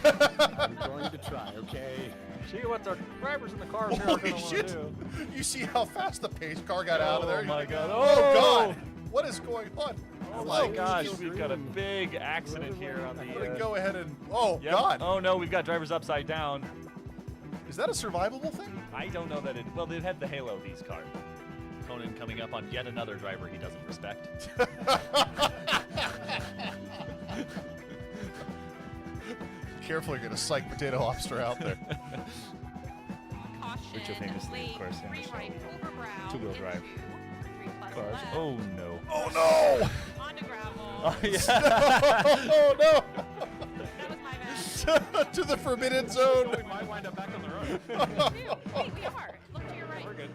I'm going to try, okay? See what the drivers in the cars here are Holy going to want shit! to do. You see how fast the pace car got out of there? Oh my god. Oh god! What is going on? Oh my gosh, we've got a big accident here on I'm gonna the... go ahead and... Oh Yep. god! Oh no, we've got drivers upside down. Is that a survivable thing? I don't know that it... Well, they had the halo, these cars. Conan coming up on yet another driver he doesn't respect. Careful, you're gonna psych Potato Lobster out there. Caution, Which are famously, of course, in the show. right over brow Two-wheel drive into 3+ cars. left, Oh no. Oh no! onto gravel. Oh yeah. Oh no! That was my bad. To the forbidden zone! We might wind up back on the road. Wait, we are. Look to your right. We're good.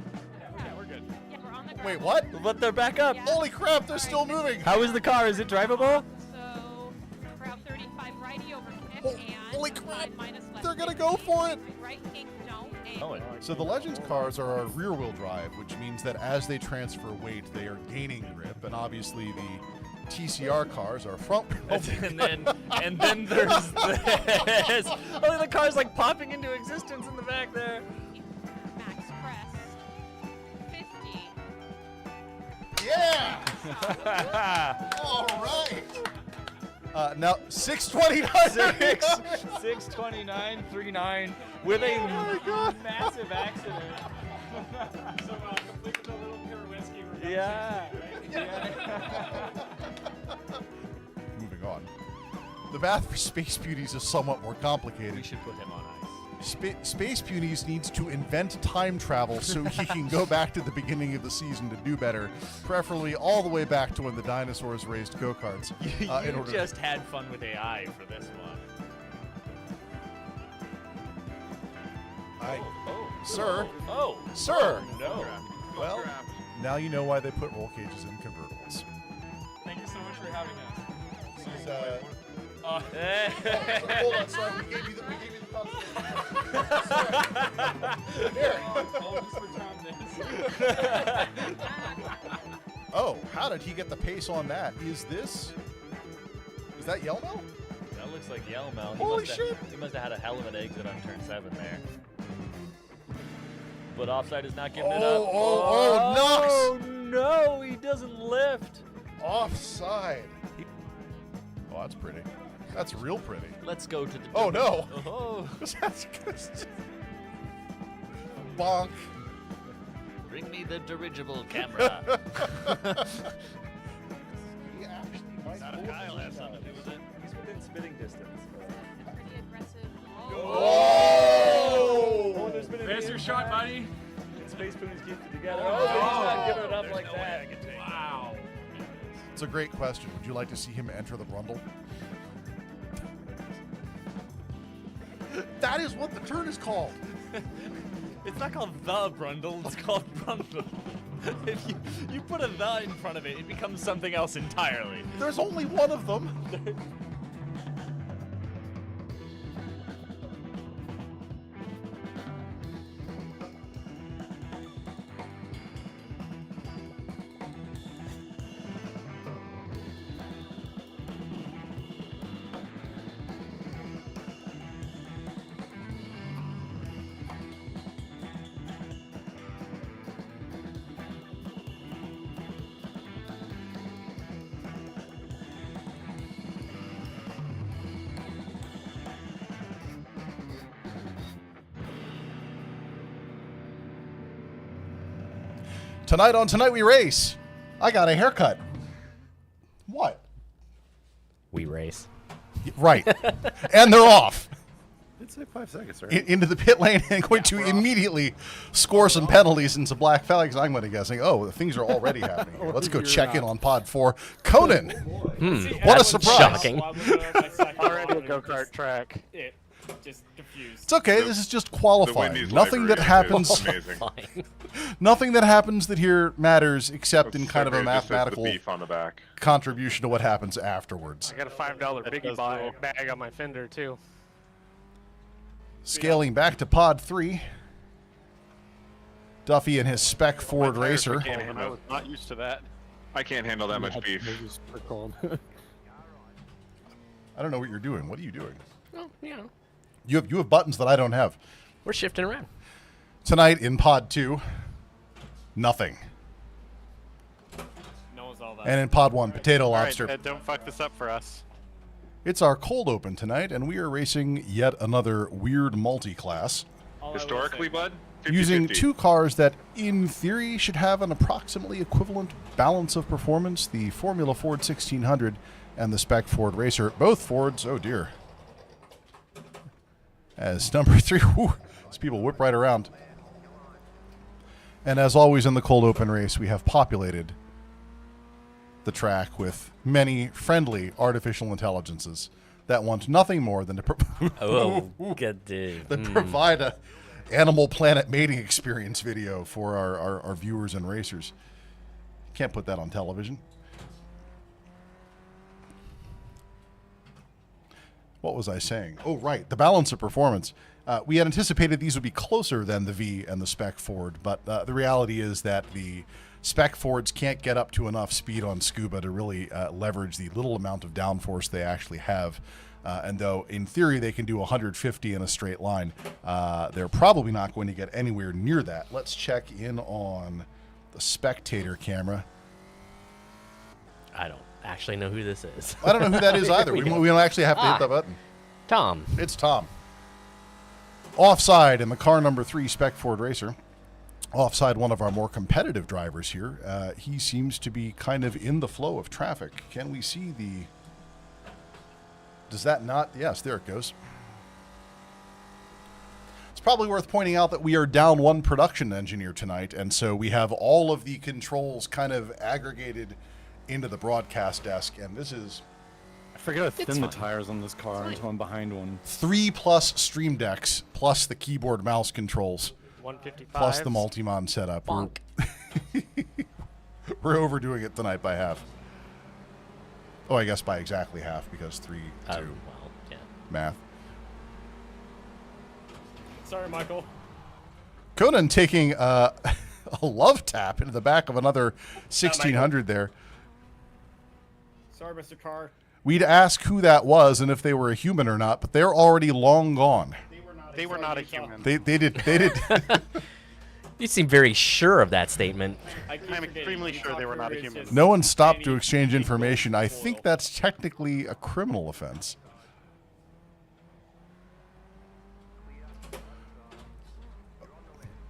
Yeah, We're good. Yeah, we're on the gravel. Wait, what? But they're back up. Yeah. Holy crap, they're still moving! How is the car? Is it drivable? So, brow 35 righty over kick Hol- and holy crap, minus left they're gonna 50, go for it. Right kink, don't. And Oh, it- So the Legends cars are a rear-wheel drive, which means that as they transfer weight, they are gaining grip, and obviously the TCR cars are front. and then there's this. Oh, the car's like popping into existence in the back there. max crest 50. Yeah! All right. Now 629. 629.39 with a massive accident. So complete with a little pure whiskey. We're Yeah. Moving on. The path for Space Beauties is somewhat more complicated. We should put him on ice. Space Beauties needs to invent time travel so he can go back to the beginning of the season to do better, preferably all the way back to when the dinosaurs raised go-karts. You just had fun with AI for this one. Sir, Oh. sir. No. Well, now you know why they put roll cages in convertibles. Thank you so much for having us. This is, Hold hold on, sorry, we gave you the Here. Oh, how did he get the pace on that? Is that Yelmo? That looks like Yelmo. Holy shit. He must have had a hell of an exit on turn 7 there. But Offside is not giving it up. Knox! Oh no, he doesn't lift. Offside. Oh, that's pretty. That's real pretty. Let's go to the... Oh, no. Oh. That's good. Bonk. Bring me the dirigible camera. He actually might pull Kyle this has something out. to do with it. He's within spitting distance. Pretty aggressive. Oh! There's been There's your shot, buddy. Space Ponies keep it together. Oh, but he's not giving it up like that. Wow. It's a great question. Would you like to see him enter the Brundle? That is what the turn is called. It's not called the Brundle, it's called Brundle. If you put a the in front of it, it becomes something else entirely. There's only one of them. Tonight on Tonight We Race, I got a haircut. What? We race. Right. And they're off. It's like 5 seconds, right? Into the pit lane and going to immediately score some penalties and some black flags. I'm going to guessing, oh, the things are already happening here. Let's go check in on pod 4. Conan. What a surprise. Shocking. Already a go-kart track. It just diffused. It's okay. This is just The qualifying. Wendy's Nothing that library is happens. amazing. Fine. Nothing that happens that here matters except in It's kind so of a great. It just says mathematical the beef on the back. contribution to what happens afterwards. I got a $5 biggie bag on my fender too. Scaling back to pod 3. Duffy and his spec Ford Racer. I was not used to that. I can't handle that much beef. I don't know what you're doing. What are you doing? No, you know, You have buttons that I don't have. we're shifting around. Tonight in Pod 2, nothing. No one's all that. And in Pod 1, potato All right, lobster. don't fuck this up for us. It's our cold open tonight, and we are racing yet another weird multi-class. All I will Historically, say- bud? 50-50. Using two cars that, in theory, should have an approximately equivalent balance of performance, the Formula Ford 1600 and the Spec Ford Racer. Both Fords, oh dear. As number 3, whew, these people whip right around. And as always in the cold open race, we have populated the track with many friendly artificial intelligences that want nothing more than to Good dude. provide a Animal Planet mating experience video for our viewers and racers. Can't put that on television. What was I saying? Oh, right. The balance of performance. We had anticipated these would be closer than the V and the Spec Ford, but the reality is that the Spec Fords can't get up to enough speed on Scuba to really leverage the little amount of downforce they actually have. And though, in theory, they can do 150 in a straight line, they're probably not going to get anywhere near that. Let's check in on the spectator camera. I don't actually know who this is. I don't know who that is either. we don't actually have to hit the button. Tom. It's Tom. Offside in the car number 3 Spec Ford Racer. Offside, one of our more competitive drivers here. He seems to be kind of in the flow of traffic. Can we see the... Does that not? Yes, there it goes. It's probably worth pointing out that we are down one production engineer tonight, and so we have all of the controls kind of aggregated into the broadcast desk, and this is... I forget how thin the tires on this car until I'm behind one. 3+ Stream Decks, plus the keyboard mouse controls, 155. plus the multi-mon setup. Bonk. We're overdoing it tonight by half. Oh, I guess by exactly half, because 3, 2, Well, yeah. math. Sorry, Michael. Conan taking a love tap into the back of another 1600 there. Sorry, Mr. Carr. We'd ask who that was and if they were a human or not, but they're already long gone. They were not a human. They did. You seem very sure of that statement. I'm extremely sure they were not a human. No one stopped to exchange information. I think that's technically a criminal offense.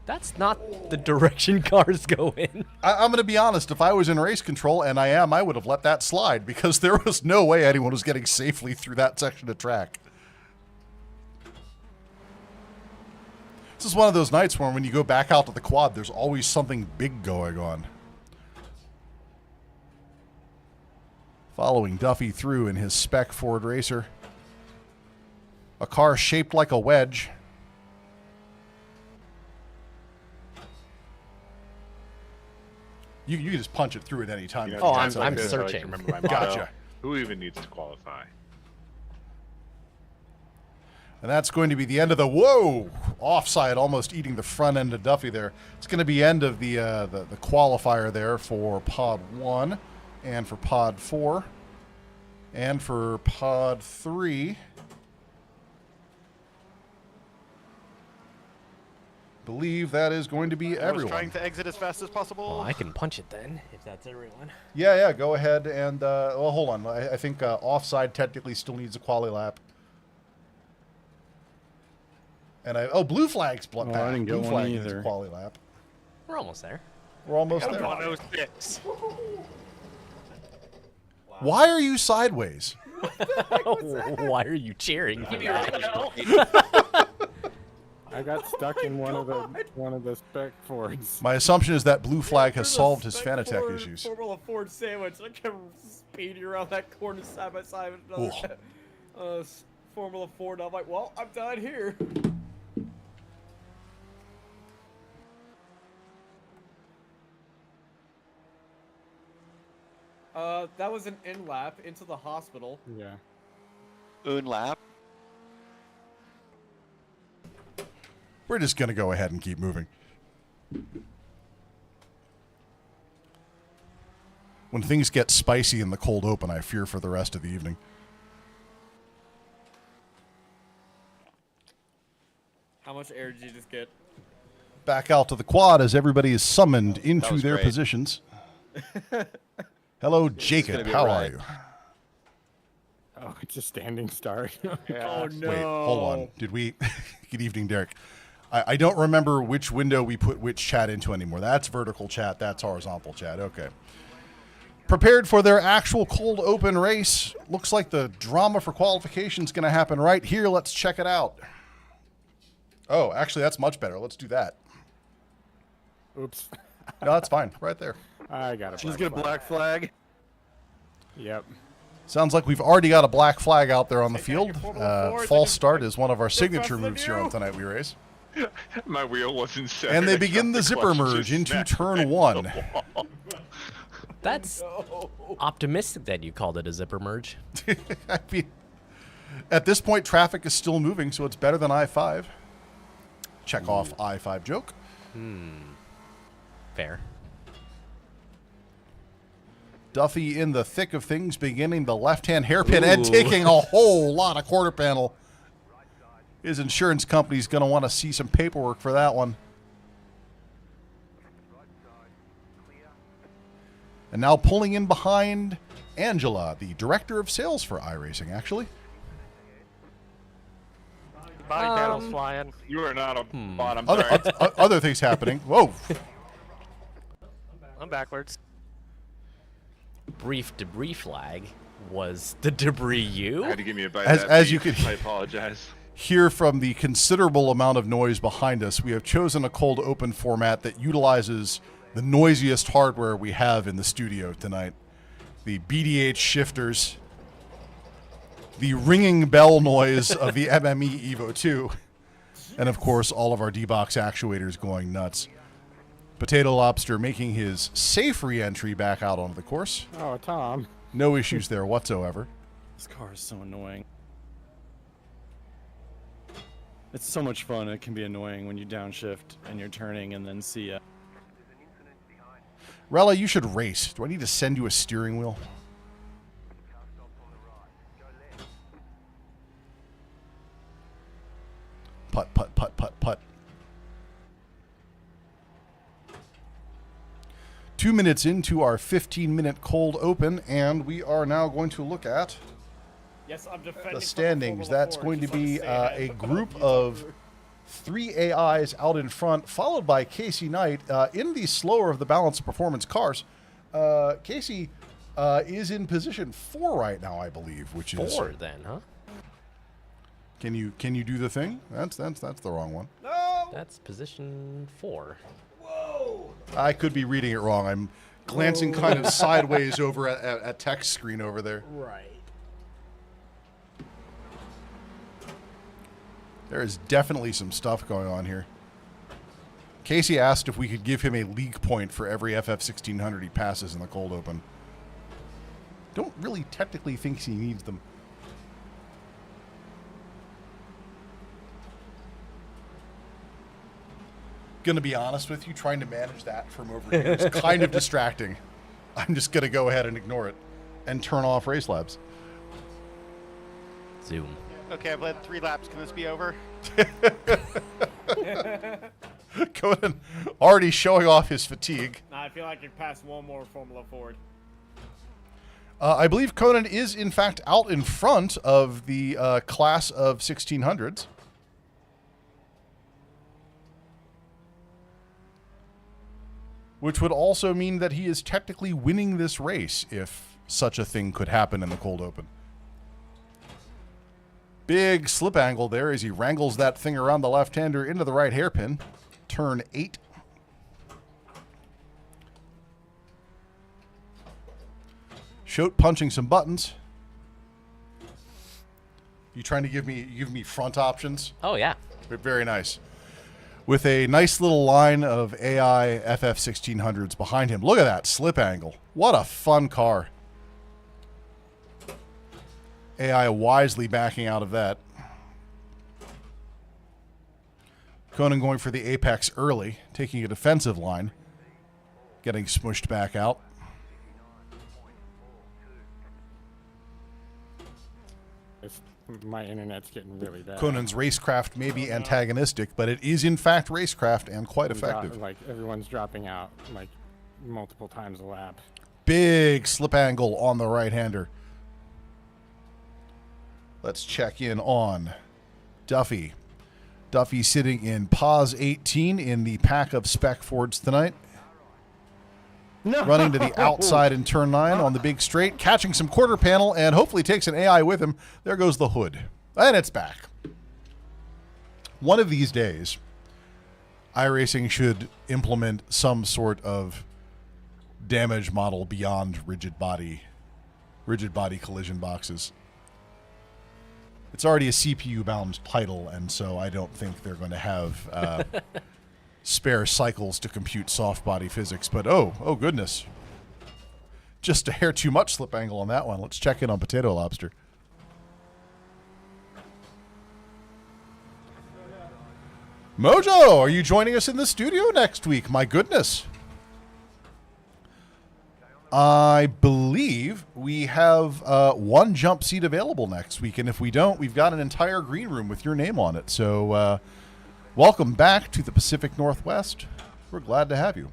That's not the direction cars go in. I'm going to be honest. If I was in race control, and I am, I would have let that slide because there was no way anyone was getting safely through that section of track. This is one of those nights where when you go back out to the quad, there's always something big going on. Following Duffy through in his Spec Ford Racer. A car shaped like a wedge. You can just punch it through at any time. You know, Oh, times I'm like this, I like to searching. remember my motto. Gotcha. Who even needs to qualify? And that's going to be the end of the, whoa, offside, almost eating the front end of Duffy there. It's going to be end of the qualifier there for Pod 1 and for Pod 4 and for Pod 3. Believe that is going to be I was everyone. trying to exit as fast as possible. Well, I can punch it then, if that's everyone. Yeah, go ahead and, well, hold on. I think offside technically still needs a quali lap. And blue flag's I didn't get blue one flag needs a either. quali lap. We're almost there. We're almost there. 106. Why are you sideways? Why are you cheering? I got stuck in one of the Spec Fords. My assumption is that blue flag has solved his Fanatec issues. Formula Ford sandwich. I kept speeding around that corner side by side with another Formula Ford. I'm like, well, I'm done here. That was an in lap into the hospital. Yeah. Un lap. We're just going to go ahead and keep moving. When things get spicy in the cold open, I fear for the rest of the evening. How much air did you just get? Back out to the quad as everybody is summoned into was their great. positions. Hello, gonna Jacob. be a How are ride. you? Oh, it's a standing start. Oh no! Wait, hold on. Did we? Good evening, Derek. I don't remember which window we put which chat into anymore. That's vertical chat. That's horizontal chat. Okay. Prepared for their actual cold open race. Looks like the drama for qualification is going to happen right here. Let's check it out. Oh, actually, that's much better. Let's do that. Oops. No, that's fine. Right there. I got it. She's got a black flag. Yep. Sounds like we've already got a black flag out there on the field. your Formula Fords False and start is one of our signature faster than moves here on you. Tonight We Race. My wheel wasn't set. And they I begin got the zipper clutch merge just into smacked turn into one. the wall. That's optimistic that you called it a zipper merge. I mean, at this point, traffic is still moving, so it's better than I-5. Check off I-5 joke. Fair. Duffy in the thick of things, beginning the left-hand hairpin and Ooh. taking a whole lot of quarter panel. His insurance company's going to want to see some paperwork for that one. And now pulling in behind Angela, the director of sales for iRacing, actually. Body panels flying. You are not a bottom. Other, other things happening. Whoa. I'm backwards. Brief debris flag. Was the debris you? I had to give me a bite. As- of that as you beef. could- I apologize. Hear from the considerable amount of noise behind us, we have chosen a cold open format that utilizes the noisiest hardware we have in the studio tonight. The BDH shifters, the ringing bell noise of the MME Evo 2, and of course all of our D-Box actuators going nuts. Potato Lobster making his safe re-entry back out onto the course. Oh, Tom. No issues there whatsoever. This car is so annoying. It's so much fun. It can be annoying when you downshift and you're turning and then see Rella, you should race. Do I need to send you a steering wheel? Putt, putt, putt, putt, putt. 2 minutes into our 15-minute cold open, and we are now going to look at Yes, I'm defending the from standings. Formula That's Ford, going to just want be say that. a group of 3 AIs out in front, followed by Kasey Knight in the slower of the balance of performance cars. Kasey is in position 4 right now, I believe, which is 4 then, huh? Can you do the thing? That's the wrong one. No! That's position 4. I could be reading it wrong. I'm glancing kind of sideways over at text screen over there. Right. There is definitely some stuff going on here. Kasey asked if we could give him a league point for every FF1600 he passes in the cold open. Don't really technically think he needs them. Gonna be honest with you, trying to manage that from over here is kind of distracting. I'm just gonna go ahead and ignore it and turn off Race Labs. Zoom. Okay, I've led 3 laps. Can this be over? Conan already showing off his fatigue. Nah, I feel like I could pass one more Formula Ford. I believe Conan is, in fact, out in front of the class of 1600s. Which would also mean that he is technically winning this race, if such a thing could happen in the cold open. Big slip angle there as he wrangles that thing around the left-hander into the right hairpin. Turn 8. Shote punching some buttons. You trying to give me front options? Oh, yeah. Very nice. With a nice little line of AI FF1600s behind him. Look at that slip angle. What a fun car. AI wisely backing out of that. Conan going for the apex early, taking a defensive line. Getting smushed back out. My internet's getting really bad. Conan's racecraft may be antagonistic, but it is in fact racecraft and quite effective. Like everyone's dropping out like multiple times a lap. Big slip angle on the right-hander. Let's check in on Duffy. Duffy sitting in pause 18 in the pack of spec Fords tonight. No! Running to the outside in turn 9 on the big straight, catching some quarter panel, and hopefully takes an AI with him. There goes the hood. And it's back. One of these days, iRacing should implement some sort of damage model beyond rigid body collision boxes. It's already a CPU-bound title, and so I don't think they're going to have spare cycles to compute soft body physics. But oh goodness. Just a hair too much slip angle on that one. Let's check in on Potato Lobster. Mojo, are you joining us in the studio next week? My goodness. I believe we have one jump seat available next week, and if we don't, we've got an entire green room with your name on it. So welcome back to the Pacific Northwest. We're glad to have you.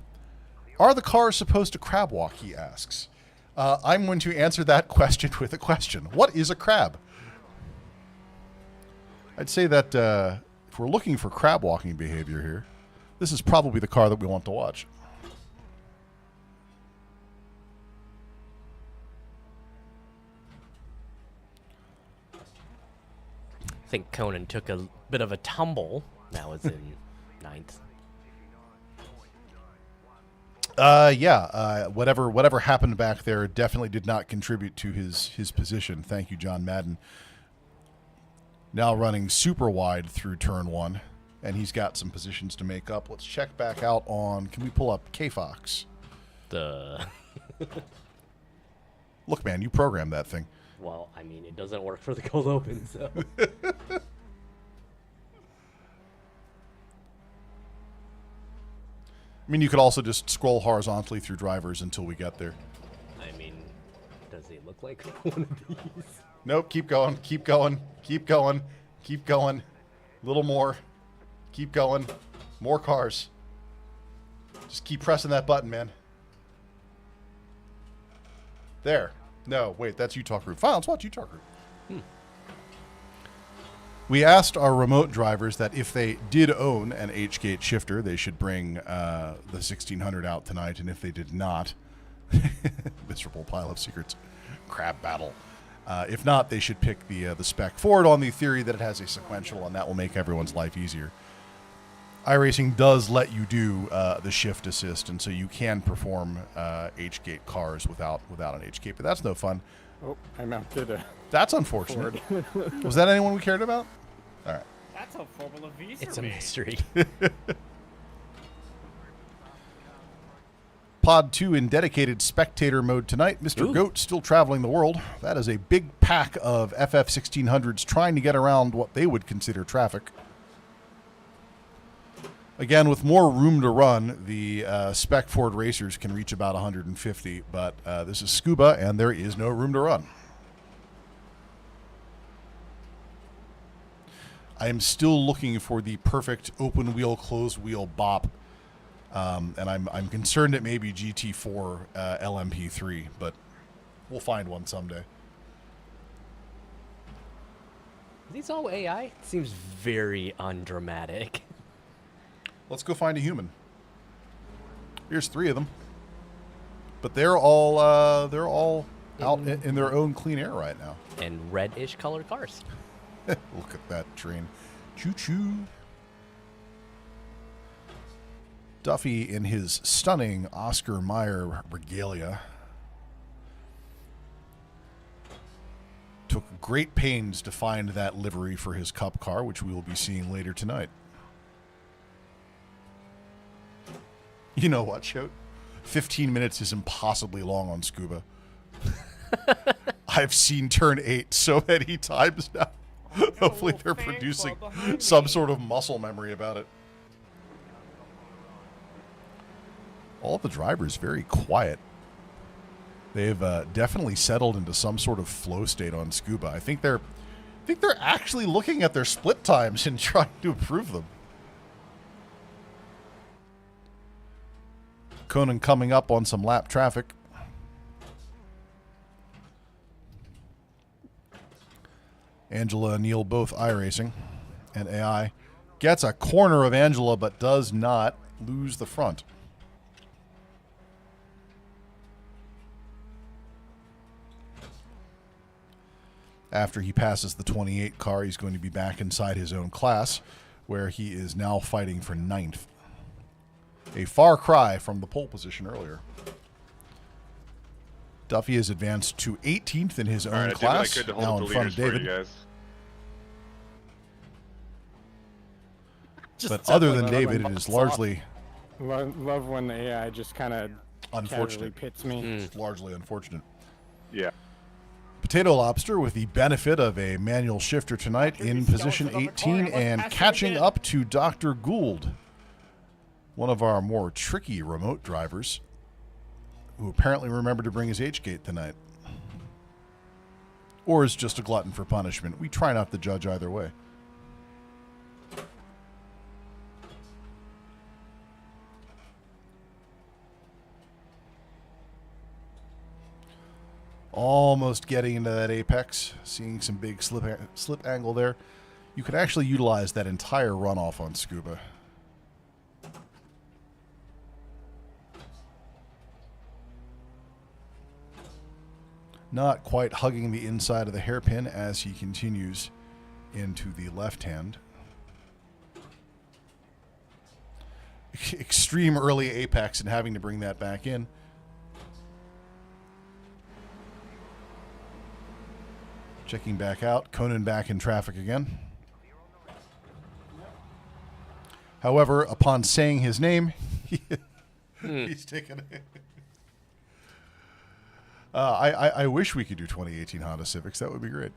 Are the cars supposed to crab walk, he asks. I'm going to answer that question with a question. What is a crab? I'd say that if we're looking for crab walking behavior here, this is probably the car that we want to watch. I think Conan took a bit of a tumble. Now it's in 9th. Yeah. Whatever happened back there definitely did not contribute to his position. Thank you, John Madden. Now running super wide through turn 1, and he's got some positions to make up. Let's check back out on. Can we pull up K-Fox? Look, man, you programmed that thing. Well, I mean, it doesn't work for the cold open, so. I mean, you could also just scroll horizontally through drivers until we get there. I mean, does he look like one of these? Nope, keep going, keep going, keep going, keep going. A little more. Keep going. More cars. Just keep pressing that button, man. There. No, wait, that's Utah Crew. Fine, let's watch Utah Crew. We asked our remote drivers that if they did own an H-gate shifter, they should bring the 1600 out tonight, and if they did not, miserable pile of secrets, crab battle. If not, they should pick the spec Ford on the theory that it has a sequential, and that will make everyone's life easier. iRacing does let you do the shift assist, and so you can perform H-gate cars without an H-gate, but that's no fun. Oh, I mounted a That's unfortunate. Was that anyone we cared about? All right. That's a Formula V. It's a mystery. Pod 2 in dedicated spectator mode tonight. Mr. Goat still traveling the world. That is a big pack of FF1600s trying to get around what they would consider traffic. Again, with more room to run, the spec Ford racers can reach about 150, but this is Scuba, and there is no room to run. I am still looking for the perfect open wheel, closed wheel bop, and I'm concerned it may be GT4 LMP3, but we'll find one someday. Are these all AI? It seems very undramatic. Let's go find a human. Here's 3 of them, but they're all out in their own clean air right now. And reddish colored cars. Look at that train. Choo-choo. Duffy in his stunning Oscar Mayer regalia took great pains to find that livery for his cup car, which we will be seeing later tonight. You know what, Shote? 15 minutes is impossibly long on Scuba. I've seen turn 8 so many times now. Hopefully they're producing some sort of muscle memory about it. All the drivers very quiet. They've definitely settled into some sort of flow state on Scuba. I think they're think they're actually looking at their split times and trying to improve them. Conan coming up on some lap traffic. Angela and Neil both iRacing. And AI gets a corner of Angela but does not lose the front. After he passes the 28 car, he's going to be back inside his own class, where he is now fighting for 9th. A far cry from the pole position earlier. Duffy has advanced to 18th in his own class, now in front of David. But other than David, it is largely... Love when the AI just kind of unfortunate. pits me. It's largely unfortunate. Yeah. Potato Lobster with the benefit of a manual shifter tonight in position 18 and catching up to Dr. Gould, one of our more tricky remote drivers, who apparently remembered to bring his H-gate tonight. Or is just a glutton for punishment. We try not to judge either way. Almost getting into that apex, seeing some big slip angle there. You could actually utilize that entire runoff on Scuba. Not quite hugging the inside of the hairpin as he continues into the left hand. Extreme early apex and having to bring that back in. Checking back out. Conan back in traffic again. However, upon saying his name, he's taken it. I wish we could do 2018 Honda Civics. That would be great.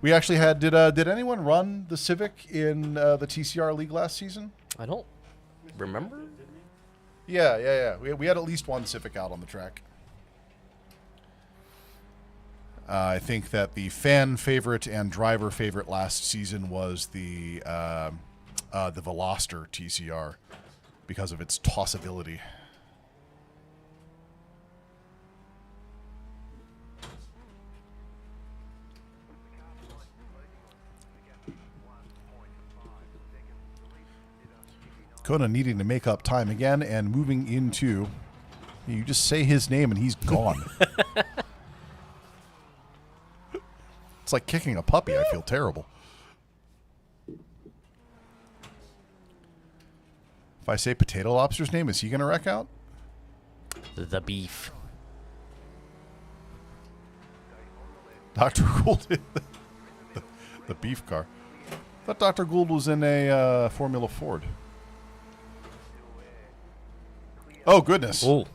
We actually had... Did anyone run the Civic in the TCR League last season? I don't remember. Yeah. We had at least one Civic out on the track. I think that the fan favorite and driver favorite last season was the Veloster TCR because of its tossability. Conan needing to make up time again and moving into... You just say his name and he's gone. It's like kicking a puppy. I feel terrible. If I say Potato Lobster's name, is he going to wreck out? The beef. Dr. Gould. the beef car. I thought Dr. Gould was in a Formula Ford. Oh, goodness. Oh,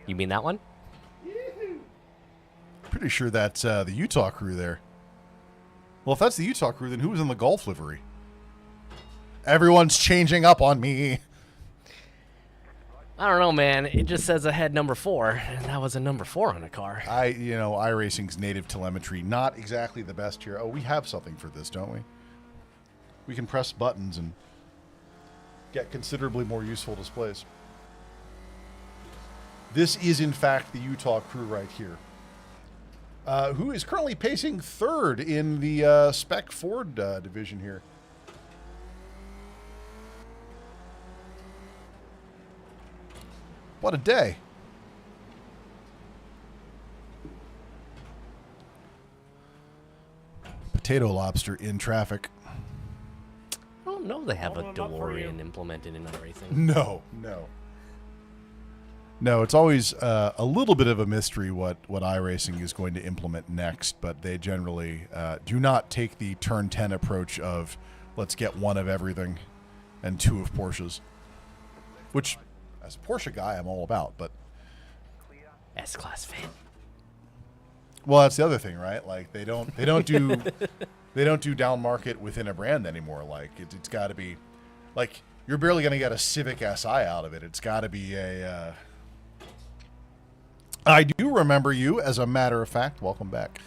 you mean that one? Pretty sure that's the Utah crew there. Well, if that's the Utah crew, then who was in the Golf livery? Everyone's changing up on me. I don't know, man. It just says ahead number 4, and that was a number 4 on a car. iRacing's native telemetry, not exactly the best here. Oh, we have something for this, don't we? We can press buttons and get considerably more useful displays. This is, in fact, the Utah crew right here. Who is currently pacing 3rd in the Spec Ford division here. What a day. Potato Lobster in traffic. I don't know they have a DeLorean implemented in iRacing. No. No, it's always a little bit of a mystery what iRacing is going to implement next, but they generally do not take the turn 10 approach of let's get one of everything and 2 of Porsches, which as a Porsche guy I'm all about, but S-Class fan. Well, that's the other thing, right? Like they don't do they don't do down market within a brand anymore. Like it's got to be like you're barely going to get a Civic Si out of it. It's got to be a I do remember you, as a matter of fact. Welcome back.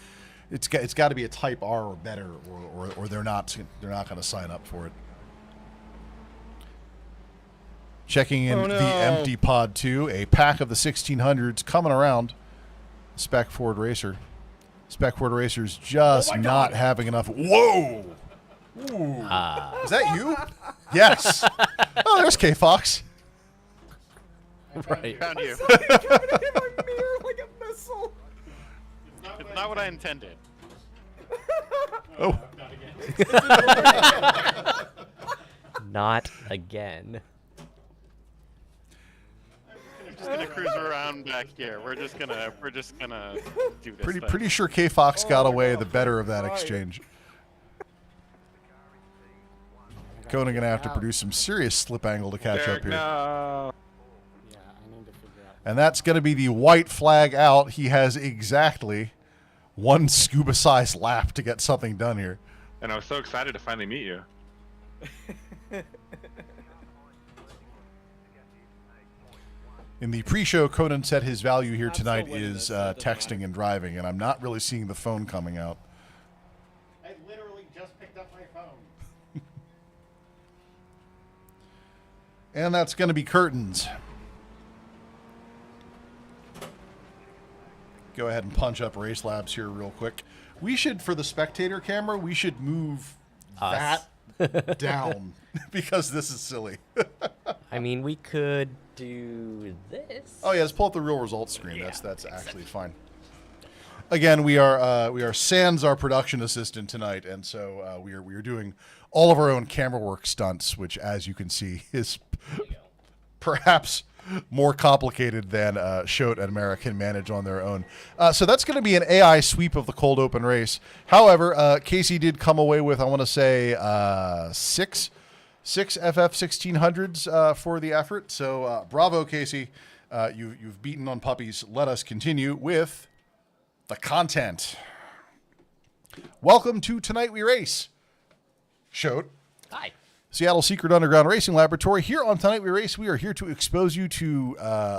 It's got to be a Type R or better, or they're not going to sign up for it. Checking in the empty pod 2, a pack of the 1600s coming around. Spec Ford Racer. Spec Ford Racer's just not having enough. Whoa! Ooh. Is that you? Yes. Oh, there's K Fox. Right. Found you. Coming in my mirror like a missile. It's not what I intended. Oh. Not again. We're just gonna cruise around back here. We're just gonna do this. Pretty sure K Fox got away the better of that exchange. Conan gonna have to produce some serious slip angle to catch up here. No. And that's going to be the white flag out. He has exactly one scuba-sized lap to get something done here. And I was so excited to finally meet you. In the pre-show, Conan said his value here tonight is texting and driving, and I'm not really seeing the phone coming out. I literally just picked up my phone. And that's going to be curtains. Go ahead and punch up Race Labs here real quick. We should, for the spectator camera, we should move that down because this is silly. I mean, we could do this. Oh yeah, let's pull up the real results screen. That's actually fine. Again, we are sans our production assistant tonight, and so we are doing all of our own camera work stunts, which, as you can see, is perhaps more complicated than Shoat and Mara can manage on their own. So that's going to be an AI sweep of the cold open race. However, Kasey did come away with, I want to say, six FF1600s for the effort. So bravo, Kasey. You've beaten on puppies. Let us continue with the content. Welcome to Tonight We Race. Shoat. Hi. Seattle Secret Underground Racing Laboratory. Here on Tonight We Race, we are here to expose you to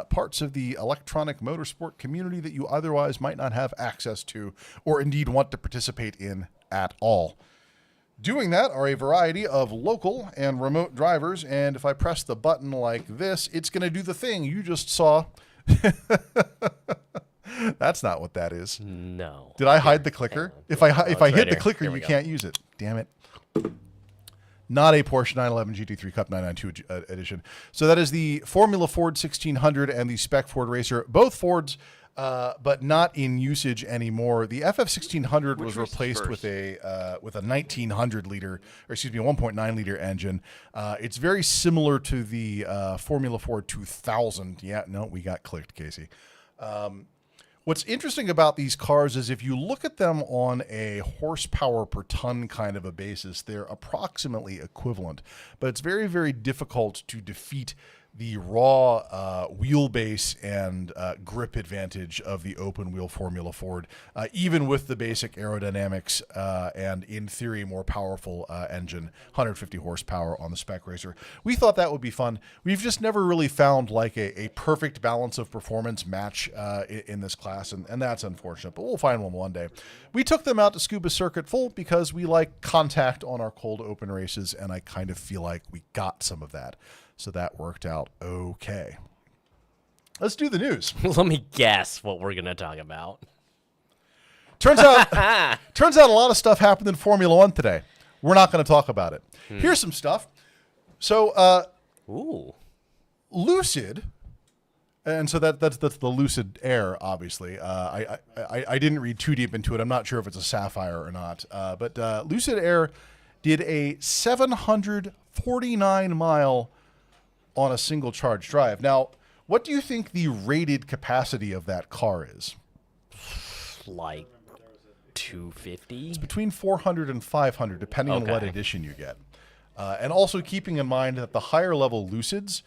parts of the electronic motorsport community that you otherwise might not have access to or indeed want to participate in at all. Doing that are a variety of local and remote drivers, and if I press the button like this, it's going to do the thing you just saw. That's not what that is. No. Did I hide the clicker? If I hit right the here. clicker, Here we you go. can't use it. Damn it. Not a Porsche 911 GT3 Cup 992 edition. So that is the Formula Ford 1600 and the Spec Ford Racer. Both Fords, but not in usage anymore. The FF 1600 was replaced with a 1900 liter, or excuse me, a 1.9 liter engine. It's very similar to the Formula Ford 2000. Yeah, no, we got clicked, Kasey. What's interesting about these cars is if you look at them on a horsepower per ton kind of a basis, they're approximately equivalent. But it's very, very difficult to defeat the raw wheelbase and grip advantage of the open wheel Formula Ford, even with the basic aerodynamics and, in theory, more powerful engine, 150 horsepower on the Spec Racer. We thought that would be fun. We've just never really found like a perfect balance of performance match in this class, and that's unfortunate, but we'll find one day. We took them out to Scuba Circuit Full because we like contact on our cold open races, and I kind of feel like we got some of that. So that worked out okay. Let's do the news. Let me guess what we're going to talk about. Turns out a lot of stuff happened in Formula One today. We're not going to talk about it. Here's some stuff. So, Ooh. Lucid, and so that's the Lucid Air, obviously. I didn't read too deep into it. I'm not sure if it's a Sapphire or not. But Lucid Air did a 749-mile on a single charge drive. Now, what do you think the rated capacity of that car is? Like 250? It's between 400 and 500, depending on what Okay. edition you get. And also keeping in mind that the higher level Lucids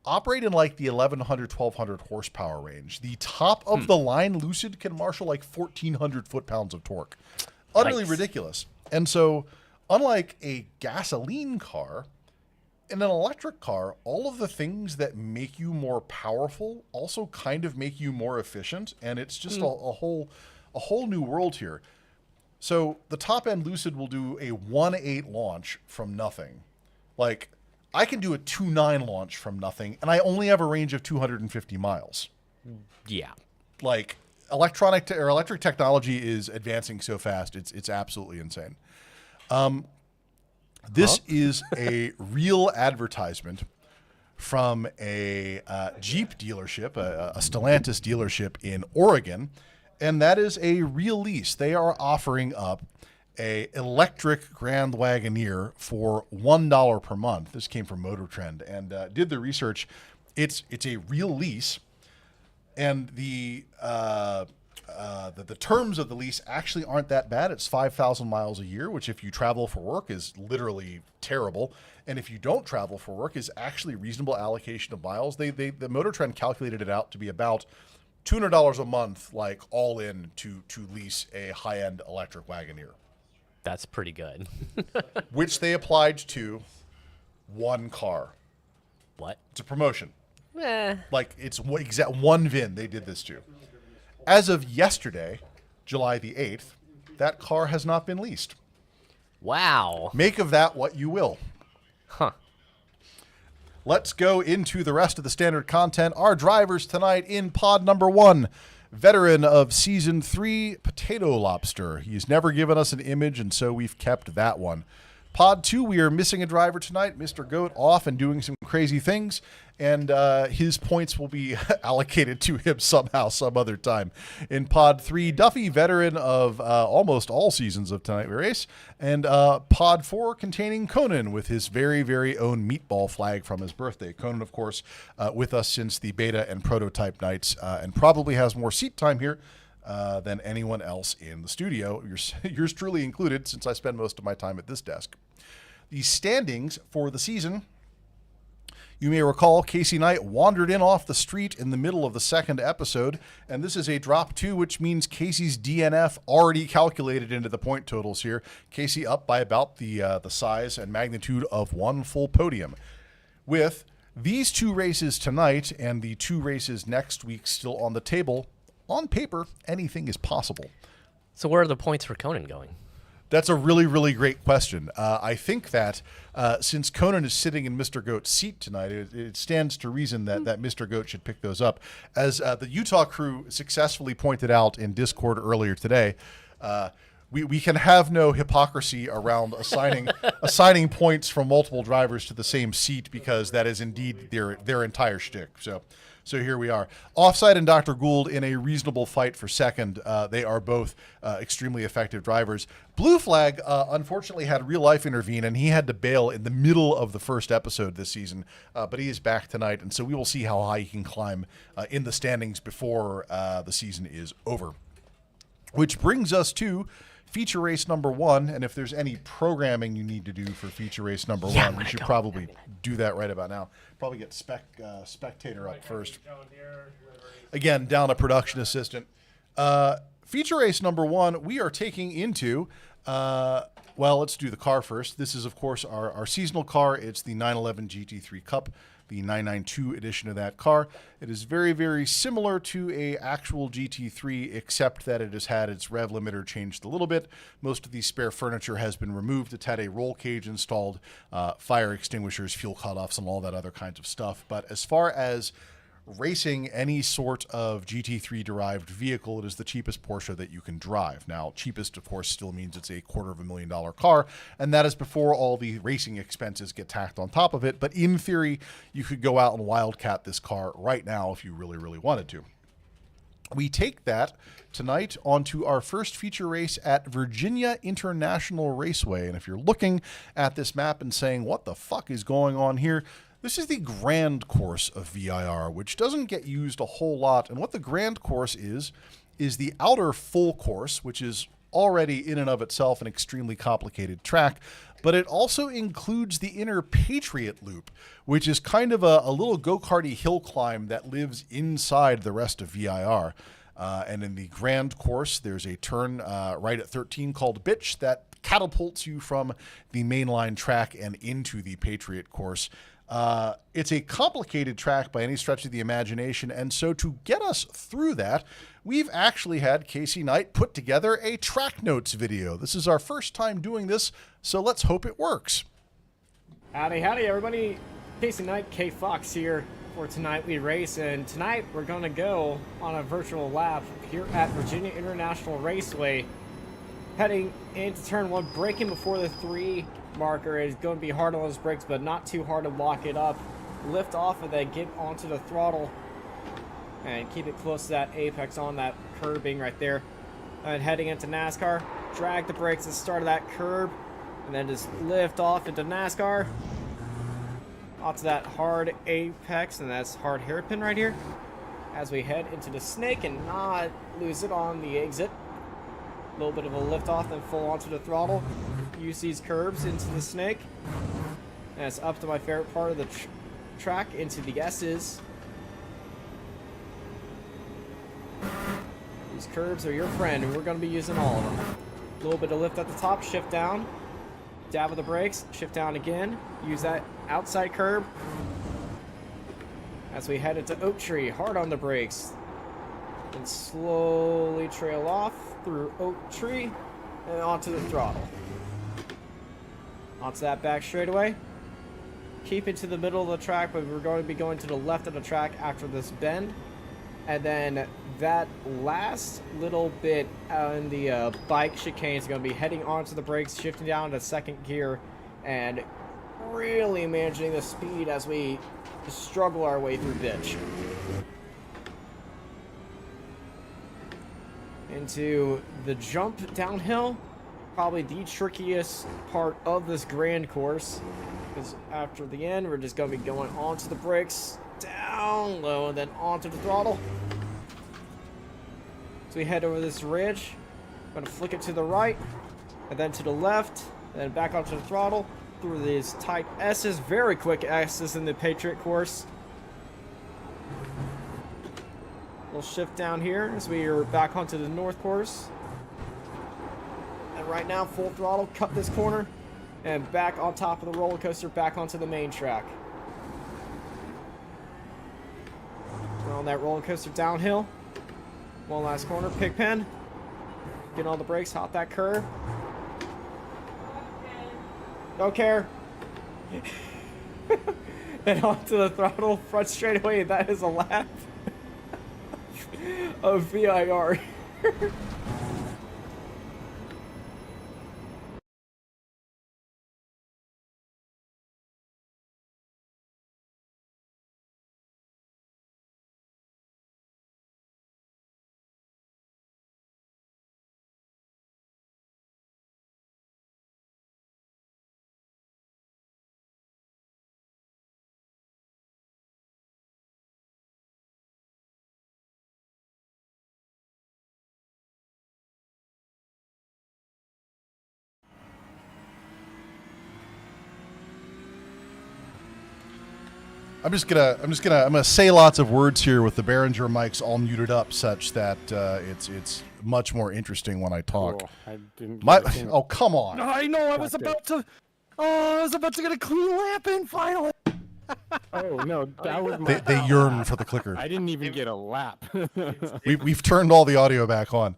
operate in like the 1100, 1200 horsepower range. The top of the line Lucid can marshal like 1400 foot-pounds of torque. Utterly Nice. ridiculous. And so, unlike a gasoline car, in an electric car, all of the things that make you more powerful also kind of make you more efficient, and it's just a whole new world here. So the top-end Lucid will do a 1.8 launch from nothing. Like, I can do a 2.9 launch from nothing, and I only have a range of 250 miles. Yeah. Like, electric technology is advancing so fast, it's absolutely insane. This is a real advertisement from a Jeep dealership, a Stellantis dealership in Oregon, and that is a real lease. They are offering up a electric Grand Wagoneer for $1 per month. This came from Motor Trend, and did the research. It's a real lease, and the terms of the lease actually aren't that bad. It's 5,000 miles a year, which if you travel for work is literally terrible. And if you don't travel for work is actually reasonable allocation of miles. The Motor Trend calculated it out to be about $200 a month, like all in to lease a high-end electric Wagoneer. That's pretty good. Which they applied to one car. What? It's a promotion. Eh. Like, it's exact one VIN they did this to. As of yesterday, July the 8th, that car has not been leased. Wow. Make of that what you will. Huh. Let's go into the rest of the standard content. Our drivers tonight in pod number 1. Veteran of Season 3, Potato Lobster. He's never given us an image, and so we've kept that one. Pod 2, we are missing a driver tonight. Mr. Goat off and doing some crazy things, and his points will be allocated to him somehow, some other time. In Pod 3, Duffy, veteran of almost all seasons of Tonight We Race, and Pod 4 containing Conan with his very, very own meatball flag from his birthday. Conan, of course, with us since the beta and prototype nights, and probably has more seat time here than anyone else in the studio, yours truly included, since I spend most of my time at this desk. The standings for the season. You may recall Kasey Knight wandered in off the street in the middle of the second episode, and this is a drop 2, which means Kasey's DNF already calculated into the point totals here. Kasey up by about the size and magnitude of one full podium. With these 2 races tonight and the 2 races next week still on the table, on paper, anything is possible. So where are the points for Conan going? That's a really, really great question. I think that since Conan is sitting in Mr. Goat's seat tonight, it stands to reason that Mr. Goat should pick those up. As the Utah crew successfully pointed out in Discord earlier today, we can have no hypocrisy around assigning points from multiple drivers to the same seat, because that is indeed their entire shtick. So here we are. Offside and drgould in a reasonable fight for second. They are both extremely effective drivers. Blue Flag, unfortunately, had real life intervene, and he had to bail in the middle of the first episode this season. But he is back tonight, and so we will see how high he can climb in the standings before the season is over. Which brings us to feature race number 1, and if there's any programming you need to do for feature race number 1, we should probably do that right about now. Probably get spectator up first. Again, down a production assistant. Feature race number 1, we are taking into, well, let's do the car first. This is, of course, our seasonal car. It's the 911 GT3 Cup, the 992 edition of that car. It is very, very similar to a actual GT3, except that it has had its rev limiter changed a little bit. Most of the spare furniture has been removed. It's had a roll cage installed, fire extinguishers, fuel cutoffs, and all that other kinds of stuff. But as far as racing any sort of GT3 derived vehicle, it is the cheapest Porsche that you can drive. Now, cheapest, of course, still means it's a $250,000 car, and that is before all the racing expenses get tacked on top of it. But in theory, you could go out and wildcat this car right now if you really, really wanted to. We take that tonight onto our first feature race at Virginia International Raceway. And if you're looking at this map and saying, what the fuck is going on here? This is the grand course of VIR, which doesn't get used a whole lot. And what the grand course is the outer full course, which is already in and of itself an extremely complicated track, but it also includes the inner Patriot Loop, which is kind of a little go-karty hill climb that lives inside the rest of VIR. And in the grand course, there's a turn right at 13 called Bitch that catapults you from the mainline track and into the Patriot course. It's a complicated track by any stretch of the imagination, and so to get us through that, we've actually had Kasey Knight put together a track notes video. This is our first time doing this, so let's hope it works. Howdy, everybody. Kasey Knight, K-Fox here for Tonight We Race, and tonight we're going to go on a virtual lap here at Virginia International Raceway, heading into turn 1, braking before the 3 marker. Is going to be hard on those brakes, but not too hard to lock it up. Lift off and then get onto the throttle and keep it close to that apex on that curbing right there. And heading into NASCAR, drag the brakes at the start of that curb, and then just lift off into NASCAR. Onto that hard apex, and that's hard hairpin right here. As we head into the snake and not lose it on the exit. A little bit of a lift off, then full onto the throttle. Use these curves into the snake. And it's up to my favorite part of the track, into the S's. These curves are your friend, and we're going to be using all of them. A little bit of lift at the top, shift down. Dab with the brakes, shift down again. Use that outside curb. As we head into Oak Tree, hard on the brakes. And slowly trail off through Oak Tree and onto the throttle. Onto that back straightaway. Keep it to the middle of the track, but we're going to be going to the left of the track after this bend. And then that last little bit in the bike chicane is going to be heading onto the brakes, shifting down to second gear, and really managing the speed as we struggle our way through ditch. Into the jump downhill, probably the trickiest part of this grand course, because after the end we're just going to be going onto the brakes, down low, and then onto the throttle. So we head over this ridge, I'm going to flick it to the right, and then to the left, and then back onto the throttle, through these tight S's, very quick S's in the Patriot course. We'll shift down here as we are back onto the north course. And right now, full throttle, cut this corner, and back on top of the roller coaster, back onto the main track. We're on that roller coaster downhill. One last corner, Pigpen. Get on the brakes, hop that curve. Don't care. And onto the throttle, front straightaway, and that is a lap of VIR. I'm gonna say lots of words here with the Behringer mics all muted up, such that it's much more interesting when I talk. Cool. I didn't Oh, come on! I know. I was about to get a clean lap in finally. Oh no, that was my. They yearn for the clicker. I didn't even get a lap. We've turned all the audio back on.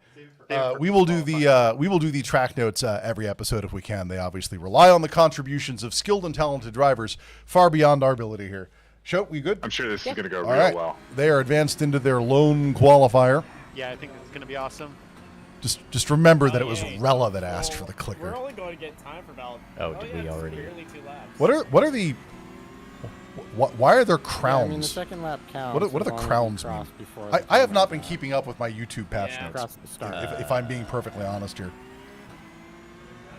We will do the track notes every episode if we can. They obviously rely on the contributions of skilled and talented drivers far beyond our ability here. Show, we good? I'm sure this is going to go All real right. well. They are advanced into their lone qualifier. Yeah, I think it's gonna be awesome. Just remember that it was Rella that asked for the clicker. We're only going to get time for about. Oh, did we yeah, already? barely 2 laps. What are the? Why are there crowns? I mean, the second lap counts. What do the as long as you crowns cross mean? before the I have not second been lap. keeping up with my YouTube patch Yeah. notes. Across the start. If I'm being perfectly honest here.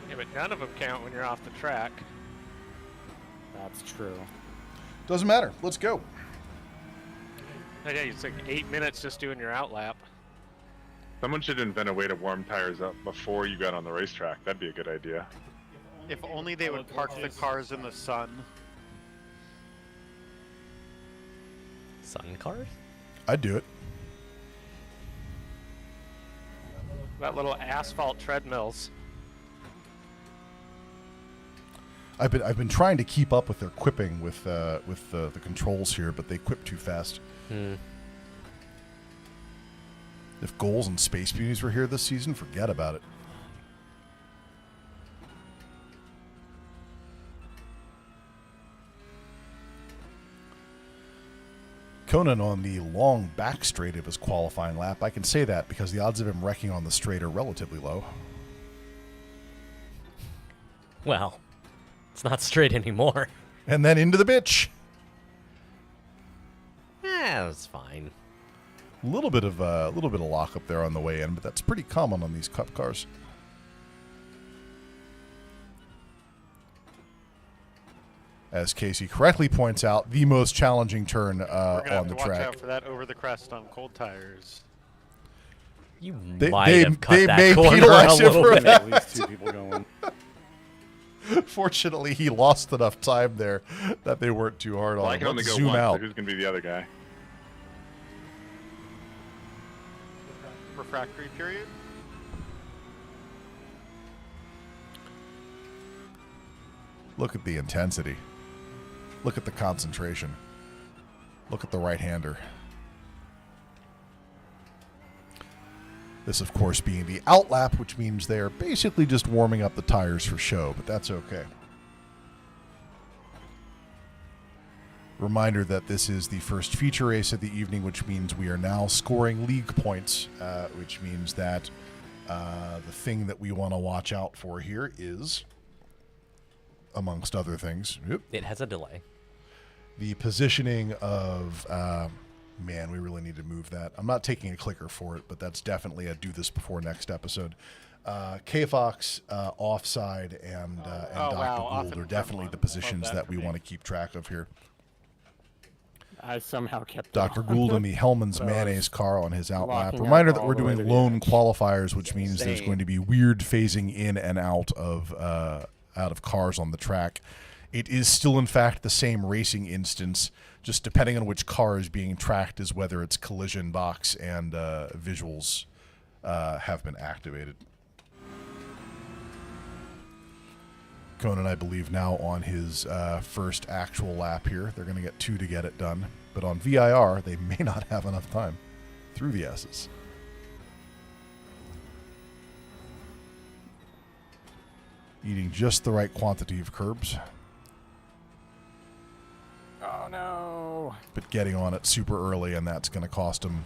Yeah, but none of them count when you're off the track. That's true. Doesn't matter. Let's go. Oh, yeah, it's like 8 minutes just doing your out lap. Someone should invent a way to warm tires up before you got on the racetrack. That'd be a good idea. If only they would park the cars in the sun. Sun cars? I'd do it. That little asphalt treadmills. I've been trying to keep up with their quipping with the controls here, but they quip too fast. If Goals and Space Beauties were here this season, forget about it. Conan on the long back straight of his qualifying lap. I can say that because the odds of him wrecking on the straight are relatively low. Well, it's not straight anymore. And then into the bitch. That's fine. A little bit of lock up there on the way in, but that's pretty common on these Cup cars. As Kasey correctly points out, the most challenging turn We're gonna have on to the watch track. out for that over the crest on cold tires. You They might have cut that may corner a penalize you little for bit. that. At least 2 people going. Fortunately, he lost enough time there that they weren't too hard on Well, I him. can only Let's go zoom once, out. so who's going to be the other guy? Refractory period. Look at the intensity. Look at the concentration. Look at the right-hander. This, of course, being the out lap, which means they are basically just warming up the tires for show, but that's okay. Reminder that this is the first feature race of the evening, which means we are now scoring league points, which means that the thing that we want to watch out for here is, amongst other things, It has a delay. the positioning of... man, we really need to move that. I'm not taking a clicker for it, but that's definitely a do this before next episode. K-Fox, Offside, and Dr. wow, Gould are definitely the positions that that for we me. want to keep track of here. I somehow kept it Dr. on. Gould in the Hellman's So I was Mayonnaise car on his out lap. locking Reminder up that all we're the way doing to the lone end. qualifiers, which means there's Same. going to be weird phasing in and out of cars on the track. It is still, in fact, the same racing instance, just depending on which car is being tracked is whether its collision box and visuals have been activated. Conan, I believe, now on his first actual lap here. They're going to get 2 to get it done. But on VIR, they may not have enough time through the S's. Eating just the right quantity of curbs, Oh no! but getting on it super early, and that's going to cost him.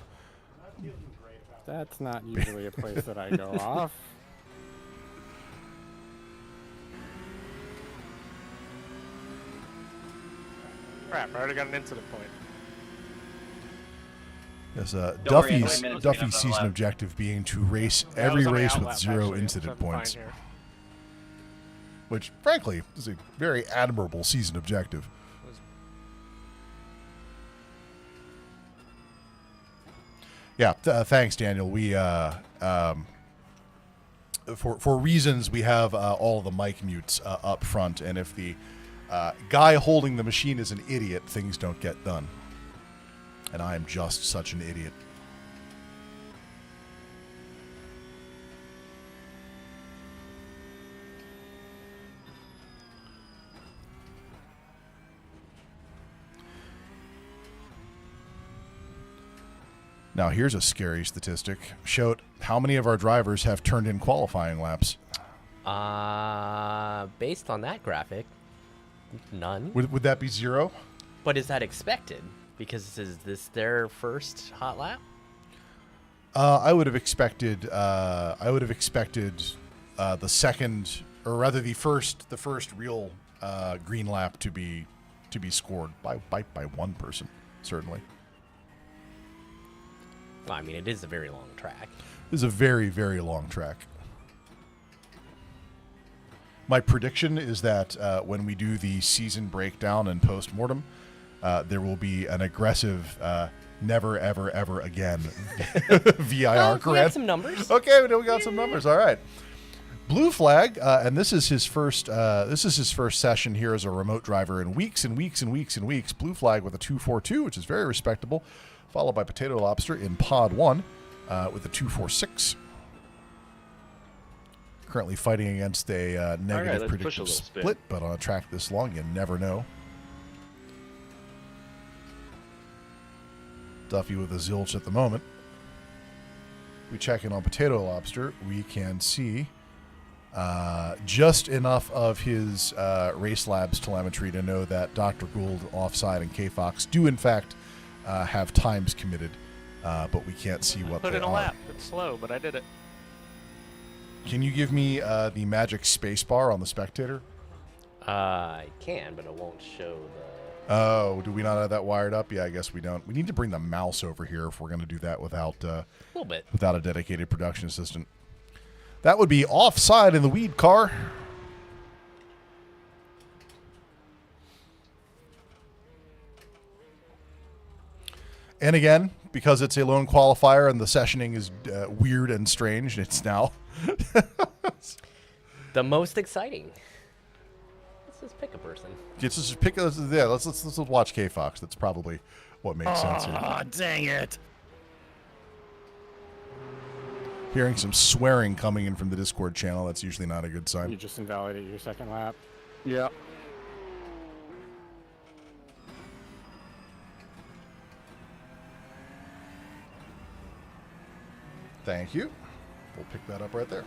That's not usually a place that I go off. Crap! I already got an incident point. Yes, worry, Duffy's 20 minutes Duffy's cleanup season lap. objective being to race Yeah, I every was on my race out with lap, 0 actually, incident so I'm fine points, here. which, frankly, is a very admirable season objective. Yeah, thanks, Daniel. We for reasons we have all the mic mutes up front, and if the guy holding the machine is an idiot, things don't get done. And I am just such an idiot. Now, here's a scary statistic. Showed how many of our drivers have turned in qualifying laps. Based on that graphic, none. Would that be 0? But is that expected? Because is this their first hot lap? I would have expected. The second, or rather the first real green lap to be scored by one person, certainly. Well, I mean, it is a very long track. This is a very, very long track. My prediction is that when we do the season breakdown and post-mortem, there will be an aggressive never, ever, ever again VIR We have some numbers. Okay, we got some numbers. All right. Blue Flag, and this is his first. This is his first session here as a remote driver in weeks and weeks and weeks and weeks. Blue Flag with a 2.42, which is very respectable, followed by Potato Lobster in Pod 1 with a 2.46. Currently fighting against a negative let's push a predictive little spin. split, but on a track this long, you never know. Duffy with a zilch at the moment. We check in on Potato Lobster. We can see just enough of his Race Labs telemetry to know that Dr. Gould, Offside, and K-Fox do, in fact, have times committed, but we can't see what Put they in a are. lap. It's slow, but I did it. Can you give me the magic space bar on the spectator? I can, but it won't show the... Oh, do we not have that wired up? Yeah, I guess we don't. We need to bring the mouse over here if we're going to do that without A little bit. without a dedicated production assistant. That would be Offside in the weed car. And again, because it's a lone qualifier and the sessioning is weird and strange, it's now The most exciting. Let's just pick a person. let's just pick. Yeah, let's watch K-Fox. That's probably what makes sense here. Oh, dang it. Hearing some swearing coming in from the Discord channel. That's usually not a good You sign. just invalidated your second lap. Yeah. Thank you. We'll pick that up right there.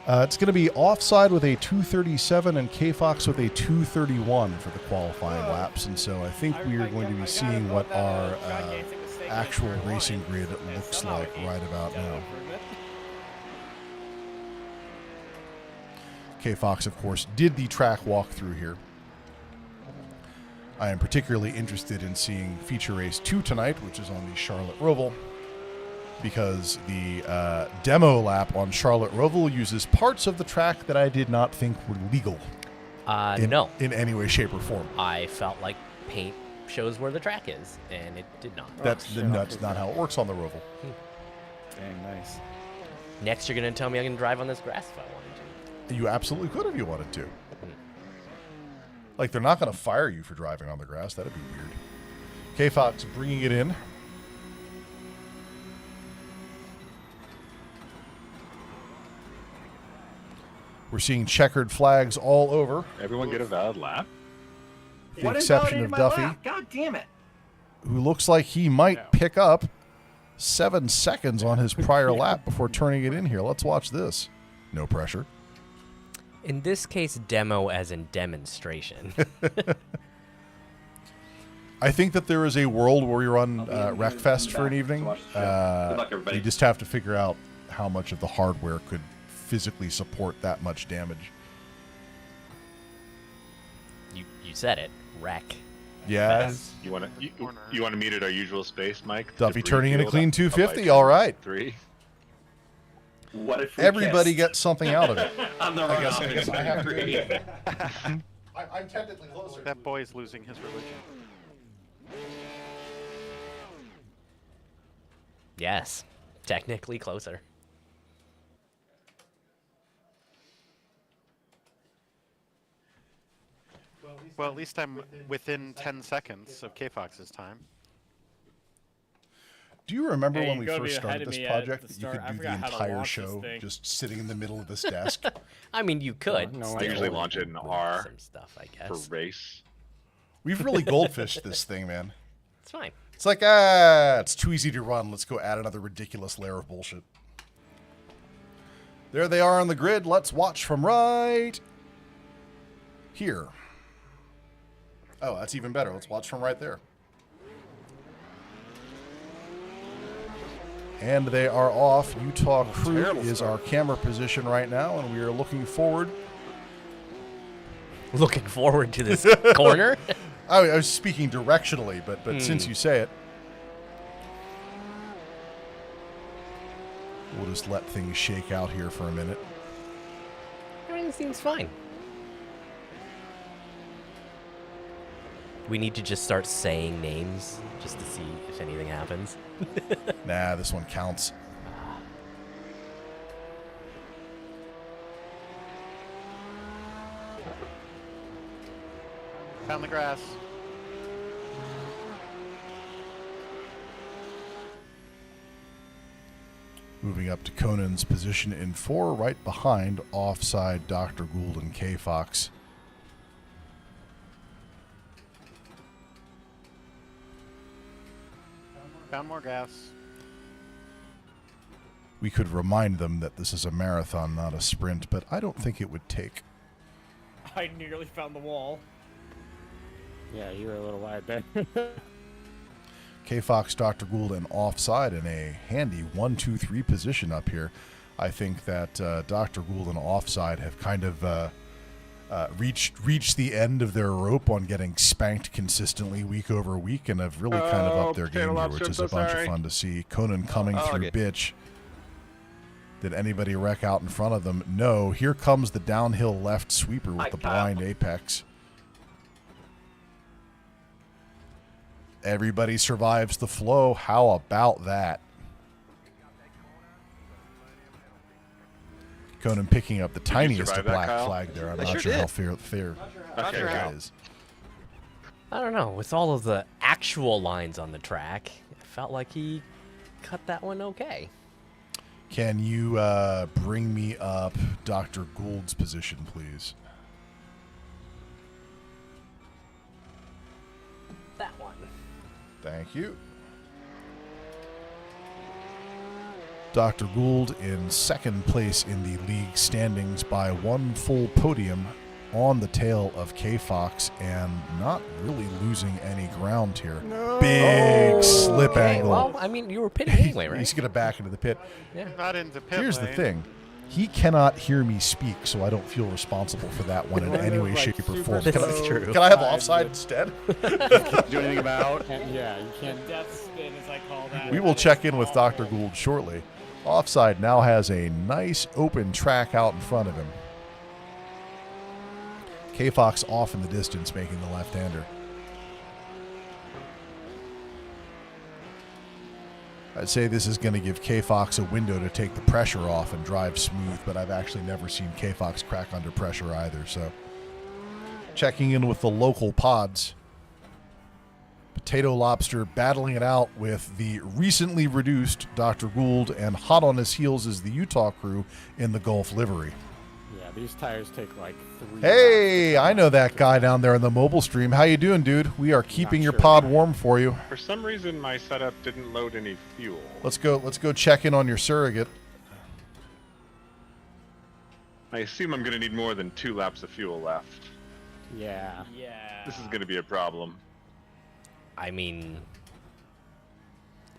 It's going to be Offside with a 237 and K-Fox with a 231 for the qualifying laps. And so I think we are going to be seeing what our actual racing grid looks like right about now. K-Fox, of course, did the track walkthrough here. I am particularly interested in seeing Feature Race 2 tonight, which is on the Charlotte Roval, because the demo lap on Charlotte Roval uses parts of the track that I did not think were legal No. in any way, shape, or form. I felt like paint shows where the track is, and it did not. That's not how it works on the Roval. Dang, nice. Next, you're going to tell me I can drive on this grass if I wanted to. You absolutely could if you wanted to. Like, they're not going to fire you for driving on the grass. That'd be weird. K-Fox bringing it in. We're seeing checkered flags all over. Everyone get a valid lap? The exception of Duffy, God damn it. who looks like he might pick up 7 seconds on his prior lap before turning it in here. Let's watch this. No pressure. In this case, demo as in demonstration. I think that there is a world where you're on Wreckfest for an evening. You just have to figure out how much of the hardware could physically support that much damage. You said it. Wreck. Yeah. You want to meet at our usual space, Mike? Duffy Debris turning in a field clean up by 250. All right. 3. What if we Everybody kissed? gets something out of it. I'm the wrong option. I have to Agree. I'm technically closer. That boy's losing his religion. Yes. Technically closer. Well, at least I'm within 10 seconds of K-Fox's time. Do you remember Hey, when you we gotta first be ahead started of this me at project the that you start. could I do the forgot how to entire launch this show thing. just sitting in the middle of this desk? I mean, you could. no, still I usually with launch it in R some stuff, I for guess. race. We've really goldfished this thing, man. It's fine. It's like, it's too easy to run. Let's go add another ridiculous layer of bullshit. There they are on the grid. Let's watch from right here. Oh, that's even better. Let's watch from right there. And they are off. Utah Crew is our camera position right now, and we are looking forward. Looking forward to this corner. I was speaking directionally, but since you say it, we'll just let things shake out here for a minute. Everything seems fine. We need to just start saying names just to see if anything happens. Nah, this one counts. Found the grass. Moving up to Conan's position in 4, right behind Offside, Dr. Gould, and K-Fox. Found more gas. We could remind them that this is a marathon, not a sprint, but I don't think it would take. I nearly found the wall. Yeah, you were a little wide there. K-Fox, Dr. Gould, and Offside in a handy 1-2-3 position up here. I think that Dr. Gould and Offside have kind of reached the end of their rope on getting spanked consistently week over week and have really kind of upped their game here, which is a bunch of fun to see. Conan coming through bitch. Did anybody wreck out in front of them? No. Here comes the downhill left sweeper with the blind apex. Everybody survives the flow. How about that? Conan picking up the tiniest of black flag there. I'm not sure how fair that is. I don't know. With all of the actual lines on the track, it felt like he cut that one okay. Can you bring me up Dr. Gould's position, please? That one. Thank you. Dr. Gould in second place in the league standings by 1 full podium on the tail of K-Fox and not really losing any ground here. No. Big slip angle. Well, I mean, you were pitting anyway, right? He's going to back into the pit. Yeah. Not into pit Here's lane. the thing. He cannot hear me speak, so I don't feel responsible for that one in any way, shape, or form. That's true. Can I have Offside instead? Can't do anything about. Yeah, you can't. Death spin, as I call that. We will check in with Dr. Gould shortly. Offside now has a nice open track out in front of him. K-Fox off in the distance, making the left-hander. I'd say this is going to give K-Fox a window to take the pressure off and drive smooth, but I've actually never seen K-Fox crack under pressure either, so. Checking in with the local pods. Potato Lobster battling it out with the recently reduced Dr. Gould, and hot on his heels is the Utah crew in the Gulf livery. Yeah, these tires take like 3 Hey, I know that guy down there in the mobile stream. How you doing, dude? We are keeping your pod warm for you. For some reason, my setup didn't load any fuel. Let's go check in on your surrogate. I assume I'm going to need more than 2 laps of fuel left. Yeah. Yeah. This is going to be a problem. I mean,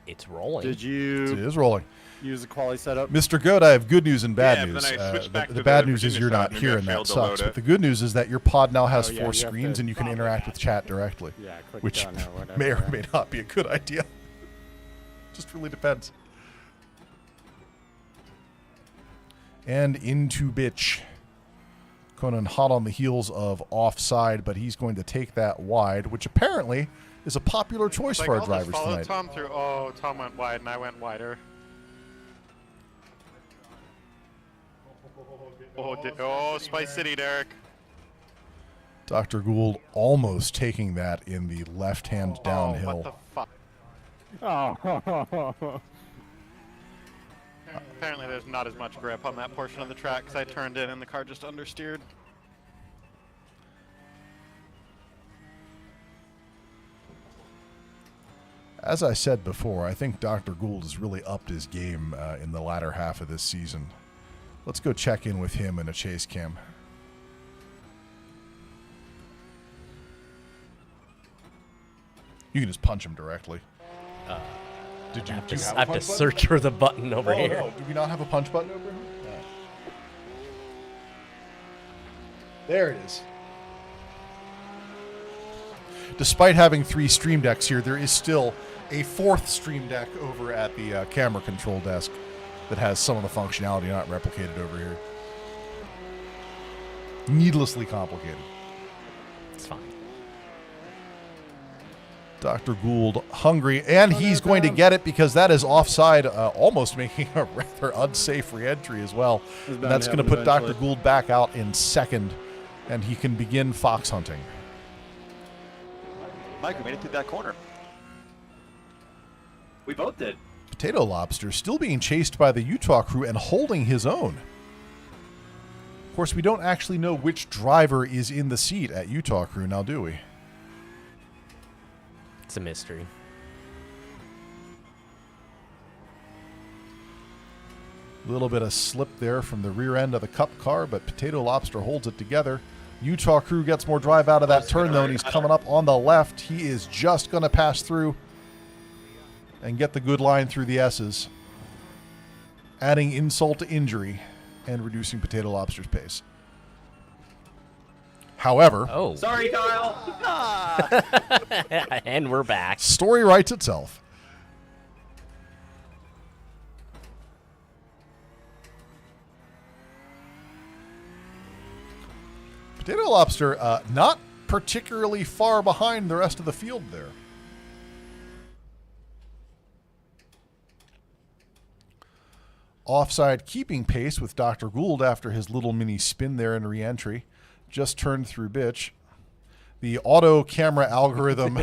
it's rolling. Did you It is rolling. use the quality setup? Mr. Goat, I have good news and bad Yeah, news. but then I switched back The to bad the news is Virginia you're not side, here maybe I and that failed to load sucks. it. But the good news is that your pod now has Oh, yeah, 4 you have screens to and you can copy interact that. with chat directly. Yeah, click Which done or whatever. may or may not be a good idea. Just really depends. And into bitch. Conan hot on the heels of Offside, but he's going to take that wide, which apparently is a popular choice Like, for our I'll drivers just follow tonight. Tom through. Oh, Tom went wide and I went wider. Oh, Spice City, Derek. Dr. Gould almost taking that in the left-hand downhill. Oh, what the fuck? Oh. Apparently there's not as much grip on that portion of the track because I turned in and the car just understeered. As I said before, I think Dr. Gould has really upped his game in the latter half of this season. Let's go check in with him in a chase cam. You can just punch him directly. Did you? I have to search for the button over here. No. Do we not have a punch button over here? No. There it is. Despite having 3 stream decks here, there is still a 4th stream deck over at the camera control desk that has some of the functionality not replicated over here. Needlessly complicated. It's fine. Dr. Gould hungry, and he's going to get it because that is Offside, almost making a rather unsafe re-entry as well. And that's going to put Dr. Gould back out in 2nd, and he can begin fox hunting. Mike, we made it through that corner. We both did. Potato Lobster still being chased by the Utah crew and holding his own. Of course, we don't actually know which driver is in the seat at Utah crew now, do we? It's a mystery. A little bit of slip there from the rear end of the Cup car, but Potato Lobster holds it together. Utah crew gets more drive out of that turn, though, and he's coming up on the left. He is just going to pass through and get the good line through the S's, adding insult to injury and reducing Potato Lobster's pace. However, Sorry, Kyle. And we're back. story writes itself. Potato Lobster not particularly far behind the rest of the field there. Offside keeping pace with drgould after his little mini spin there in re-entry. Just turned through bitch. The auto camera algorithm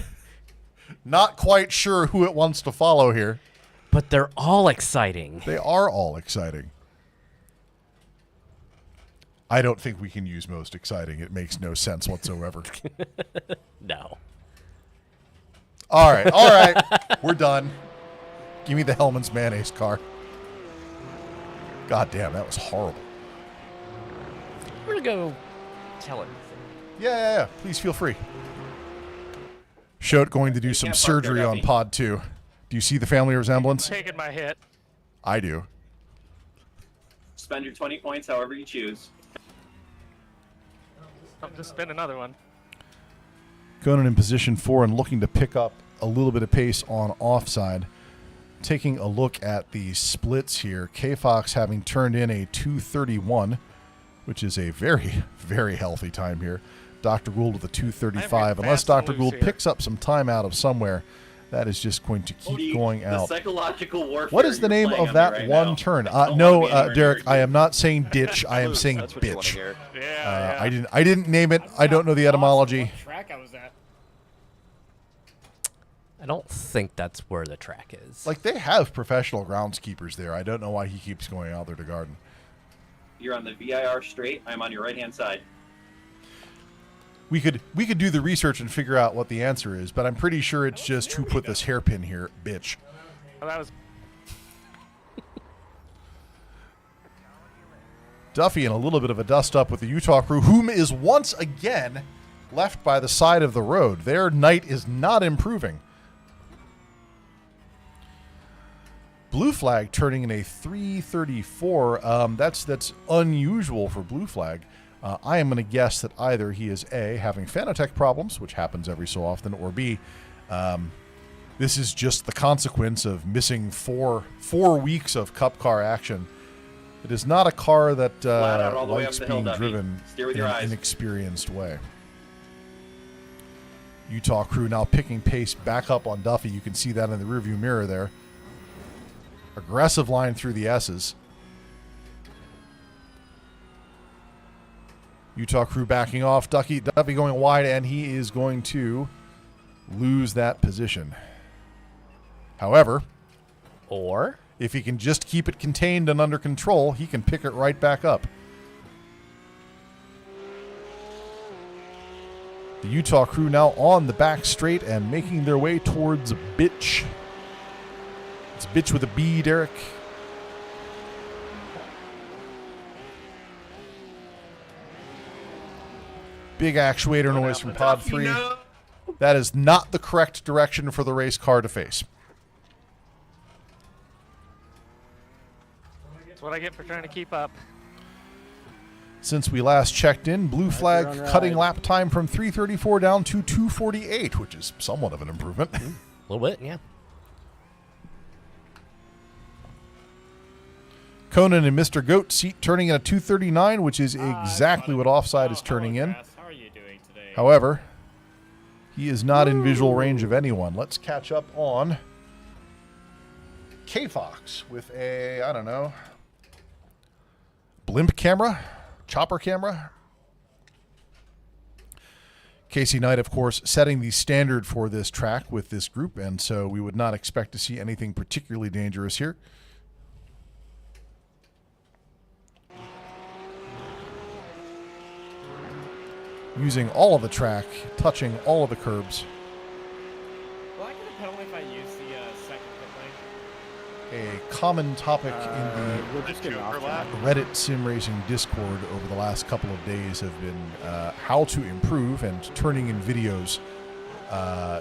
not quite sure who it wants to follow here. But they're all exciting. They are all exciting. I don't think we can use most exciting. It makes no sense whatsoever. No. All right. We're done. Give me the Hellman's mayonnaise car. God damn, that was horrible. We're going to go tell it. Yeah. Please feel free. Shote going to do some surgery on Pod 2. Do you see the family resemblance? Taking my hit. I do. Spend your 20 points however you choose. I'll just spin another one. Conan in position 4 and looking to pick up a little bit of pace on Offside. Taking a look at the splits here, K-Fox having turned in a 2:31, which is a very, very healthy time here. drgould with a 2:35. Unless drgould picks up some time out of somewhere, that is just going to keep going out. The psychological warfare. What is the name of that one turn? No, Derek, I am not saying ditch. I am saying bitch. I didn't name it. I don't know the etymology. What track I was at? I don't think that's where the track is. Like, they have professional groundskeepers there. I don't know why he keeps going out there to garden. You're on the VIR straight. I'm on your right-hand side. We could do the research and figure out what the answer is, but I'm pretty sure it's just who put this hairpin here, bitch. Well, that was Duffy in a little bit of a dust-up with the Utah crew, whom is once again left by the side of the road. Their night is not improving. Blue Flag turning in a 3:34. That's unusual for Blue Flag. I am going to guess that either he is A, having Fanatec problems, which happens every so often, or B, this is just the consequence of missing four weeks of Cup car action. It is not a car that likes being driven in an inexperienced way. Utah crew now picking pace back up on Duffy. You can see that in the rearview mirror there. Aggressive line through the S's. Utah crew backing off. Duffy going wide, and he is going to lose that position. However, if he can just keep it contained and under control, he can pick it right back up. The Utah crew now on the back straight and making their way towards bitch. It's bitch with a B, Derek. Big actuator noise from Pod 3. That is not the correct direction for the race car to face. That's what I get for trying to keep up. Since we last checked in, Blue Flag cutting lap time from 3:34 down to 2:48, which is somewhat of an improvement. A little bit, yeah. Conan and Mr. Goat seat turning in a 2:39, which is exactly what Offside is turning in. How are you doing today? However, he is not in visual range of anyone. Let's catch up on K-Fox with a, I don't know, blimp camera, chopper camera. Kasey Knight, of course, setting the standard for this track with this group, and so we would not expect to see anything particularly dangerous here. Using all of the track, touching all of the curbs. Will I get a penalty if I use the second pit lane? A common topic in the We'll just get off overlap. Reddit Sim Racing Discord over the last couple of days have been how to improve and turning in videos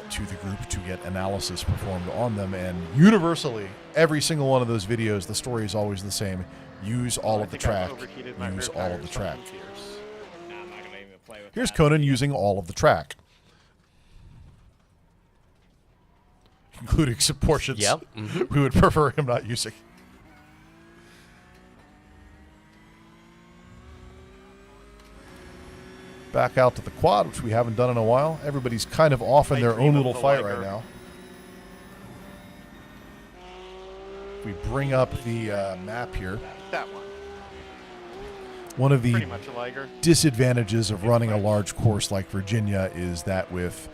to the group to get analysis performed on them. And universally, every single one of those videos, the story is always the same. Use all of the track. Use all of the track. Nah, I'm not gonna even play with Here's that. Conan using all of the track. Including some portions Yep. Mhm. we would prefer him not using. Back out to the quad, which we haven't done in a while. Everybody's kind of off in I their dream own of little the fight Liger. right now. We bring up the map here. That one. One of Pretty the much a Liger. disadvantages of running a large course like Virginia is that with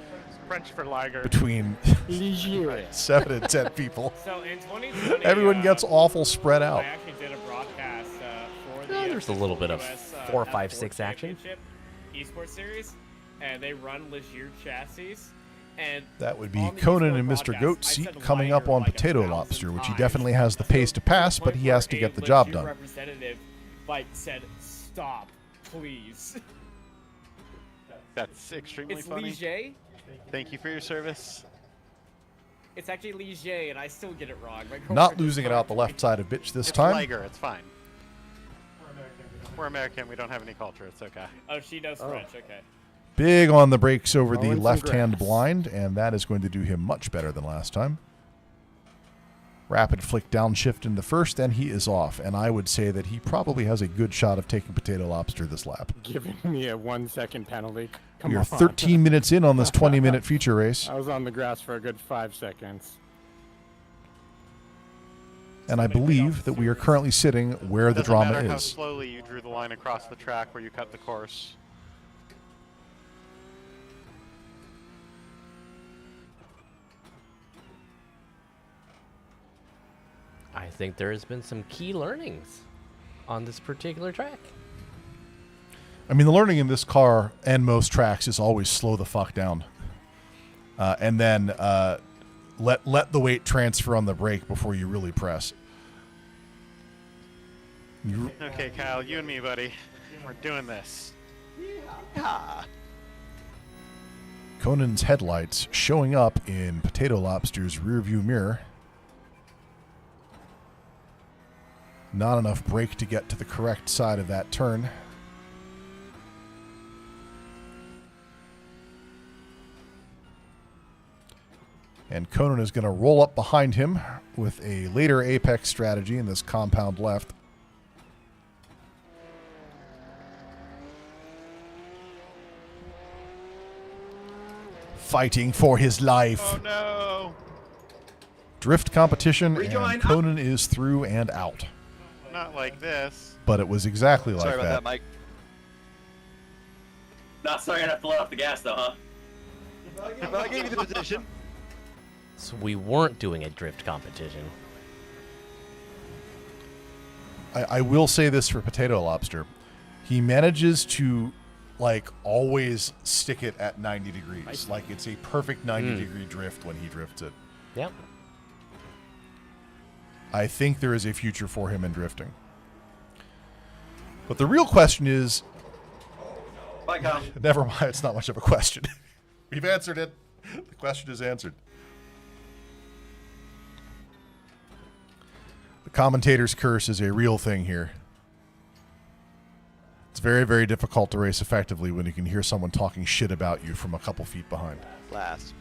French for Liger. between Ligier. 7 and 10 people, So in 2020, everyone gets awful spread I out. actually did a broadcast for the There's a little bit of US, 4, 5, F4 6 action. Championship Esports series, and they run Ligier chassis. And That would be on the Conan esports and Mr. broadcast, Goat I Seat said coming up Liger on like Potato 1,000 Lobster, which he times. definitely has the pace to pass, but he has to get the job done. Representative, like, said, "Stop, please." That's extremely It's funny. Ligier. Thank you for your service. It's actually Ligier, and I still get it wrong. My Not girlfriend losing it just out the left side of bitch this It's time. Liger. It's fine. We're American. We don't have any culture. It's okay. Oh, she knows French. Okay. Big on the brakes over the Throwing some left-hand grass. blind, and that is going to do him much better than last time. Rapid flick downshift in the first, and he is off. And I would say that he probably has a good shot of taking Potato Lobster this lap. Giving me a 1-second penalty. Come We are on. 13 minutes in on this 20-minute feature race, I was on the grass for a good 5 seconds. and I believe that we are currently sitting where the Doesn't drama matter how is. slowly you drew the line across the track where you cut the course. I think there has been some key learnings on this particular track. I mean, the learning in this car and most tracks is always slow the fuck down, and then let the weight transfer on the brake before you really press. Okay, Kyle, you and me, buddy. We're doing this. Conan's headlights showing up in Potato Lobster's rearview mirror. Not enough brake to get to the correct side of that turn. And Conan is going to roll up behind him with a later apex strategy in this compound left. Fighting for his life. Oh no! Drift competition, Rejoin. and Conan is through and out. Not like this. But it was exactly like Sorry about that. that, Mike. Not sorry, I have to let off the gas though, huh? Well, I gave you the position. So we weren't doing a drift competition. I will say this for Potato Lobster. He manages to, like, always stick it at 90 degrees. Like, it's a perfect 90-degree drift when he drifts it. Yep. I think there is a future for him in drifting. But the real question is... Bye, Kyle. Never mind, it's not much of a question. We've answered it. The question is answered. The commentator's curse is a real thing here. It's very, very difficult to race effectively when you can hear someone talking shit about you from a couple feet behind. Last.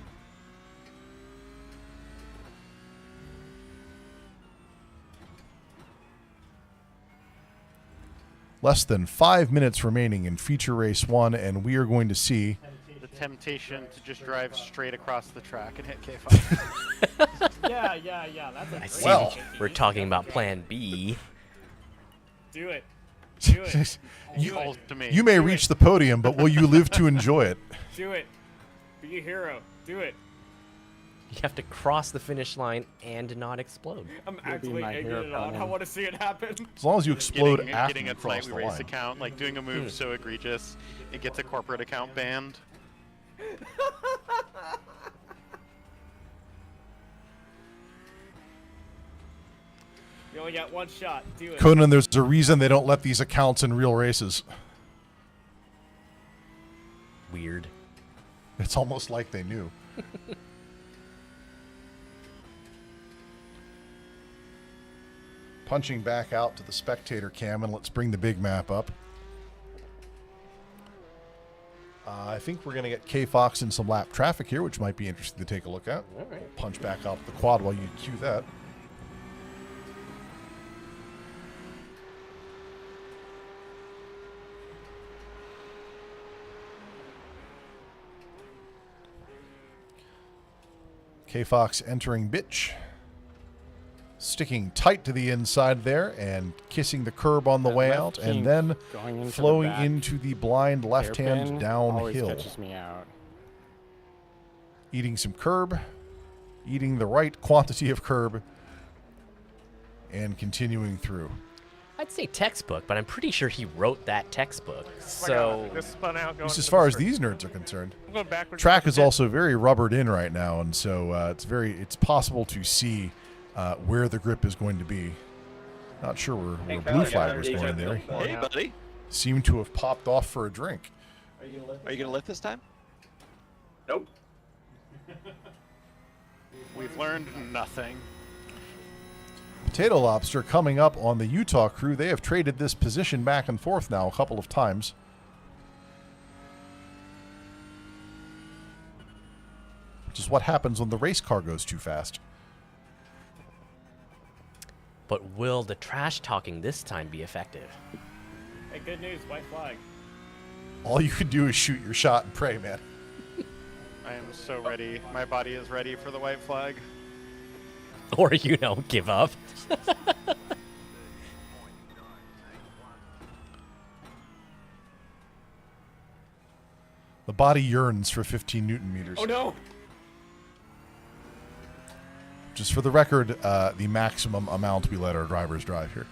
Less than 5 minutes remaining in feature race 1, and we are going to see... The temptation to just drive straight across the track and hit K5. Yeah. That's a I great see Well, we're talking about plan B. Do it. Do it. you, Ultimate. you may Do reach it. the podium, but will you live to enjoy it? Do it. Be a hero. Do it. You have to cross the finish line and not explode. I'm be actually my egging hero, it on. I Conan. want to see it happen. As long as you explode after getting you a cross slightly the race line. account, like doing a move so egregious, it gets a corporate account banned. You only got one shot. Do it. Conan, there's a reason they don't let these accounts in real races. Weird. It's almost like they knew. Punching back out to the spectator cam, and let's bring the big map up. I think we're going to get K-Fox in some lap traffic here, which might be interesting to take a look at. All right. Punch back out to the quad while you cue that. K-Fox entering bitch. Sticking tight to the inside there and kissing the curb on the That way left out, and kink then going into the flowing back. into the blind left hand Hairpin always downhill. catches me out. Eating some curb, eating the right quantity of curb, and continuing through. I'd say textbook, but I'm pretty sure he wrote that textbook. So This spun out going At least as to far the as straight. these nerds are concerned. I'm going backwards. Track is also very rubbered in right now, and so it's possible to see where the grip is going to be. Not sure where Blue Flag was going there. Hey, buddy. Seemed to have popped off for a drink. Are you gonna lift this time? Nope. We've learned nothing. Potato Lobster coming up on the Utah crew. They have traded this position back and forth now a couple of times. Which is what happens when the race car goes too fast. but will the trash talking this time be effective? Hey, good news, white flag. All you can do is shoot your shot and pray, man. I am so ready. My body is ready for the white flag. Or, you know, give up. The body yearns for 15 Newton meters. Oh no! Just for the record, the maximum amount we let our drivers drive here.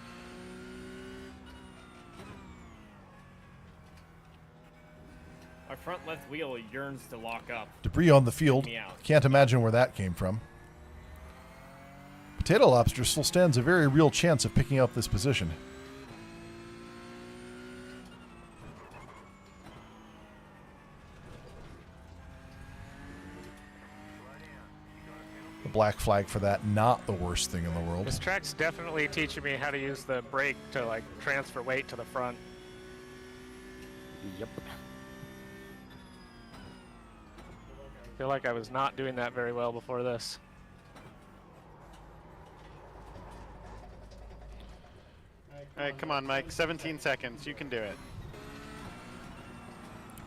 My front left wheel yearns to lock up. Debris on the field. Me out. Can't imagine where that came from. Potato Lobster still stands a very real chance of picking up this position. The black flag for that, not the worst thing in the world. This track's definitely teaching me how to use the brake to like transfer weight to the front. Yep. I feel like I was not doing that very well before this. All right, come on, Mike. 17 seconds. You can do it.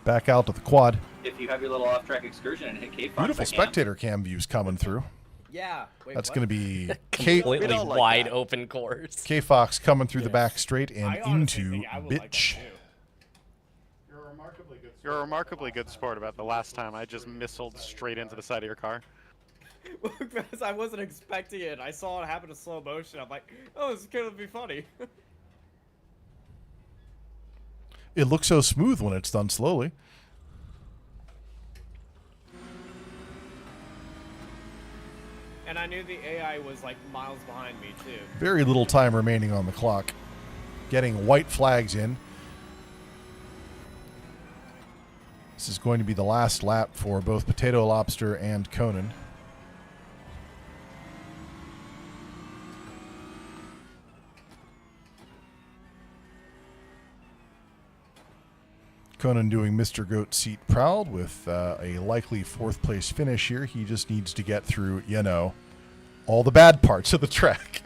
Back out to the quad. If you have your little off-track excursion and hit K-Fox, Beautiful spectator cam views coming through. Yeah. That's going to be Completely don't like wide that. open course. K-Fox coming through the back straight and I honestly into think I would like that bitch. too. You're a remarkably good sport about the last time I just missiled straight into the side of your car. Because I wasn't expecting it. I saw it happen in slow motion. I'm like, oh, this is gonna be funny. It looks so smooth when it's done slowly. And I knew the AI was like miles behind me too. Very little time remaining on the clock. Getting white flags in. This is going to be the last lap for both Potato Lobster and Conan. Conan doing Mr. Goat seat proud with a likely fourth place finish here. He just needs to get through, you know, all the bad parts of the track.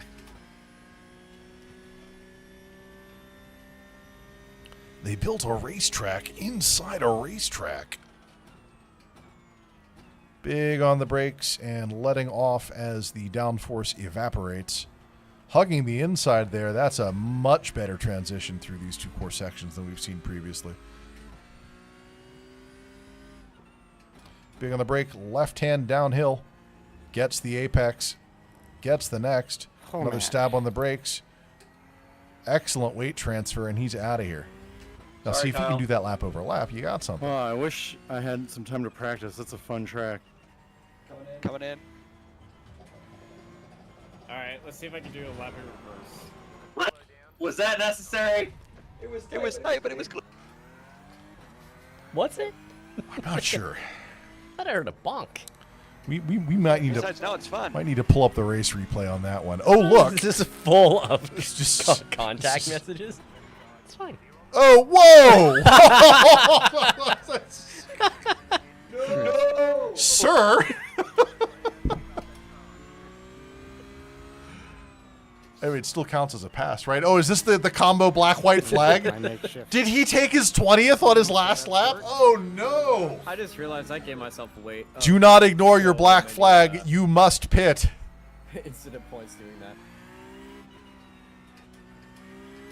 They built a racetrack inside a racetrack. Big on the brakes and letting off as the downforce evaporates. hugging the inside there. That's a much better transition through these two core sections than we've seen previously. Big on the brake, left hand downhill. Gets the apex. Gets the next. Another stab on the brakes. Excellent weight transfer, and he's out of here. Now see if you can do that lap over lap. You got something. Oh, I wish I had some time to practice. That's a fun track. Coming in. All right, let's see if I can do a lap in reverse. Was that necessary? It was tight, but it was clean. What's it? I'm not sure. I thought I heard a bonk. We might need Besides, to now it's fun. might need to pull up the race replay on that one. Oh look, Is this full of it's just contact messages? It's fine. Oh whoa! No! Sir. I mean, it still counts as a pass, right? Oh, is this the combo black-white flag? Did he take his 20th on his last lap? Oh, no. I just realized I gave myself away. Do not ignore your black flag. You must pit. Incident points doing that.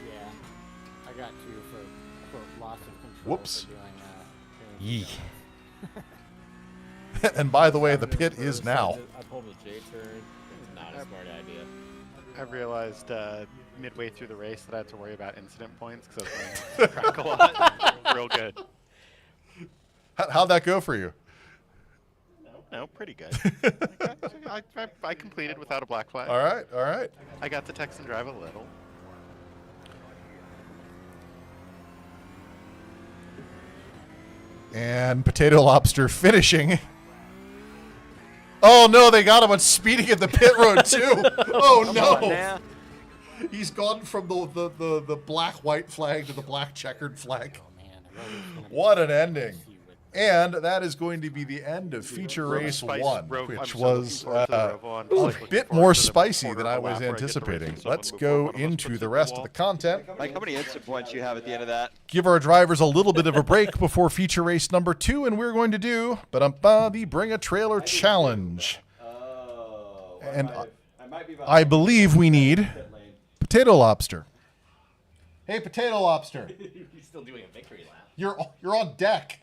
Yeah, I got 2 for loss of control. Whoops. For doing Yee. And by the way, the pit is now. I pulled a J turn. It's not a smart idea. I realized midway through the race that I had to worry about incident points because I was running the track a lot. Real good. How'd that go for you? No, pretty good. I completed without a black flag. All right, all right. I got to text and drive a little. And Potato Lobster finishing. Oh no, they got him on speeding in the pit road too. Oh no. He's gone from the black-white flag to the black checkered flag. What an ending. And that is going to be the end of feature race 1, which was a bit more spicy than I was anticipating. Let's go into the rest of the content. Mike, how many instant points you have at the end of that? Give our drivers a little bit of a break before feature race number 2, and we're going to do the Bring a Trailer Challenge. And I believe we need Potato Lobster. Hey, Potato Lobster. He's still doing a victory lap. You're on deck.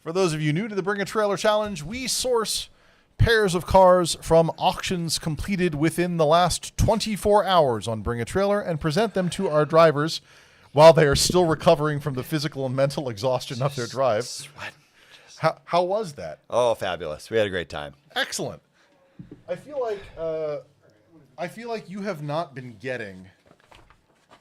For those of you new to the Bring a Trailer Challenge, we source pairs of cars from auctions completed within the last 24 hours on Bring a Trailer and present them to our drivers while they are still recovering from the physical and mental exhaustion of their drive. How was that? Oh, fabulous. We had a great time. Excellent. I feel like you have not been getting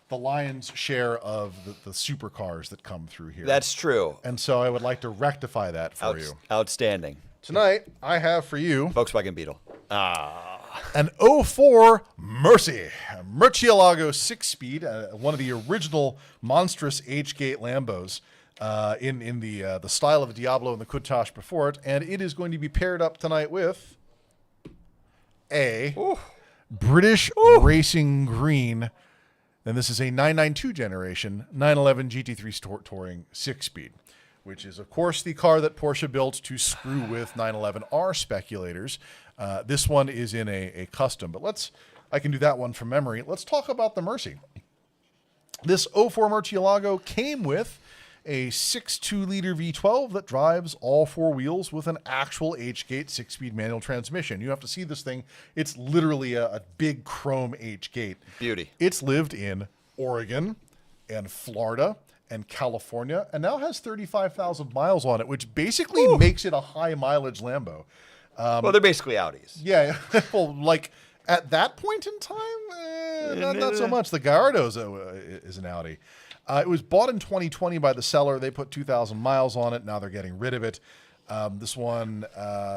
the lion's share of the supercars that come through here. That's true. And so I would like to rectify that for you. Outstanding. Tonight, I have for you Volkswagen Beetle. An 04 Mercy, a Murcielago 6-speed, one of the original monstrous H-gate Lambos in the style of the Diablo and the Countach before it. And it is going to be paired up tonight with a British Racing Green. And this is a 992 generation 911 GT3 Touring 6-speed, which is, of course, the car that Porsche built to screw with 911R speculators. This one is in a custom, but I can do that one from memory. Let's talk about the Mercy. This 04 Murcielago came with a 6.2-liter V12 that drives all 4 wheels with an actual H-gate 6-speed manual transmission. You have to see this thing. It's literally a big chrome H-gate. Beauty. It's lived in Oregon and Florida and California and now has 35,000 miles on it, which basically makes it a high-mileage Lambo. Well, they're basically Audis. Yeah. Well, like, at that point in time, not so much. The Gallardo is an Audi. It was bought in 2020 by the seller. They put 2,000 miles on it. Now they're getting rid of it. This one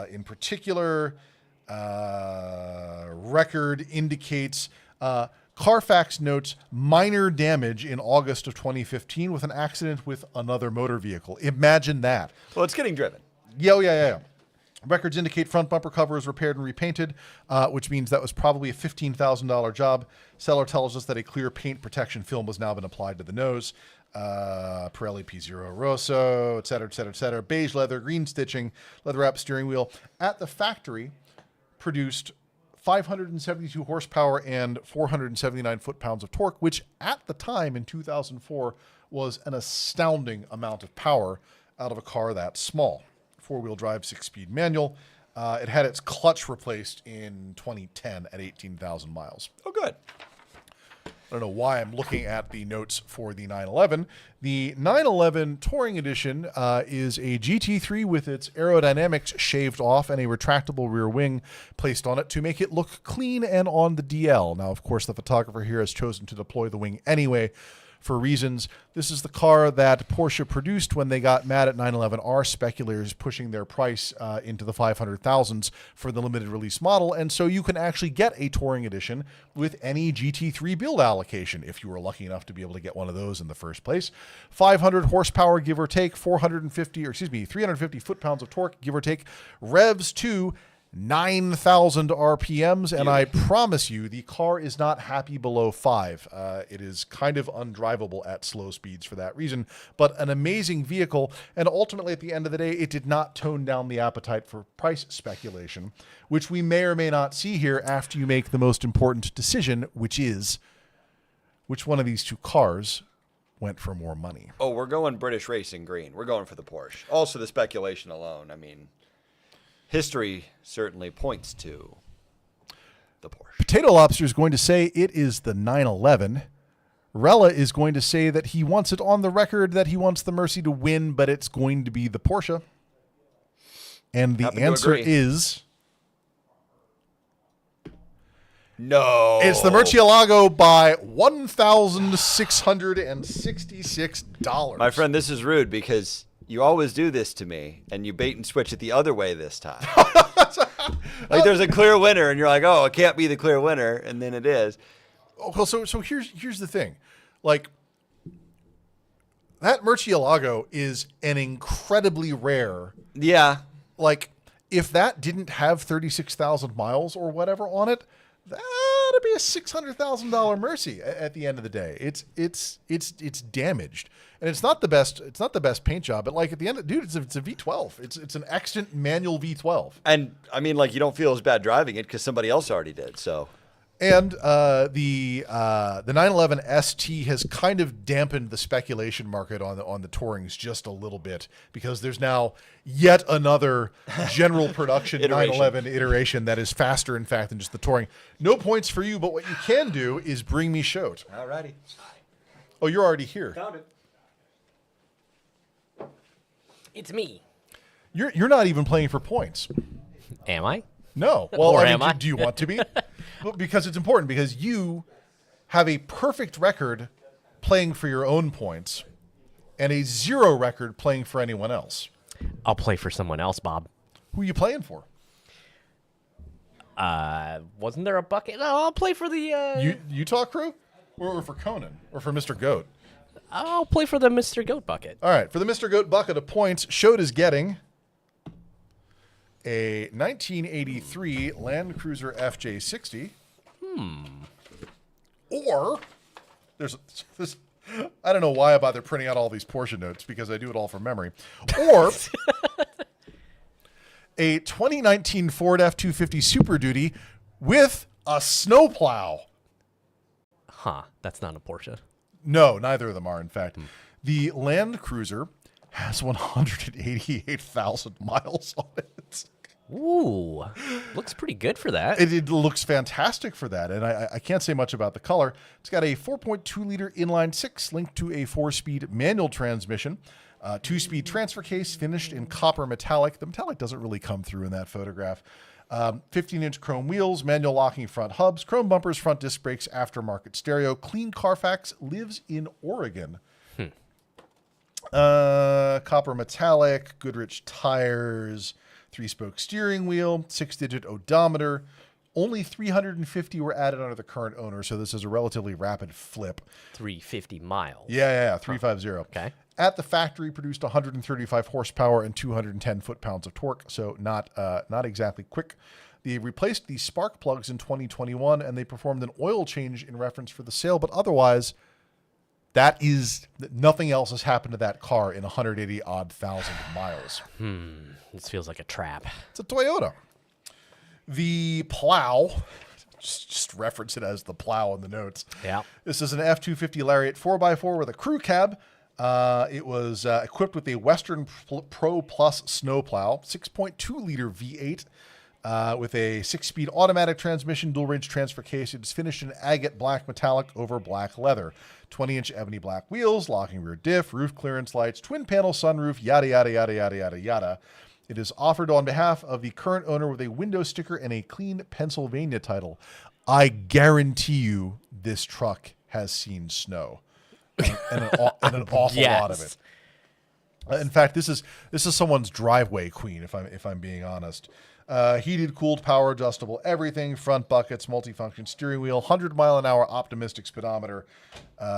in particular, record indicates Carfax notes minor damage in August of 2015 with an accident with another motor vehicle. Imagine that. Well, it's getting driven. Yeah. Records indicate front bumper cover was repaired and repainted, which means that was probably a $15,000 job. Seller tells us that a clear paint protection film has now been applied to the nose. Pirelli P0 Rosso, et cetera, et cetera, et cetera. Beige leather, green stitching, leather wrap steering wheel. At the factory, produced 572 horsepower and 479 foot-pounds of torque, which at the time in 2004 was an astounding amount of power out of a car that small. Four-wheel drive, 6-speed manual. It had its clutch replaced in 2010 at 18,000 miles. Oh, good. I don't know why I'm looking at the notes for the 911. The 911 Touring Edition is a GT3 with its aerodynamics shaved off and a retractable rear wing placed on it to make it look clean and on the DL. Now, of course, the photographer here has chosen to deploy the wing anyway for reasons. This is the car that Porsche produced when they got mad at 911R speculators pushing their price into the 500,000s for the limited release model, and so you can actually get a Touring Edition with any GT3 build allocation if you were lucky enough to be able to get one of those in the first place. 500 horsepower, give or take, 350 foot-pounds of torque, give or take, revs to 9,000 RPMs, and I promise you the car is not happy below 5. It is kind of undrivable at slow speeds for that reason, but an amazing vehicle, and ultimately at the end of the day, it did not tone down the appetite for price speculation, which we may or may not see here after you make the most important decision, which is which one of these two cars went for more money. Oh, we're going British Racing Green. We're going for the Porsche. Also, the speculation alone, I mean, history certainly points to the Porsche. Potato Lobster is going to say it is the 911. Rella is going to say that he wants it on the record that he wants the Mercy to win, but it's going to be the Porsche. And the answer is... no. It's the Murcielago by $1,666. My friend, this is rude because you always do this to me, and you bait and switch it the other way this time. Like there's a clear winner, and you're like, oh, it can't be the clear winner, and then it is. Okay, so here's the thing. Like, that Murcielago is an incredibly rare... Yeah. Like, if that didn't have 36,000 miles or whatever on it, that'd be a $600,000 Mercy at the end of the day. It's damaged, and it's not the best. It's not the best paint job, but like at the end, dude, it's a V12. It's an extant manual V12. And I mean, like you don't feel as bad driving it because somebody else already did. So. And the 911 ST has kind of dampened the speculation market on the Tourings just a little bit because there's now yet another general production 911 iteration that is faster, in fact, than just the Touring. No points for you, but what you can do is bring me Shote. Alrighty. Oh, you're already here. Found it. It's me. You're not even playing for points. Am I? No. Well, Or I mean, am I? do you want to be? Well, because it's important, because you have a perfect record playing for your own points and a 0 record playing for anyone else. I'll play for someone else, Bob. Who are you playing for? Wasn't there a bucket? No, I'll play for the... Utah crew? Or for Conan? Or for Mr. Goat? I'll play for the Mr. Goat bucket. All right. For the Mr. Goat bucket of points, Shote is getting a 1983 Land Cruiser FJ60. Or there's I don't know why I bother printing out all these Porsche notes because I do it all from memory. Or a 2019 Ford F-250 Super Duty with a snowplow. Huh. That's not a Porsche. No, neither of them are, in fact. The Land Cruiser has 188,000 miles on it. Ooh, looks pretty good for that. It looks fantastic for that, and I can't say much about the color. It's got a 4.2-liter inline-6 linked to a 4-speed manual transmission, 2-speed transfer case finished in copper metallic. The metallic doesn't really come through in that photograph. 15-inch chrome wheels, manual locking front hubs, chrome bumpers, front disc brakes, aftermarket stereo. Clean Carfax, lives in Oregon. Copper metallic, Goodrich tires, 3-spoke steering wheel, 6-digit odometer. Only 350 were added under the current owner, so this is a relatively rapid flip. 350 miles. Yeah, 350. Okay. At the factory, produced 135 horsepower and 210 foot-pounds of torque, so not exactly quick. They replaced the spark plugs in 2021, and they performed an oil change in reference for the sale, but otherwise, That is, nothing else has happened to that car in 180 odd thousand miles. This feels like a trap. It's a Toyota. The plow, just reference it as the plow in the notes. Yeah. This is an F-250 Lariat 4x4 with a crew cab. It was equipped with a Western Pro Plus snowplow, 6.2-liter V8 with a 6-speed automatic transmission, dual-range transfer case. It is finished in agate black metallic over black leather. 20-inch ebony black wheels, locking rear diff, roof clearance lights, twin-panel sunroof, yada, yada, yada, yada, yada, yada. It is offered on behalf of the current owner with a window sticker and a clean Pennsylvania title. I guarantee you this truck has seen snow. And an awful lot of it. In fact, this is someone's driveway queen, if I'm being honest. Heated, cooled, power adjustable, everything, front buckets, multifunction steering wheel, 100-mile-an-hour optimistic speedometer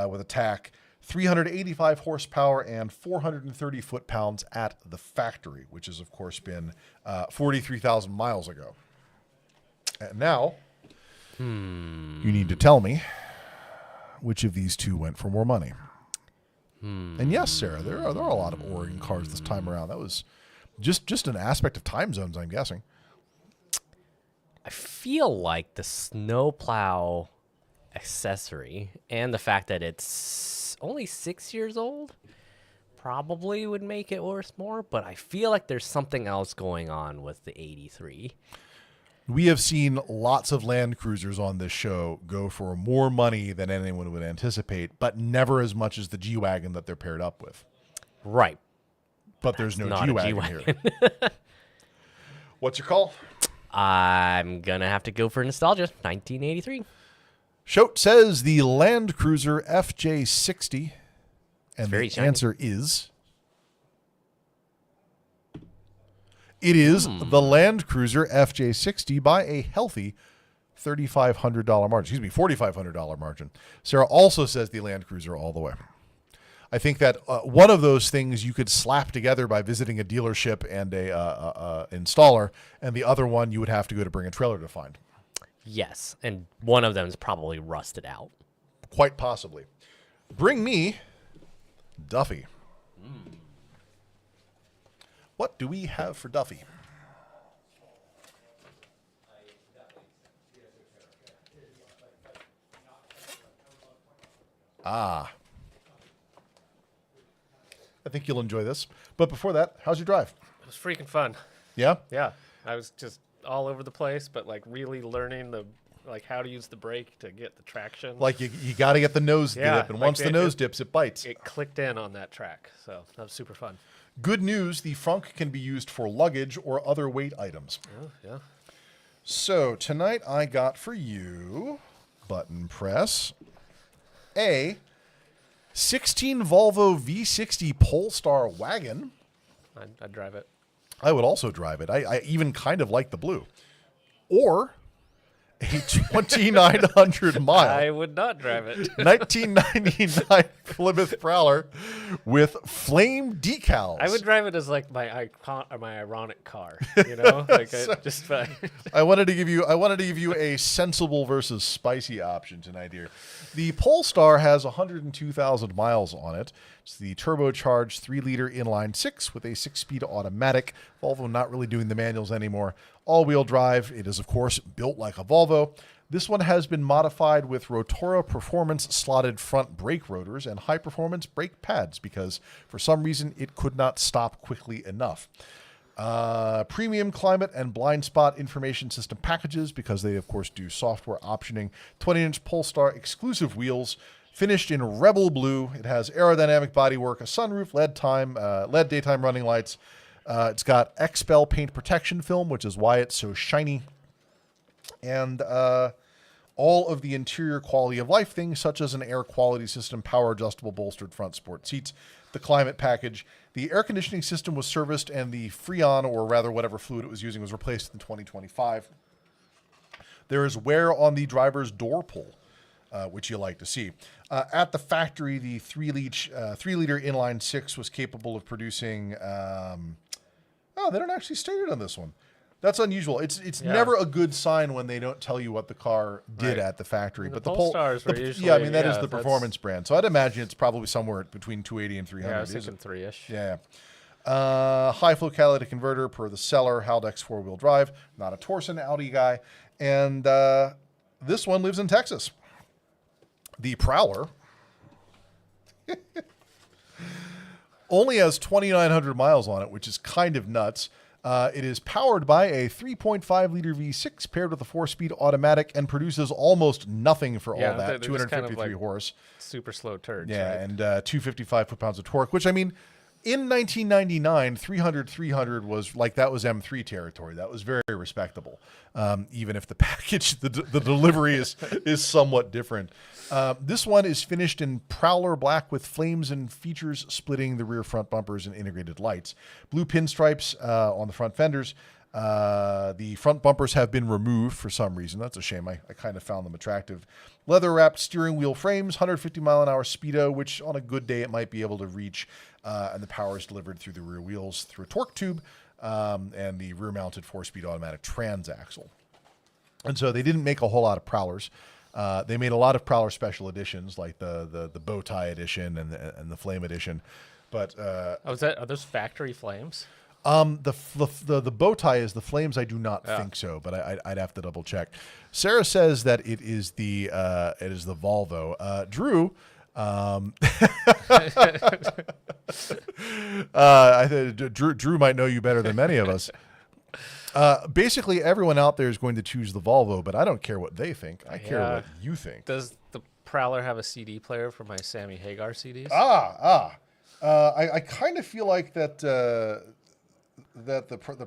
with a tach, 385 horsepower and 430 foot-pounds at the factory, which has, of course, been 43,000 miles ago. And now, you need to tell me which of these two went for more money. And yes, Sarah, there are a lot of Oregon cars this time around. That was just an aspect of time zones, I'm guessing. I feel like the snowplow accessory and the fact that it's only 6 years old probably would make it worth more, but I feel like there's something else going on with the 83. We have seen lots of Land Cruisers on this show go for more money than anyone would anticipate, but never as much as the G-Wagon that they're paired up with. Right. But there's no G-Wagon here. What's your call? I'm going to have to go for nostalgia, 1983. Shote says the Land Cruiser FJ60, and very the shiny. answer is... It is the Land Cruiser FJ60 by a healthy $3,500 margin. Excuse me, $4,500 margin. Sarah also says the Land Cruiser all the way. I think that one of those things you could slap together by visiting a dealership and a installer, and the other one you would have to go to Bring a Trailer to find. Yes, and one of them is probably rusted out. Quite possibly. Bring me Duffy. What do we have for Duffy? I think you'll enjoy this. But before that, how's your drive? It was freaking fun. Yeah? Yeah. I was just all over the place, but like really learning how to use the brake to get the traction. Like you got to get the nose dip, and once the nose dips, it bites. It clicked in on that track, so that was super fun. Good news, the frunk can be used for luggage or other weight items. Oh, yeah. So tonight I got for you, button press, a 16 Volvo V60 Polestar wagon. I'd drive it. I would also drive it. I even kind of like the blue. Or a 2,900 mile. I would not drive it. 1999 Plymouth Prowler with flame decals. I would drive it as like my ironic car, you know, like I wanted to give you a sensible versus spicy option tonight here. The Polestar has 102,000 miles on it. It's the turbocharged 3-liter inline 6 with a 6-speed automatic. Volvo not really doing the manuals anymore. All-wheel drive. It is, of course, built like a Volvo. This one has been modified with Rotora Performance slotted front brake rotors and high-performance brake pads because, for some reason, it could not stop quickly enough. Premium climate and blind spot information system packages because they, of course, do software optioning. 20-inch Polestar exclusive wheels. Finished in Rebel Blue. It has aerodynamic bodywork, a sunroof, LED daytime running lights. It's got XPEL paint protection film, which is why it's so shiny. And all of the interior quality of life things, such as an air quality system, power adjustable bolstered front sport seats, the climate package. The air conditioning system was serviced, and the Freon, or rather whatever fluid it was using, was replaced in 2025. There is wear on the driver's door pull, which you like to see. At the factory, the 3-liter inline 6 was capable of producing... they don't actually state it on this one. That's unusual. It's never a good sign when they don't tell you what the car did at the factory. But the Polestars were usually, yeah, I mean that is the performance brand. So I'd imagine it's probably somewhere between 280 and 300. Yeah, I was thinking 3-ish. Yeah. High flow catalytic converter per the seller. Haldex 4-wheel drive. Not a Torsen Audi guy. And this one lives in Texas. The Prowler only has 2,900 miles on it, which is kind of nuts. It is powered by a 3.5-liter V6 paired with a 4-speed automatic and produces almost nothing for all that, 253 kind of horse. Super slow turns. Yeah, right? and 255 foot-pounds of torque, which, I mean, in 1999, 300 was like, that was M3 territory. That was very respectable, even if the package, the delivery is somewhat different. This one is finished in Prowler black with flames and features splitting the rear front bumpers and integrated lights. Blue pinstripes on the front fenders. The front bumpers have been removed for some reason. That's a shame. I kind of found them attractive. Leather-wrapped steering wheel frames, 150 mile an hour speedo, which on a good day it might be able to reach. And the power is delivered through the rear wheels through a torque tube and the rear-mounted 4-speed automatic transaxle. And so they didn't make a whole lot of Prowlers. They made a lot of Prowler special editions, like the bow tie edition and the flame edition. But are those factory flames? The bow tie is the flames. I do not think so, but I'd have to double check. Sarah says that it is the Volvo. Drew. Drew might know you better than many of us. Basically, everyone out there is going to choose the Volvo, but I don't care what they think. I care what you think. Does the Prowler have a CD player for my Sammy Hagar CDs? I kind of feel like that the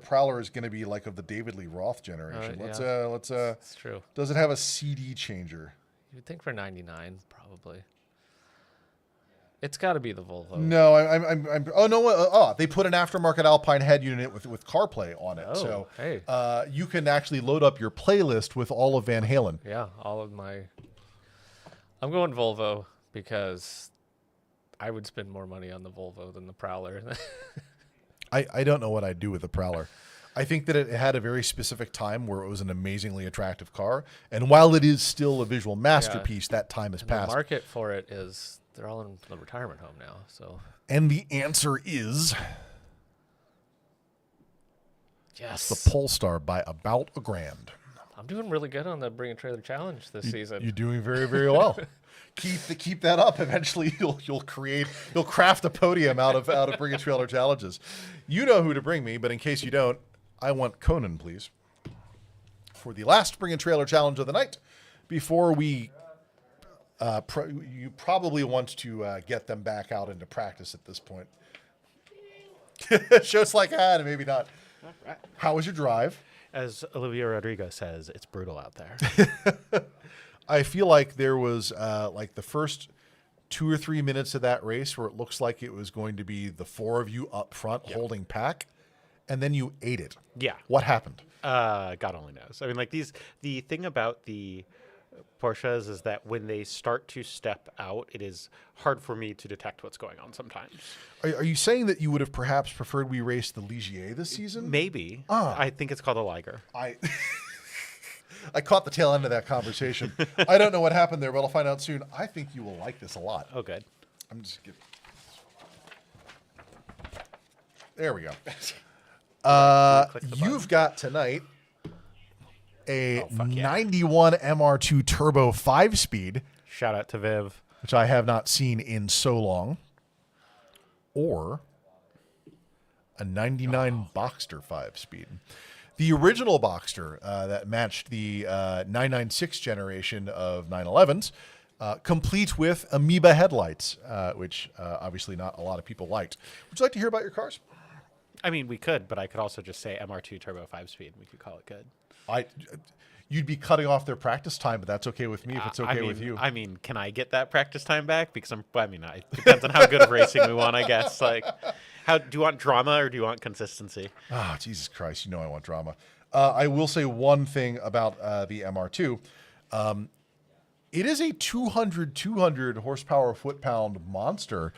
Prowler is going to be like of the David Lee Roth generation. Let's That's true. Does it have a CD changer? You'd think for 99, probably. It's got to be the Volvo. No, oh no! They put an aftermarket Alpine head unit with CarPlay on it, so hey. You can actually load up your playlist with all of Van Halen. Yeah, all of my. I'm going Volvo because I would spend more money on the Volvo than the Prowler. I don't know what I'd do with the Prowler. I think that it had a very specific time where it was an amazingly attractive car, and while it is still a visual masterpiece, that time has passed. The market for it is. They're all in the retirement home now, so. And the answer is yes, the Polestar by about $1,000. I'm doing really good on the Bring a Trailer Challenge this season. You're doing very, very well. Keep that up. Eventually, you'll craft a podium out of Bring a Trailer challenges. You know who to bring me, but in case you don't, I want Conan, please, for the last Bring a Trailer challenge of the night. Before we. You probably want to get them back out into practice at this point. Shows like that, maybe not. Right. How was your drive? As Olivia Rodrigo says, it's brutal out there. I feel like there was like the first 2 or 3 minutes of that race where it looks like it was going to be the four of you up front holding pack, and then you ate it. Yeah. What happened? God only knows. I mean, like the thing about the Porsches is that when they start to step out, it is hard for me to detect what's going on sometimes. Are you saying that you would have perhaps preferred we race the Ligier this season? Maybe. I think it's called a Liger. I caught the tail end of that conversation. I don't know what happened there, but I'll find out soon. I think you will like this a lot. Oh, good. I'm just kidding. There we go. You've got tonight a 91 MR2 Turbo 5-speed. Shout out to Viv. Which I have not seen in so long. Or a 99 Boxster 5-speed. The original Boxster that matched the 996 generation of 911s, complete with Amoeba headlights, which obviously not a lot of people liked. Would you like to hear about your cars? I mean, we could, but I could also just say MR2 Turbo 5-speed. We could call it good. You'd be cutting off their practice time, but that's okay with me if it's okay with you. I mean, can I get that practice time back? Because it depends on how good of racing we want, I guess. Like, do you want drama or do you want consistency? Ah, Jesus Christ! You know I want drama. I will say one thing about the MR2. It is a 200 horsepower foot-pound monster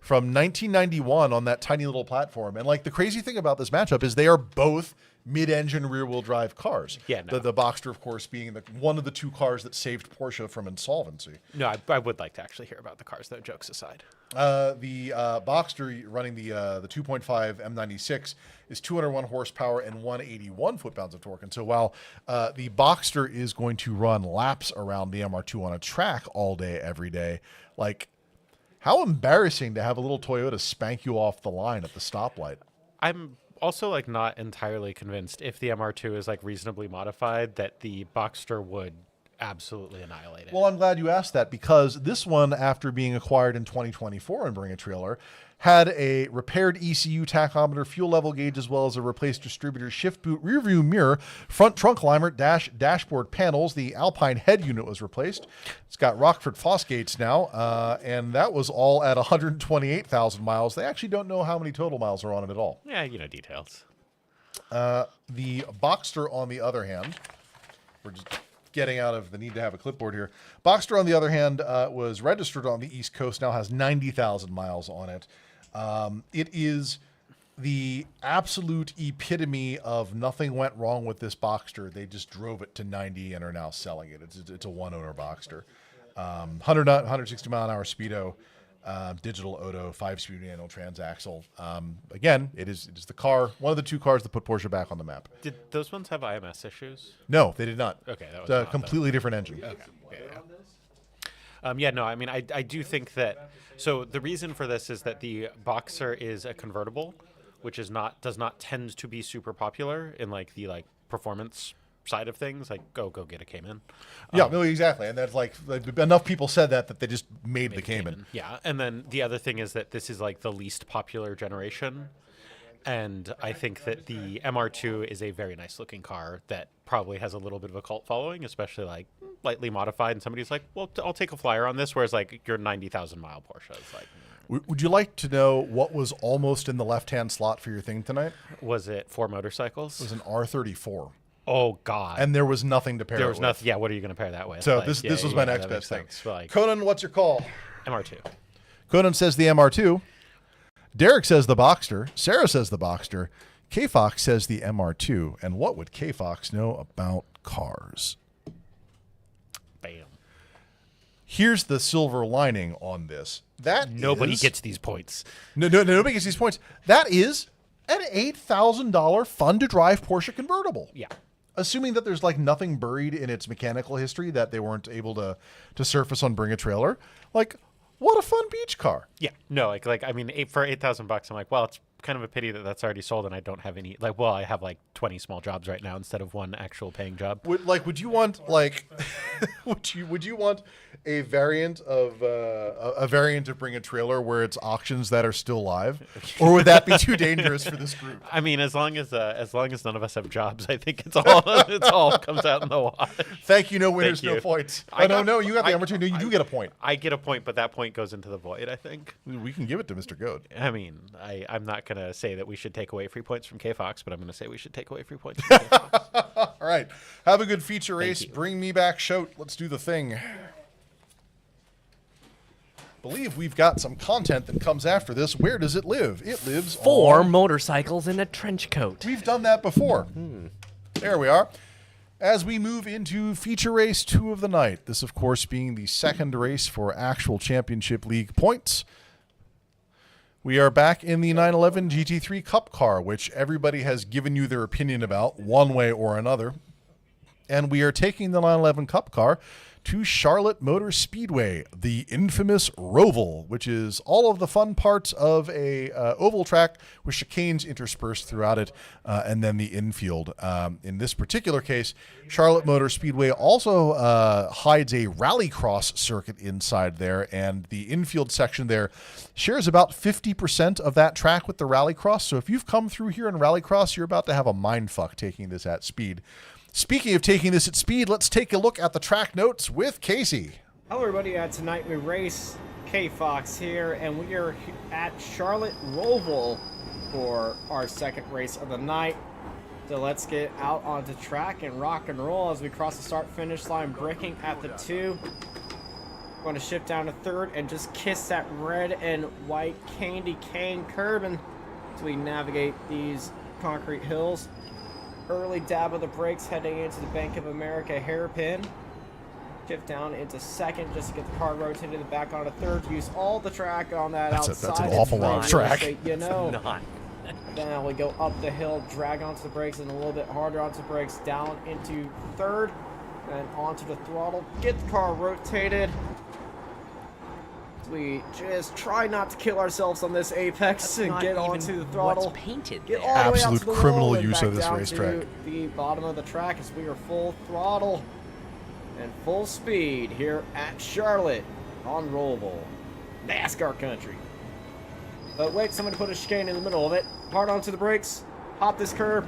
from 1991 on that tiny little platform. And like the crazy thing about this matchup is they are both mid-engine rear-wheel drive cars. Yeah, no. The Boxster, of course, being one of the 2 cars that saved Porsche from insolvency. No, I would like to actually hear about the cars, though, jokes aside. The Boxster running the 2.5 M96 is 201 horsepower and 181 foot-pounds of torque. And so while the Boxster is going to run laps around the MR2 on a track all day, every day, like, how embarrassing to have a little Toyota spank you off the line at the stoplight. I'm also like not entirely convinced if the MR2 is like reasonably modified that the Boxster would absolutely annihilate it. Well, I'm glad you asked that, because this one, after being acquired in 2024 and Bring a Trailer, had a repaired ECU tachometer, fuel level gauge, as well as a replaced distributor, shift boot, rear view mirror, front trunk liner, dashboard panels. The Alpine head unit was replaced. It's got Rockford Fosgates now, and that was all at 128,000 miles. They actually don't know how many total miles are on it at all. Yeah, you know, details. The Boxster, on the other hand, we're just getting out of the need to have a clipboard here. Boxster, on the other hand, was registered on the East Coast, now has 90,000 miles on it. It is the absolute epitome of nothing went wrong with this Boxster. They just drove it to 90 and are now selling it. It's a one-owner Boxster. 160 mile an hour speedo, digital Odo, 5-speed manual transaxle. Again, it is the car, one of the 2 cars that put Porsche back on the map. Did those ones have IMS issues? No, they did not. Okay, that was a completely different engine. Okay. Yeah, no, I mean, I do think that. So the reason for this is that the Boxer is a convertible, which does not tend to be super popular in like the performance side of things. Like go get a Cayman. Yeah, no, exactly, and that's like enough people said that they just made the Cayman. Yeah, and then the other thing is that this is like the least popular generation. And I think that the MR2 is a very nice looking car that probably has a little bit of a cult following, especially like lightly modified. And somebody's like, well, I'll take a flyer on this. Whereas like your 90,000 mile Porsche is like. Would you like to know what was almost in the left-hand slot for your thing tonight? Was it 4 motorcycles? It was an R34. Oh, God. And there was nothing to pair There it was with. nothing. Yeah, what are you going to pair that with? So like, this was my next best thing. Like, Conan, what's your call? MR2. Conan says the MR2. Derek says the Boxster. Sarah says the Boxster. K-Fox says the MR2. And what would K-Fox know about cars? Bam. Here's the silver lining on this. Nobody gets these points. No, nobody gets these points. That is an $8,000 fun-to-drive Porsche convertible. Yeah. Assuming that there's like nothing buried in its mechanical history that they weren't able to surface on Bring a Trailer. Like, what a fun beach car. Yeah. No, like I mean, for $8,000, I'm like, well, it's kind of a pity that that's already sold and I don't have any. Like, well, I have like 20 small jobs right now instead of one actual paying job. Would you want like, would you want a variant of Bring a Trailer where it's auctions that are still live, or would that be too dangerous for this group? I mean, as long as none of us have jobs, I think it's all comes out in the wash. Thank you. No winners, no points. No, you got the opportunity. You do get a point. I get a point, but that point goes into the void, I think. We can give it to Mr. Goad. I mean, I'm not going to say that we should take away free points from K-Fox, but I'm going to say we should take away free points from K-Fox. All right. Have a good feature race. Bring me back Shout. Let's do the thing. Believe we've got some content that comes after this. Where does it live? It lives 4 on... motorcycles in a trench coat. We've done that before. There we are. As we move into feature race 2 of the night, this, of course, being the second race for actual championship league points. We are back in the 911 GT3 Cup car, which everybody has given you their opinion about one way or another. And we are taking the 911 Cup car to Charlotte Motor Speedway, the infamous Roval, which is all of the fun parts of a oval track with chicanes interspersed throughout it, and then the infield. In this particular case, Charlotte Motor Speedway also hides a rallycross circuit inside there, and the infield section there shares about 50% of that track with the rallycross. So if you've come through here in rallycross, you're about to have a mindfuck taking this at speed. Speaking of taking this at speed, let's take a look at the track notes with Kasey. Hello everybody, tonight we race K-Fox here, and we are at Charlotte Roval for our second race of the night. So let's get out onto track and rock and roll as we cross the start-finish line, braking at the 2. Going to shift down to 3rd and just kiss that red and white candy cane curb as we navigate these concrete hills. early dab of the brakes heading into the Bank of America hairpin. Shift down into second just to get the car rotated back onto third. Use all the track on that outside. That's an awful lot of track. You know. Not. Then we go up the hill, drag onto the brakes, and a little bit harder onto the brakes, down into third, and onto the throttle. Get the car rotated. We just try not to kill ourselves on this apex and get onto the throttle. What's painted Get there. all the way out Absolute to the criminal wall and use back of this down racetrack. to the bottom of the track as we are full throttle and full speed here at Charlotte on Rollable, NASCAR country. But wait, somebody put a chicane in the middle of it. Hard onto the brakes. Hop this curb.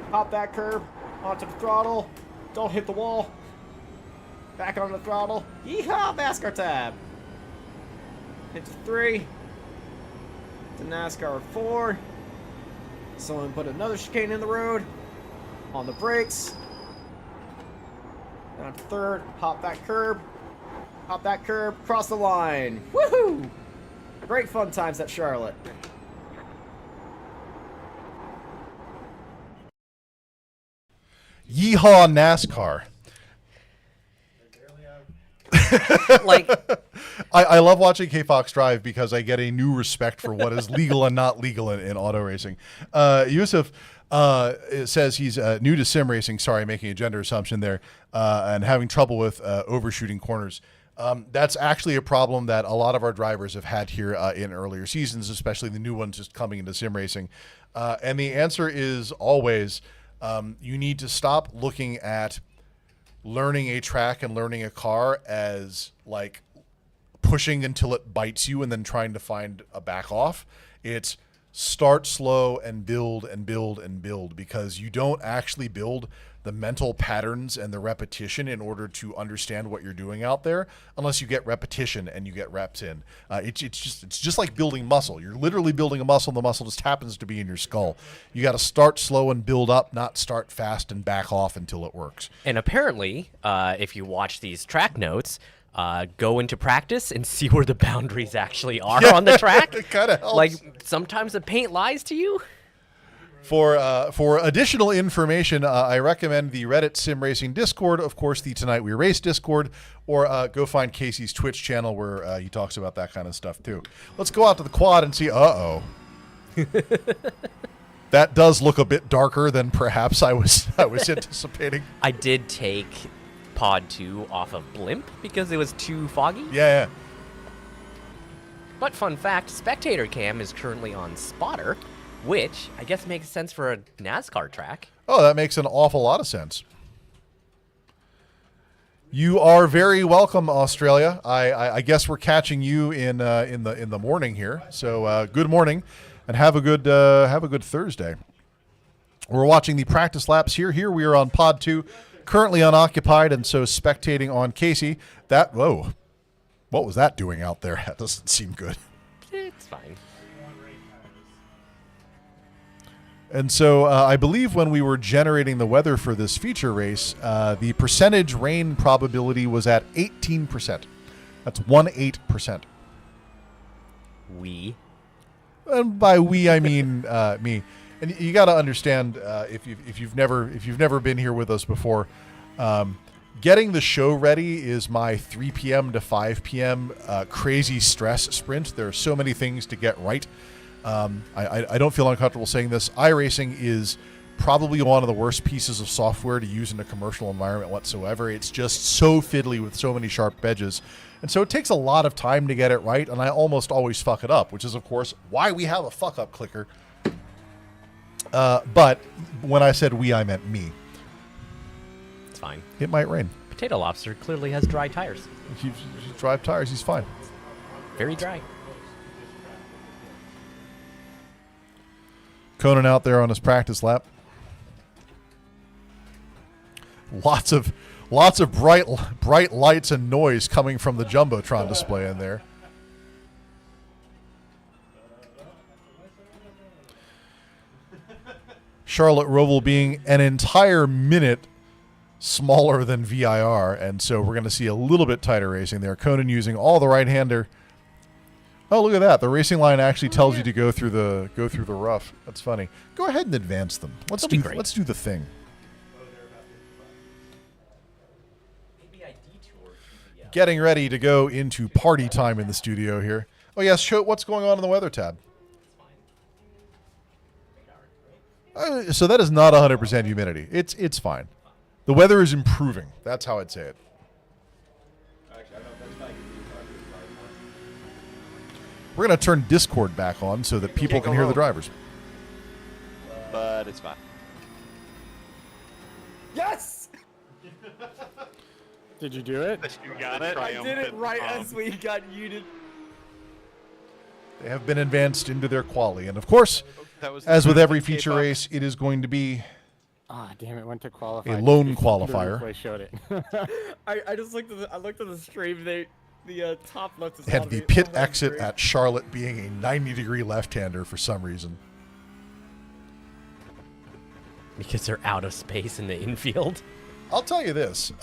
Hop that curb. Onto the throttle. Don't hit the wall. Back on the throttle. Yeehaw, NASCAR tab. Into 3. To NASCAR 4. Someone put another chicane in the road. On the brakes. Down to third. Hop that curb. Hop that curb. Cross the line. Woohoo! Great fun times at Charlotte. Yeehaw NASCAR. Like, I love watching K-Fox drive because I get a new respect for what is legal and not legal in auto racing. Yusuf says he's new to sim racing. Sorry, making a gender assumption there, and having trouble with overshooting corners. That's actually a problem that a lot of our drivers have had here in earlier seasons, especially the new ones just coming into sim racing. And the answer is always you need to stop looking at learning a track and learning a car as like pushing until it bites you and then trying to find a back off. It's start slow and build and build and build, because you don't actually build the mental patterns and the repetition in order to understand what you're doing out there unless you get repetition and you get reps in. It's just like building muscle. You're literally building a muscle, and the muscle just happens to be in your skull. You got to start slow and build up, not start fast and back off until it works. and apparently, if you watch these track notes, go into practice and see where the boundaries actually are on the track. It kind of helps. Like, sometimes the paint lies to you. For additional information, I recommend the Reddit Sim Racing Discord, of course, the Tonight We Race Discord, or go find Kasey's Twitch channel where he talks about that kind of stuff too. Let's go out to the quad and see. Uh-oh. That does look a bit darker than perhaps I was anticipating. I did take Pod 2 off of Blimp because it was too foggy. Yeah. But fun fact, Spectator Cam is currently on Spotter, which I guess makes sense for a NASCAR track. Oh, that makes an awful lot of sense. You are very welcome, Australia. I guess we're catching you in the morning here. So good morning, and have a good Thursday. We're watching the practice laps here. Here we are on Pod 2, currently unoccupied, and so spectating on Kasey. Whoa, what was that doing out there? That doesn't seem good. It's fine. And so I believe when we were generating the weather for this feature race, the percentage rain probability was at 18%. That's 18%. We. And by we, I mean me. And you got to understand, if you've never been here with us before, getting the show ready is my 3 p.m. to 5 p.m. Crazy stress sprint. There are so many things to get right. I don't feel uncomfortable saying this. iRacing is probably one of the worst pieces of software to use in a commercial environment whatsoever. It's just so fiddly with so many sharp edges. And so it takes a lot of time to get it right, and I almost always fuck it up, which is, of course, why we have a fuck-up clicker. But when I said we, I meant me. It's fine. It might rain. Potato Lobster clearly has dry tires. If you drive tires, he's fine. Very dry. Conan out there on his practice lap. Lots of bright lights and noise coming from the Jumbotron display in there. Charlotte Roval being an entire minute smaller than VIR, and so we're going to see a little bit tighter racing there. Conan using all the right-hander. Oh, look at that. The racing line actually tells you to go through the rough. That's funny. Go ahead and advance them. Let's do the thing. getting ready to go into party time in the studio here. Oh, yes, show what's going on in the weather tab. So that is not 100% humidity. It's fine. The weather is improving. That's how I'd say it. We're going to turn Discord back on so that people can hear the drivers. But it's fine. Yes! Did you do it? You got it. I did it right as we got muted. They have been advanced into their quali. And, of course, as with every feature race, it is going to be Ah, damn it! Went to qualify. a lone The qualifier. replay showed it. I just looked at the stream. The top left is And the pit exit at Charlotte being a 90-degree left-hander for some reason. Because they're out of space in the infield. I'll tell you this.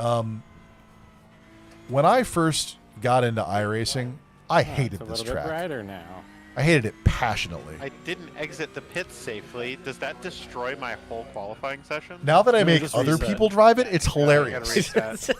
When I first got into iRacing, I hated It's a this little bit track. brighter now. I hated it passionately. I didn't exit the pits safely. Does that destroy my whole qualifying session? Now that I make just other reset. people drive it, it's I gotta hilarious. reset.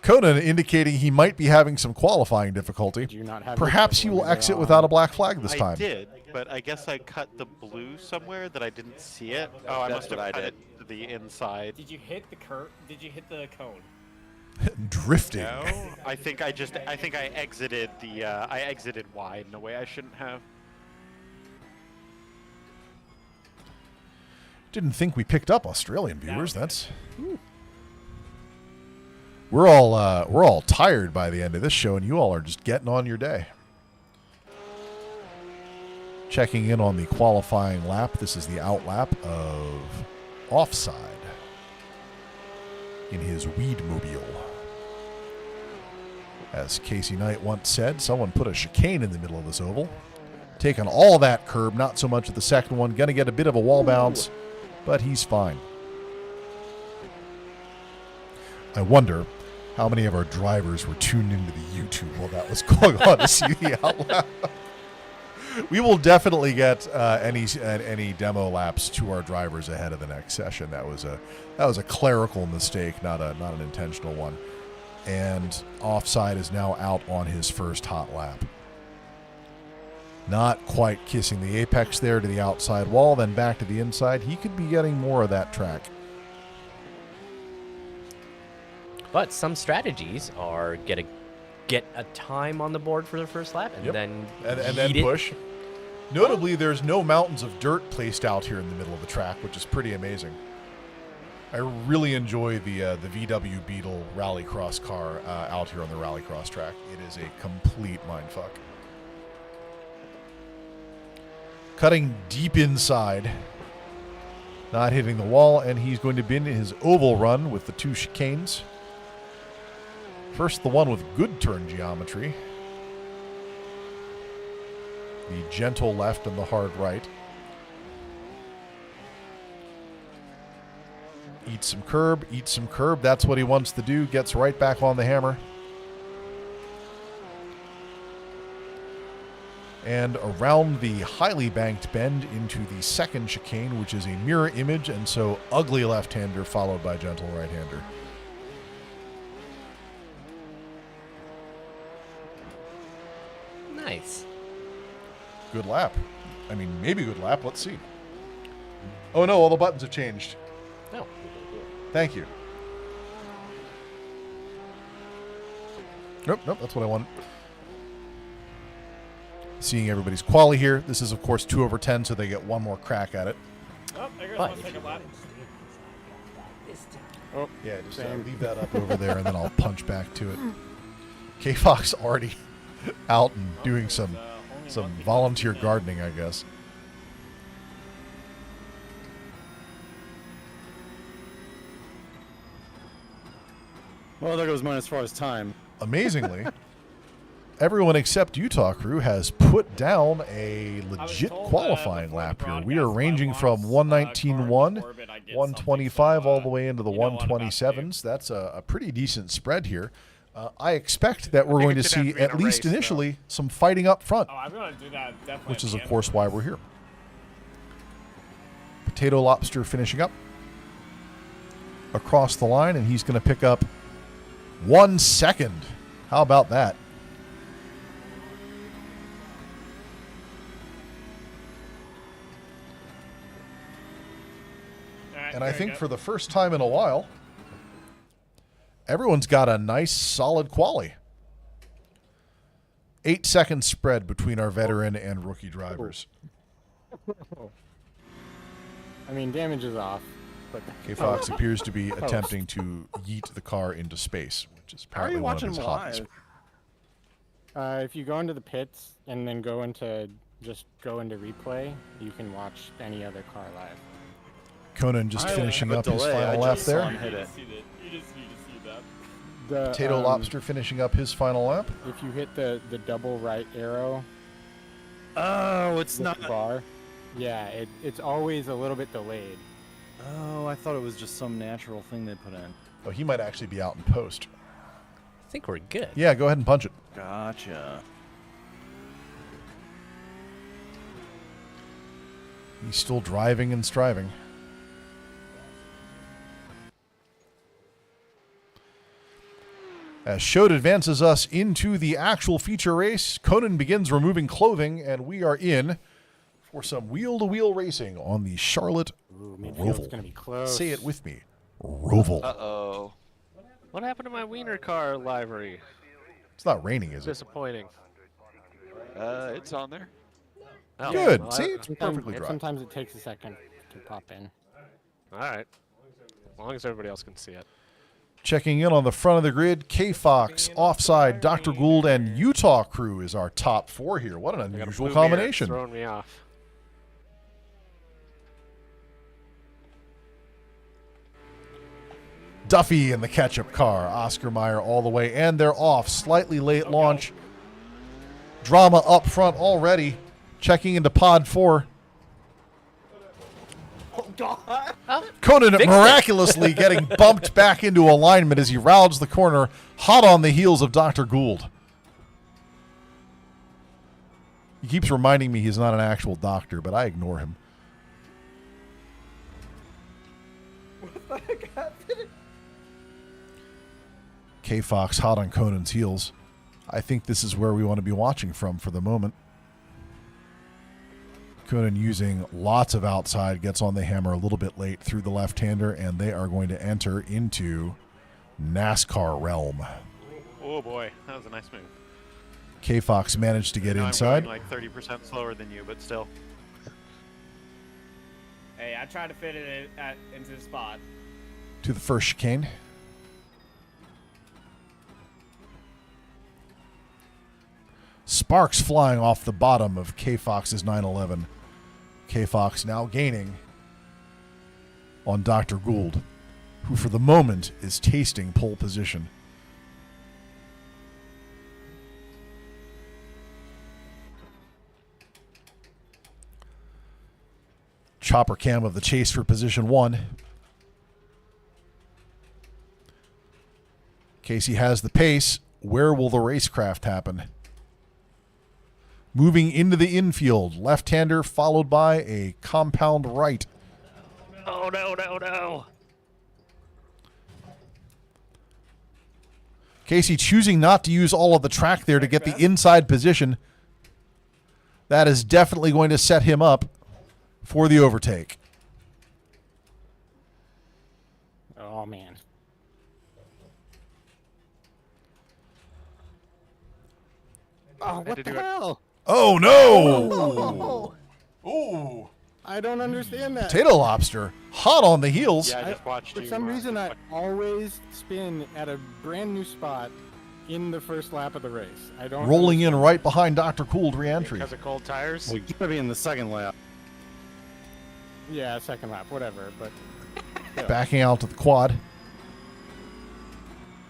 Conan indicating he might be having some qualifying difficulty. Do you not have Perhaps he your will limiter exit on? without a black flag this I time. did, but I guess I cut the blue somewhere that I didn't see it. Oh, I That's must have what I cut did. it to the inside. Did you hit the curve? Did you hit the cone? Drifting. No, I think I exited the I exited wide in a way I shouldn't have. Didn't think we picked up Australian viewers. That's we're all tired by the end of this show, and you all are just getting on your day. Checking in on the qualifying lap. This is the out lap of Offside in his Weedmobile. As Kasey Knight once said, someone put a chicane in the middle of this oval. Taking all that curb, not so much at the second one. Going to get a bit of a wall bounce, but he's fine. I wonder how many of our drivers were tuned into the YouTube while that was going on to see the out lap. We will definitely get any demo laps to our drivers ahead of the next session. That was a clerical mistake, not an intentional one. And Offside is now out on his first hot lap. Not quite kissing the apex there to the outside wall, then back to the inside. He could be getting more of that track. But some strategies are get a time on the board for the first lap and then and then yeet it. push. Notably, there's no mountains of dirt placed out here in the middle of the track, which is pretty amazing. I really enjoy the VW Beetle Rallycross car out here on the Rallycross track. It is a complete mindfuck. Cutting deep inside, not hitting the wall, and he's going to begin his oval run with the two chicanes. First, the one with good turn geometry. The gentle left and the hard right. Eats some curb. That's what he wants to do. Gets right back on the hammer. And around the highly banked bend into the second chicane, which is a mirror image, and so ugly left-hander followed by gentle right-hander. Nice. Good lap. I mean, maybe good lap. Let's see. Oh no, all the buttons have changed. No. Thank you. Nope, that's what I wanted. Seeing everybody's quali here. This is, of course, 2/10, so they get one more crack at it. Oh, there goes But my second lap. Oh, yeah, just leave that up over there, and then I'll punch back to it. K-Fox already out and doing some volunteer gardening, I guess. Well, there goes mine as far as time. Amazingly, everyone except Utah Crew has put down a legit qualifying lap here. We are ranging from 119.1, 125 all the way into the 127s. That's a pretty decent spread here. I expect that we're going to see, at least initially, some fighting up front. Oh, I'm going to do that definitely. Which is, of course, why we're here. Potato Lobster finishing up. across the line, and he's going to pick up 1 second. How about that? And I think for the first time in a while, everyone's got a nice, solid quali. 8 second spread between our veteran and rookie drivers. I mean, damage is off. But K-Fox appears to be attempting to yeet the car into space, which is How are apparently you one of watching his him hobbies. live? if you go into the pits and then go into replay, you can watch any other car live. Conan just finishing up his delay. I final lap just saw there. him hit it. You just need to see that. The Potato Lobster finishing up his final lap. If you hit the double right arrow, Oh, it's with not. the bar, yeah, it's always a little bit delayed. Oh, I thought it was just some natural thing they put in. Oh, he might actually be out in post. I think we're good. Yeah, go ahead and punch it. Gotcha. He's still driving and striving. As Schode advances us into the actual feature race, Conan begins removing clothing, and we are in for some wheel-to-wheel racing on the Charlotte Midfield's gonna be close. Say it with me. Roval. Uh-oh. What happened to my wiener car livery? It's not raining, is it? Disappointing. It's on there. Oh, Good. well, See, it's perfectly dry. Sometimes it takes a second to pop in. All right. As long as everybody else can see it. Checking in on the front of the grid, K-Fox, Offside, drgould, and Utah crew is our top four here. What an I got a unusual blue mirror, it's combination. throwing me off. Duffy in the ketchup car, Oscar Mayer all the way, and they're off. Slightly late launch. Drama up front already. Checking into pod 4. Oh, God. Conan Fixed it. miraculously getting bumped back into alignment as he rounds the corner, hot on the heels of Dr. Gould. He keeps reminding me he's not an actual doctor, but I ignore him. What the heck happened? K-Fox hot on Conan's heels. I think this is where we want to be watching from for the moment. Conan using lots of outside, gets on the hammer a little bit late through the left-hander, and they are going to enter into NASCAR realm. Oh boy, that was a nice move. K-Fox managed to get I know inside. I'm going like 30% slower than you, but still. Hey, I tried to fit it into the spot. To the first chicane. Sparks flying off the bottom of K-Fox's 911. K-Fox now gaining on Dr. Gould, who for the moment is tasting pole position. Chopper cam of the chase for position 1. Kasey has the pace. Where will the racecraft happen? Moving into the infield, left-hander followed by a compound right. Oh, no, no, no. Kasey choosing not to use all of the track there to get the inside position. That is definitely going to set him up for the overtake. Oh, man. Oh, what the hell? Oh, no! Oh. I don't understand that. Potato Lobster, hot on the heels. Yeah, I just watched For you. some reason, I always spin at a brand new spot in the first lap of the race. I don't. Rolling in right behind Dr. Gould re-entry. Because of cold tires? We gotta be in the second lap. Yeah, second lap, whatever. But still, Backing out to the quad.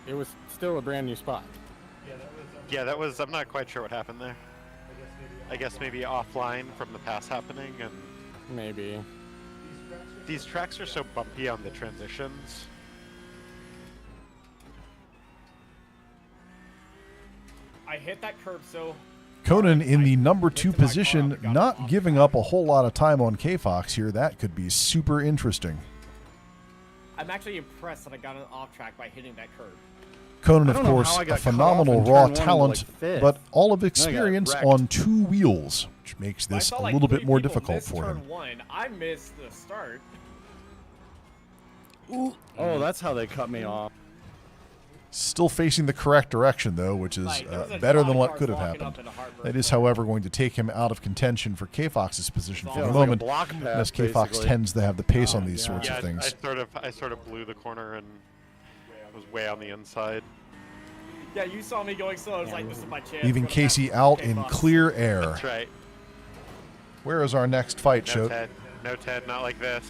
it was still a brand new spot. Yeah, that was. I'm not quite sure what happened there. I guess maybe offline from the pass happening, and Maybe. these tracks are so bumpy on the transitions. I hit that curb so. Conan in the number 2 position, not giving up a whole lot of time on K-Fox here. That could be super interesting. I'm actually impressed that I got it off track by hitting that curb. Conan, I of don't know course, how I a got cut off phenomenal in turn raw one into, talent, like, fifth. but all of And I got experience wrecked. on 2 wheels, which makes I this saw, a like, little bit 3 more people difficult miss for turn him. 1. I missed the start. Oh, that's how they cut me off. Still facing the correct direction, though, which is Like, there was a better lot than of what cars could have walking happened. up into Hartford, That is, but- however, going to take him out of contention for K-Fox's position for Yeah, the it was like a moment, block pass, as K-Fox basically. tends to have the pace Oh, on these sorts Yeah, of things. I sort of blew the corner and was way on the inside. Yeah, you saw me going slow. I was like, this is my chance. Leaving I'm gonna Kasey pass out in K-Fox. clear air. That's right. Where is our next fight, No, Shote? Ted. No, Ted, not like this.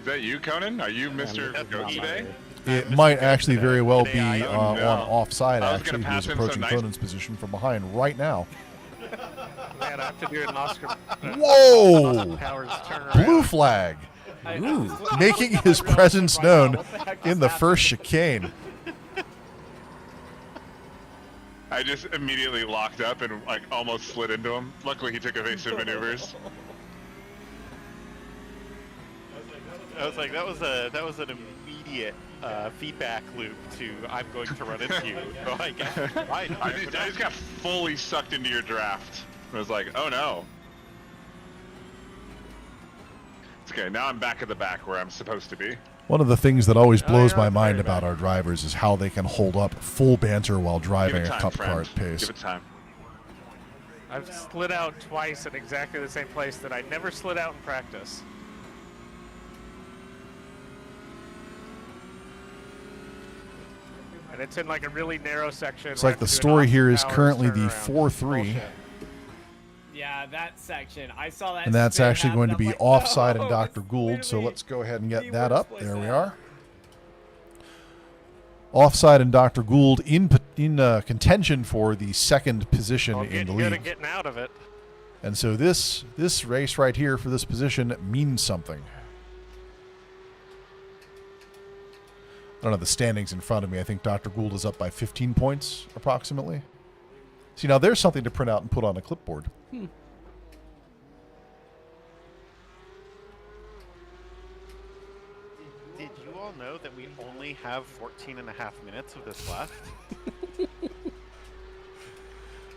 Is that you, Conan? Are you Mr. That's Goat not today? It might actually very well be today, on offside, I was actually, gonna who is pass him approaching some nice- Conan's position from behind right now. Man, I have to do an Oscar. Whoa! Powers turnaround. Blue flag. Making his presence known in the first chicane. I just immediately locked up and like almost slid into him. Luckily, he took evasive maneuvers. I was like, that was an immediate feedback loop to I'm going to run into you. So I guess fine. I just got fully sucked into your draft. I was like, oh no. It's okay. Now I'm back at the back where I'm supposed to be. One of the things that always blows yeah, my that's mind very about bad. our drivers is how they can hold up full banter while driving Give it a time, cup friend. car at pace. Give it time. I've slid out twice in exactly the same place that I never slid out in practice. And it's in like a really narrow section. It's where I like have the to do an story here is off-hours currently the turnaround. 4-3, Bullshit. Yeah, that section. I saw that. and that's spin actually happen, going to I'm be like, offside no, and Dr. it's Gould, so literally let's go ahead and get the that worst up. place There we ever. are. Offside and Dr. Gould in contention for the second position I'll in get the good league. at getting out of it. And so this race right here for this position means something. I don't have the standings in front of me. I think Dr. Gould is up by 15 points, approximately. See, now there's something to print out and put on a clipboard. Did you all know that we only have 14 and a half minutes of this left?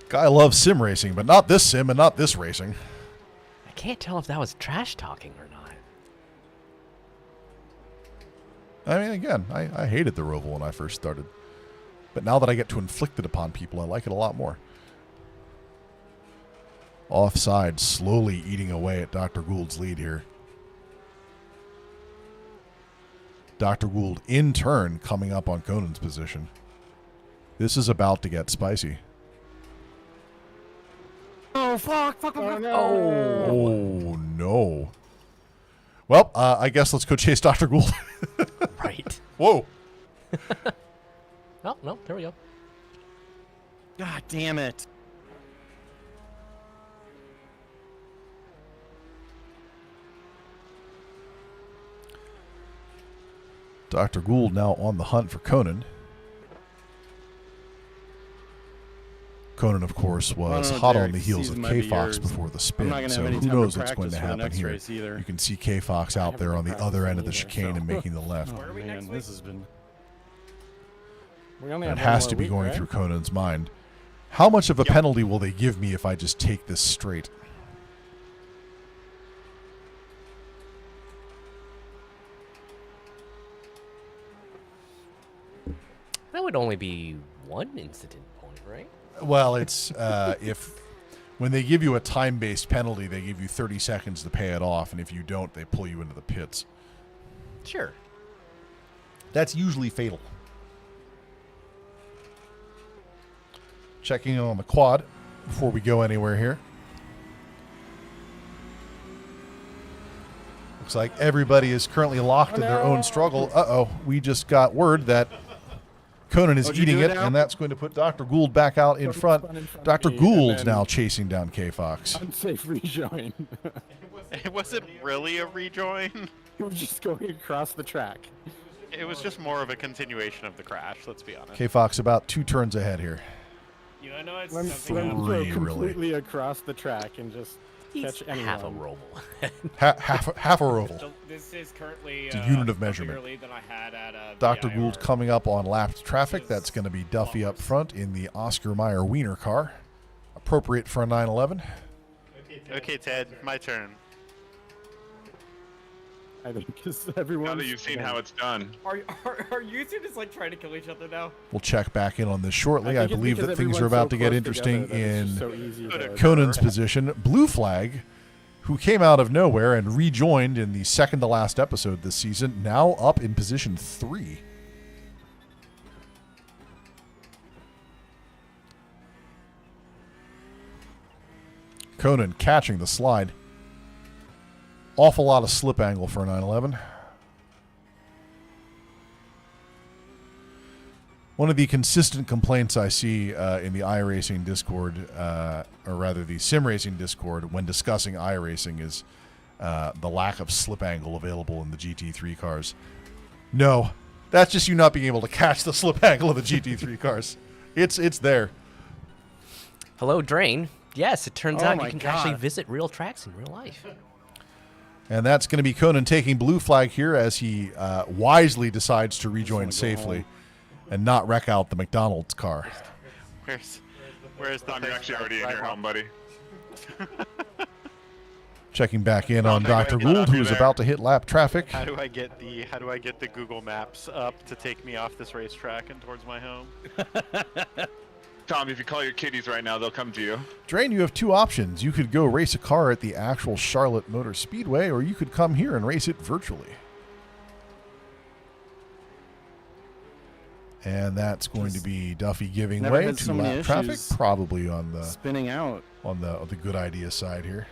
Guy loves sim racing, but not this sim and not this racing. I can't tell if that was trash talking or not. I mean, again, I hated the Roval when I first started. But now that I get to inflict it upon people, I like it a lot more. Offside, slowly eating away at Dr. Gould's lead here. Dr. Gould, in turn, coming up on Conan's position. This is about to get spicy. Oh, fuck. Oh, no. Oh, no. Well, I guess let's go chase Dr. Gould. Right. Whoa. Oh, no, there we go. God damn it. Dr. Gould now on the hunt for Conan. Conan, of course, was no, hot Derek, on the heels of season might be K-Fox yours. before the I'm spin, not gonna so have any who time to knows what's going to practice for the happen next here. race either. You can see K-Fox out there on the other end of the chicane and making the left. Oh, man, this has been... We only It have has one to more be week, going right? through Conan's mind. How much of a penalty will they give me if I just take this straight? That would only be one incident point, right? Well, it's when they give you a time-based penalty, they give you 30 seconds to pay it off, and if you don't, they pull you into the pits. Sure. That's usually fatal. Checking in on the quad before we go anywhere here. Looks like everybody is currently locked in their own struggle. Uh-oh, we just got word that Conan is What'd you eating do it, now? and that's going to put Dr. Gould back out in front. Dr. me, Gould's and then- now chasing down K-Fox. Unsafe rejoin. It wasn't really a rejoin. He was just going across the track. It was just more of a continuation of the crash, let's be honest. K-Fox about 2 turns ahead here. You know, it's Let me something go else. Really? completely across the track and just catch anyone. half a roval. half a roval. So this is currently It's a unit of a bigger measurement. lead than I had at Dr. VIR. Gould coming up on lapped traffic. That's going to be Duffy up front in the Oscar Mayer Wiener car. Appropriate for a 911. Okay, Ted, my turn. I think because everyone. Now that you've seen how it's done. Are you two just like trying to kill each other now? We'll check back in on this shortly. I think it's believe because that things are everyone's about so to get close interesting together that it's just in so easy to- Conan's position. Blue Flag, who came out of nowhere and rejoined in the second to last episode this season, now up in position 3. Conan catching the slide. Awful lot of slip angle for a 911. One of the consistent complaints I see in the iRacing Discord, or rather the Sim Racing Discord, when discussing iRacing is the lack of slip angle available in the GT3 cars. No, that's just you not being able to catch the slip angle of the GT3 cars. It's there. Hello, Drain. Yes, it turns Oh out my you can God. actually visit real tracks in real life. And that's going to be Conan taking blue flag here as he wisely decides to rejoin safely and not wreck out the McDonald's car. Where's the Tom, you're actually already in your home, buddy. Checking back in on Dr. Get up Gould, who here is there. about to hit lap traffic. How do I get the Google Maps up to take me off this racetrack and towards my home? Tom, if you call your kitties right now, they'll come to you. Drain, you have two options. You could go race a car at the actual Charlotte Motor Speedway, or you could come here and race it virtually. And that's going to be Duffy giving Never way had to so many lap traffic, issues probably on the spinning out on the good idea side here.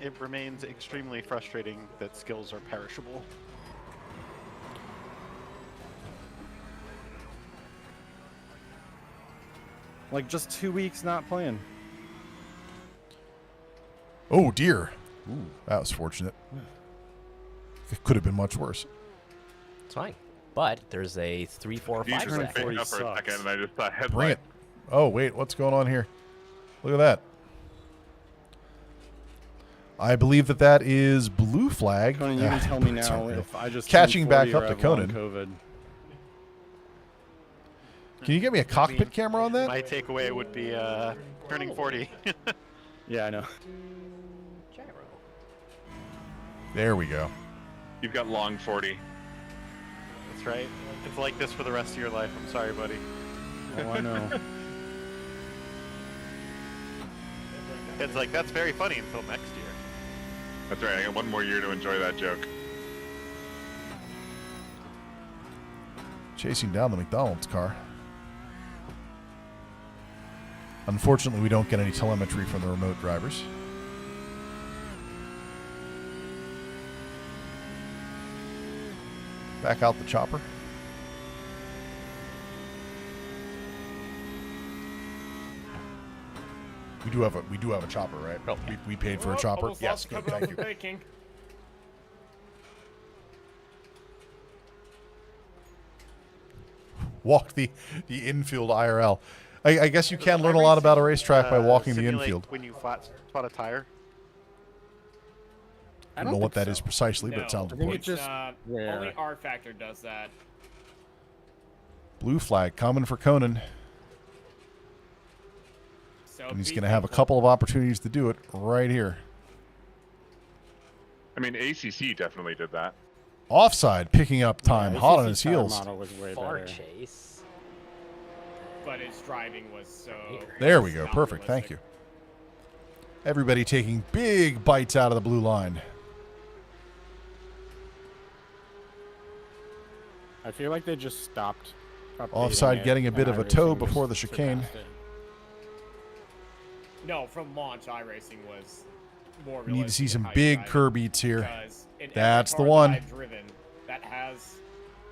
It remains extremely frustrating that skills are perishable. like just 2 weeks not playing. Oh dear. Ooh, that was fortunate. It could have been much worse. It's fine. But there's a 3, 4, You 5 just stack. picked up for a second, and I just saw headlight. Bring it. Oh, wait, what's going on here? Look at that. I believe that is blue flag. Conan, you can tell me now sorry, if I just catching turned back 40 up or to have long Conan. COVID. Can you get me a cockpit camera on that? My takeaway would be turning 40. Yeah, I know. There we go. You've got long 40. That's right. It's like this for the rest of your life. I'm sorry, buddy. Oh, I know. It's like, that's very funny until next year. That's right. I got one more year to enjoy that joke. Chasing down the McDonald's car. Unfortunately, we don't get any telemetry from the remote drivers. Back out the chopper. We do have a chopper, right? Oh. We paid for a chopper. Almost Yes, lost good, cover thank up you. the baking. Walk the infield IRL. I guess you can learn a lot about a racetrack by walking the Simulate infield. when you spot a tire. I don't know what that is precisely, but it sounds I think important. it's just rare. Only R Factor does that. Blue flag coming for Conan. So And he's be going to have a careful. couple of opportunities to do it right here. I mean, ACC definitely did that. Offside, picking up time, Yeah, hot on ACC his tire heels. model was way Far better. chase. But its driving was so. There we go. not Perfect. Thank you. realistic. Everybody taking big bites out of the blue line. I feel like they just stopped. updating Offside it, getting a and bit of a iRacing toe just before the chicane. surpassed it. No, from launch, iRacing was more realistic. We need to see in some how you big drive it, curb beats here. because in every That's the car that one. I've driven that has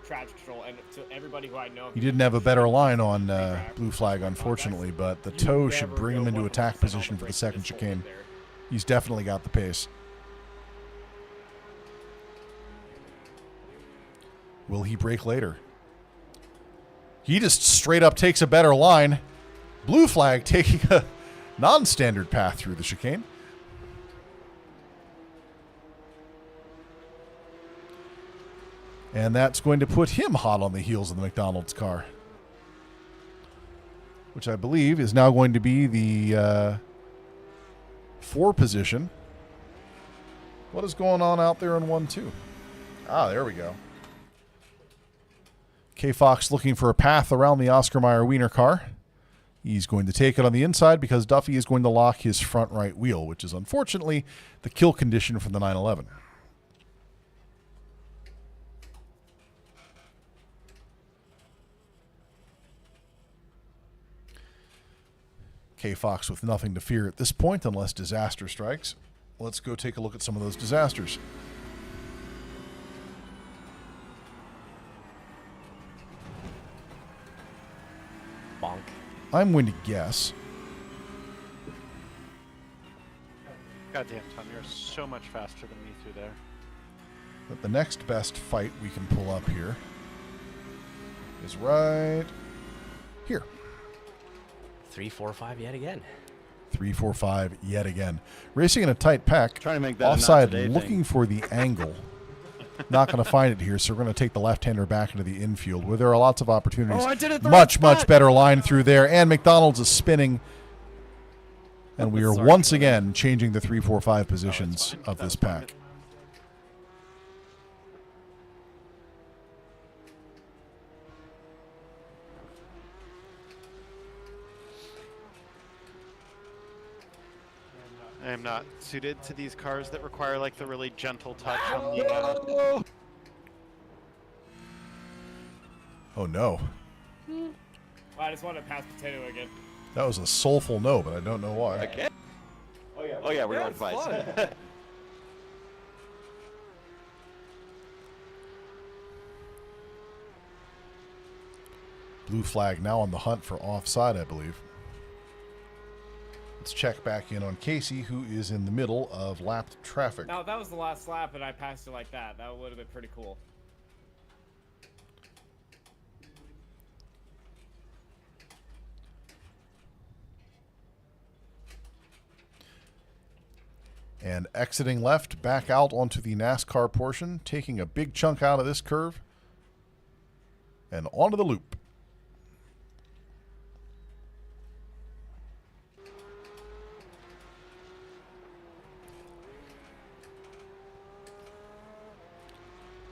traction control, and to everybody who I know, He didn't have a better line on blue flag, unfortunately, but the toe should bring him into attack position for the second chicane. He's definitely got the pace. Will he break later? He just straight up takes a better line. Blue flag taking a non-standard path through the chicane. And that's going to put him hot on the heels of the McDonald's car, which I believe is now going to be the 4 position. What is going on out there in 1-2? Ah, there we go. K-Fox looking for a path around the Oscar Mayer Wiener car. He's going to take it on the inside because Duffy is going to lock his front right wheel, which is unfortunately the kill condition from the 911. K-Fox with nothing to fear at this point unless disaster strikes. Let's go take a look at some of those disasters. Bonk. I'm going to guess. Goddamn, Tom, you're so much faster than me through there. That the next best fight we can pull up here is right here. 3, 4, 5 yet again. 3, 4, 5 yet again. Racing in a tight pack. Trying to make that a Offside not today looking thing. for the angle. Not going to find it here, so we're going to take the left-hander back into the infield where there are lots of opportunities. Oh, I did it the much, right much spot. better line through there, and McDonald's is spinning. And we are once again changing the 3, 4, 5 positions of this pack. I am not suited to these cars that require like the really gentle touch on the. Oh no. I just wanted to pass potato again. That was a soulful no, but I don't know why. Again? Oh yeah, we're on Vice. Blue flag now on the hunt for offside, I believe. Let's check back in on Kasey, who is in the middle of lapped traffic. Now, if that was the last lap and I passed it like that, that would have been pretty cool. And exiting left, back out onto the NASCAR portion, taking a big chunk out of this curve, and onto the loop.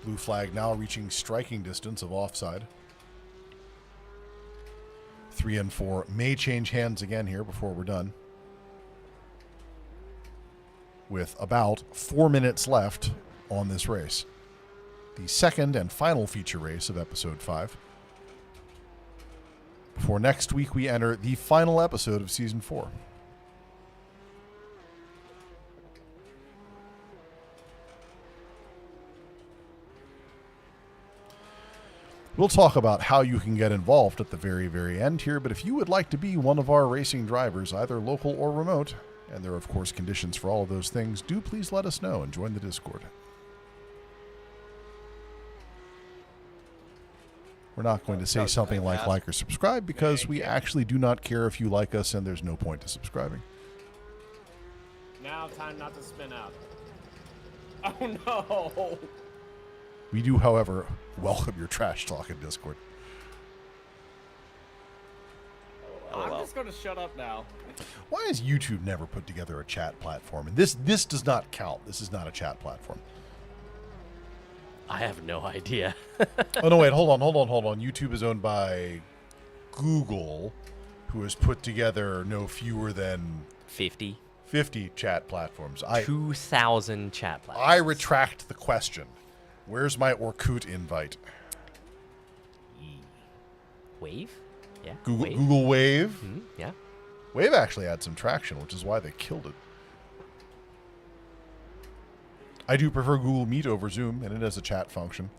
Blue flag now reaching striking distance of offside. 3 and 4 may change hands again here before we're done. With about 4 minutes left on this race. The second and final feature race of episode 5. Before next week we enter the final episode of season 4. We'll talk about how you can get involved at the very, very end here, but if you would like to be one of our racing drivers, either local or remote, and there are, of course, conditions for all of those things, do please let us know and join the Discord. We're not going to say something like or subscribe, because we actually do not care if you like us, and there's no point to subscribing. Now, time not to spin out. Oh, no! We do, however, welcome your trash talk in Discord. I'm just going to shut up now. Why has YouTube never put together a chat platform? And this does not count. This is not a chat platform. I have no idea. Oh, no, wait. Hold on. YouTube is owned by Google, who has put together no fewer than 50 chat platforms. 2,000 chat platforms. I retract the question. Where's my Orkut invite? Wave? Yeah. Google Wave? Mm-hmm. Yeah. Wave actually had some traction, which is why they killed it. I do prefer Google Meet over Zoom, and it has a chat function.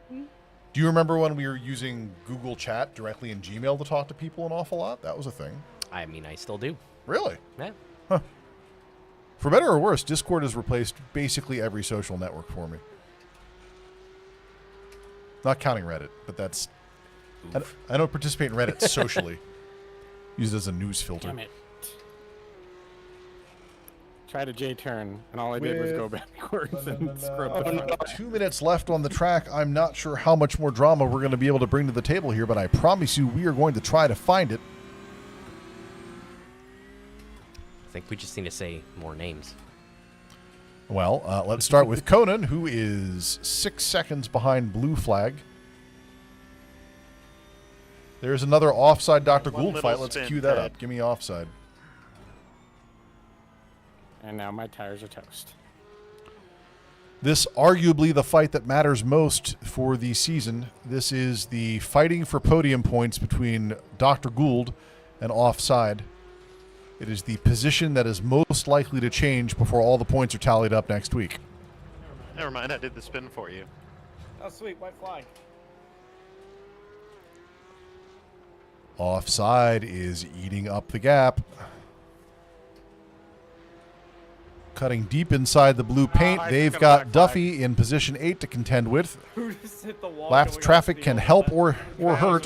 Mm. Do you remember when we were using Google Chat directly in Gmail to talk to people an awful lot? That was a thing. I mean, I still do. Really? Yeah. Huh. For better or worse, Discord has replaced basically every social network for me. Not counting Reddit, but that's... I don't participate in Reddit socially. Use it as a news filter. Damn it. tried a J-turn, and all I did was go backwards and scrub the front. 2 minutes left on the track. I'm not sure how much more drama we're going to be able to bring to the table here, but I promise you we are going to try to find it. I think we just need to say more names. Well, let's start with Conan, who is 6 seconds behind blue flag. There's another offside Dr. One Gould little fight. Let's spin cue that head. up. Give me offside. And now my tires are toast. This arguably the fight that matters most for the season. This is the fighting for podium points between Dr. Gould and Offside. It is the position that is most likely to change before all the points are tallied up next week. Never mind, I did the spin for you. Oh, sweet, white flag. Offside is eating up the gap. Cutting deep inside the blue paint. They've got Duffy in position 8 to contend with. Who just hit the wall? Lapped traffic can help or hurt.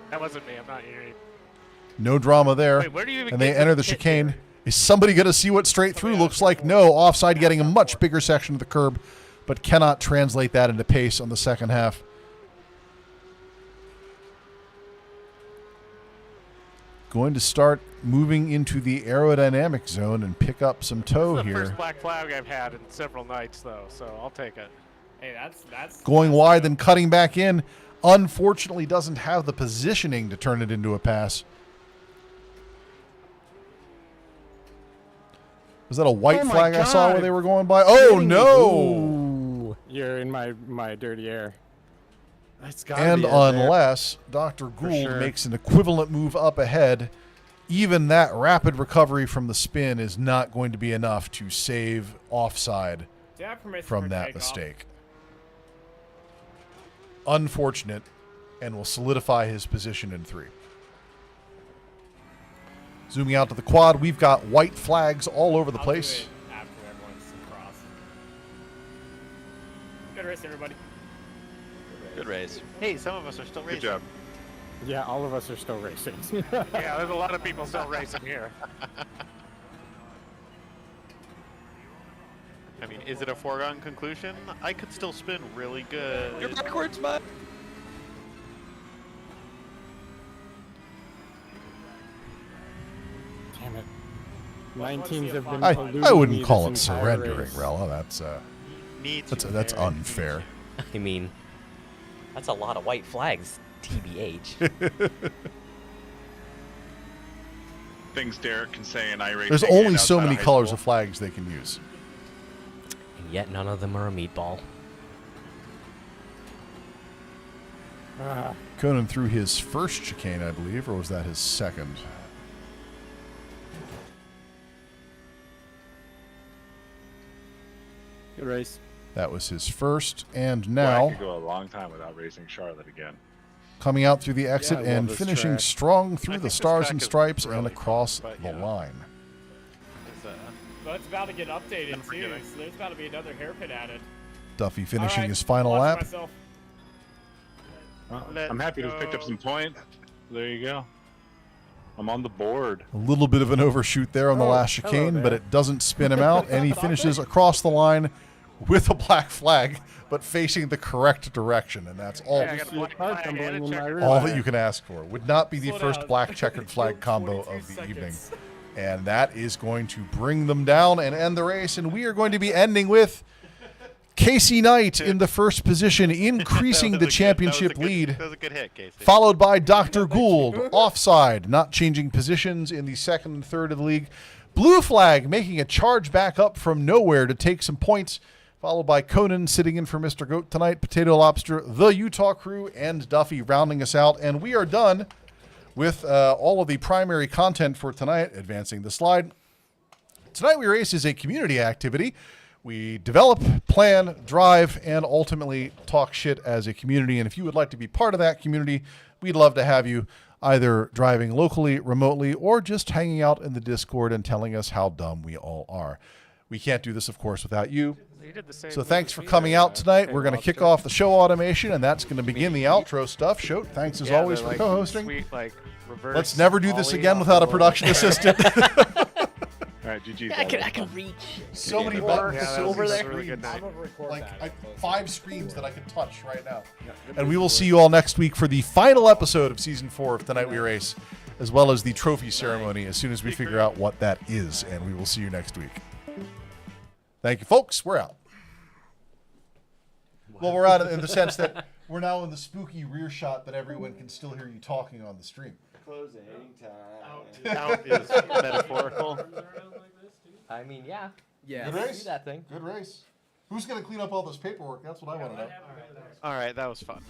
That wasn't me. I'm not hearing. No drama there. Wait, where do you even And they get enter the the pit chicane. here? Is somebody going to see what straight through looks like? No. Offside getting a much bigger section of the curb, but cannot translate that into pace on the second half. Going to start moving into the aerodynamic zone and pick up some toe This is the here. first black flag I've had in several nights, though, so I'll take it. Hey, that's Going wide, then cutting back in. Unfortunately, doesn't have the positioning to turn it into a pass. Was that a white Oh my flag I saw where God. they were going by? Oh, Kidding me. no! You're in my dirty air. That's gotta And be it there. unless Dr. Gould sure. makes an equivalent move up ahead, even that rapid recovery from the spin is not going to be enough to save Offside Do I have permission from for that takeoff? mistake. Unfortunate, and will solidify his position in 3. Zooming out to the quad, we've got white flags all over the I'll place. do it after everyone's across. Good race, everybody. Good race. Hey, some of us are still racing. Good job. Yeah, all of us are still racing. Yeah, there's a lot of people still racing here. I mean, is it a foregone conclusion? I could still spin really good. You're backwards, bud. Damn it. 19s have been I eluding wouldn't me call this it entire surrendering, race. Rella. That's unfair. I mean, that's a lot of white flags, TBH. Things Derek can say in iRacing. There's and only so outside many high colors school. of flags they can use. And yet none of them are a meatball. Conan threw his first chicane, I believe, or was that his second? Good race. That was his first, and Boy, I now could go a long time without racing Charlotte again. coming out through the exit I love and this finishing track. strong I through think the this stars track and is stripes and really across fun, but, the you know. line. It's, But it's about to get updated, too, Unforgiving. so there's about to be another hairpin added. Duffy finishing All right, his final watch lap. myself. Well, Let's I'm happy to have picked up go. some points. There you go. I'm on the board. A little bit of an overshoot there on the Oh, last hello chicane, but there. it doesn't spin him out, and he finishes across the line with a black flag, but facing the correct direction, and that's all. Yeah, I got a See a black car flag tumbling and a in my checkered rear All flag. that you can ask for. Would not be the Slow first down. black checkered flag combo 22 of the seconds. evening. And that is going to bring them down and end the race. And we are going to be ending with Kasey Knight in the first position, increasing the championship lead. That was a good hit, Kasey. Followed by Dr. Gould, offside, not changing positions in the second and third of the league. Blue flag making a charge back up from nowhere to take some points. Followed by Conan sitting in for Mr. Goat tonight, Potato Lobster, the Utah crew, and Duffy rounding us out. And we are done with all of the primary content for tonight. Advancing the slide. Tonight We Race is a community activity. We develop, plan, drive, and ultimately talk shit as a community. And if you would like to be part of that community, we'd love to have you either driving locally, remotely, or just hanging out in the Discord and telling us how dumb we all are. We can't do this, of course, without you. He did the same So move thanks as for me coming there, out tonight. Hey We're going to kick Lobster. off the show automation, and that's going to begin the outro stuff. Shote, thanks as Yeah, always the, for like, co-hosting. Sweet, like, reverse Let's never do this ollie again off without the a production wall. assistant. All right, GG's. I can reach. So many Yeah, buttons, that so was many a screens. really good night. Like 5 screens that I can touch right now. And we will see you all next week for the final episode of Season 4 of Tonight We Race, as well as the trophy ceremony as soon as we figure out what that is. And we will see you next week. Thank you, folks. We're out. Well, we're out in the sense that we're now in the spooky rear shot that everyone can still hear you talking on the stream. Closing time. Out is metaphorical. I mean, yeah. Good You race. do that thing. Good race. Who's going to clean up all this paperwork? That's what I want to know. All right, that was fun.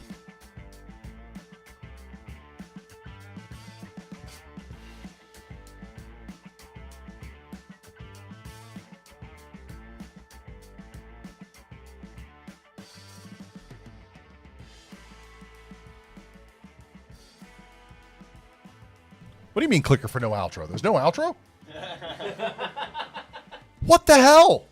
What do you mean clicker for no outro? There's no outro? What the hell?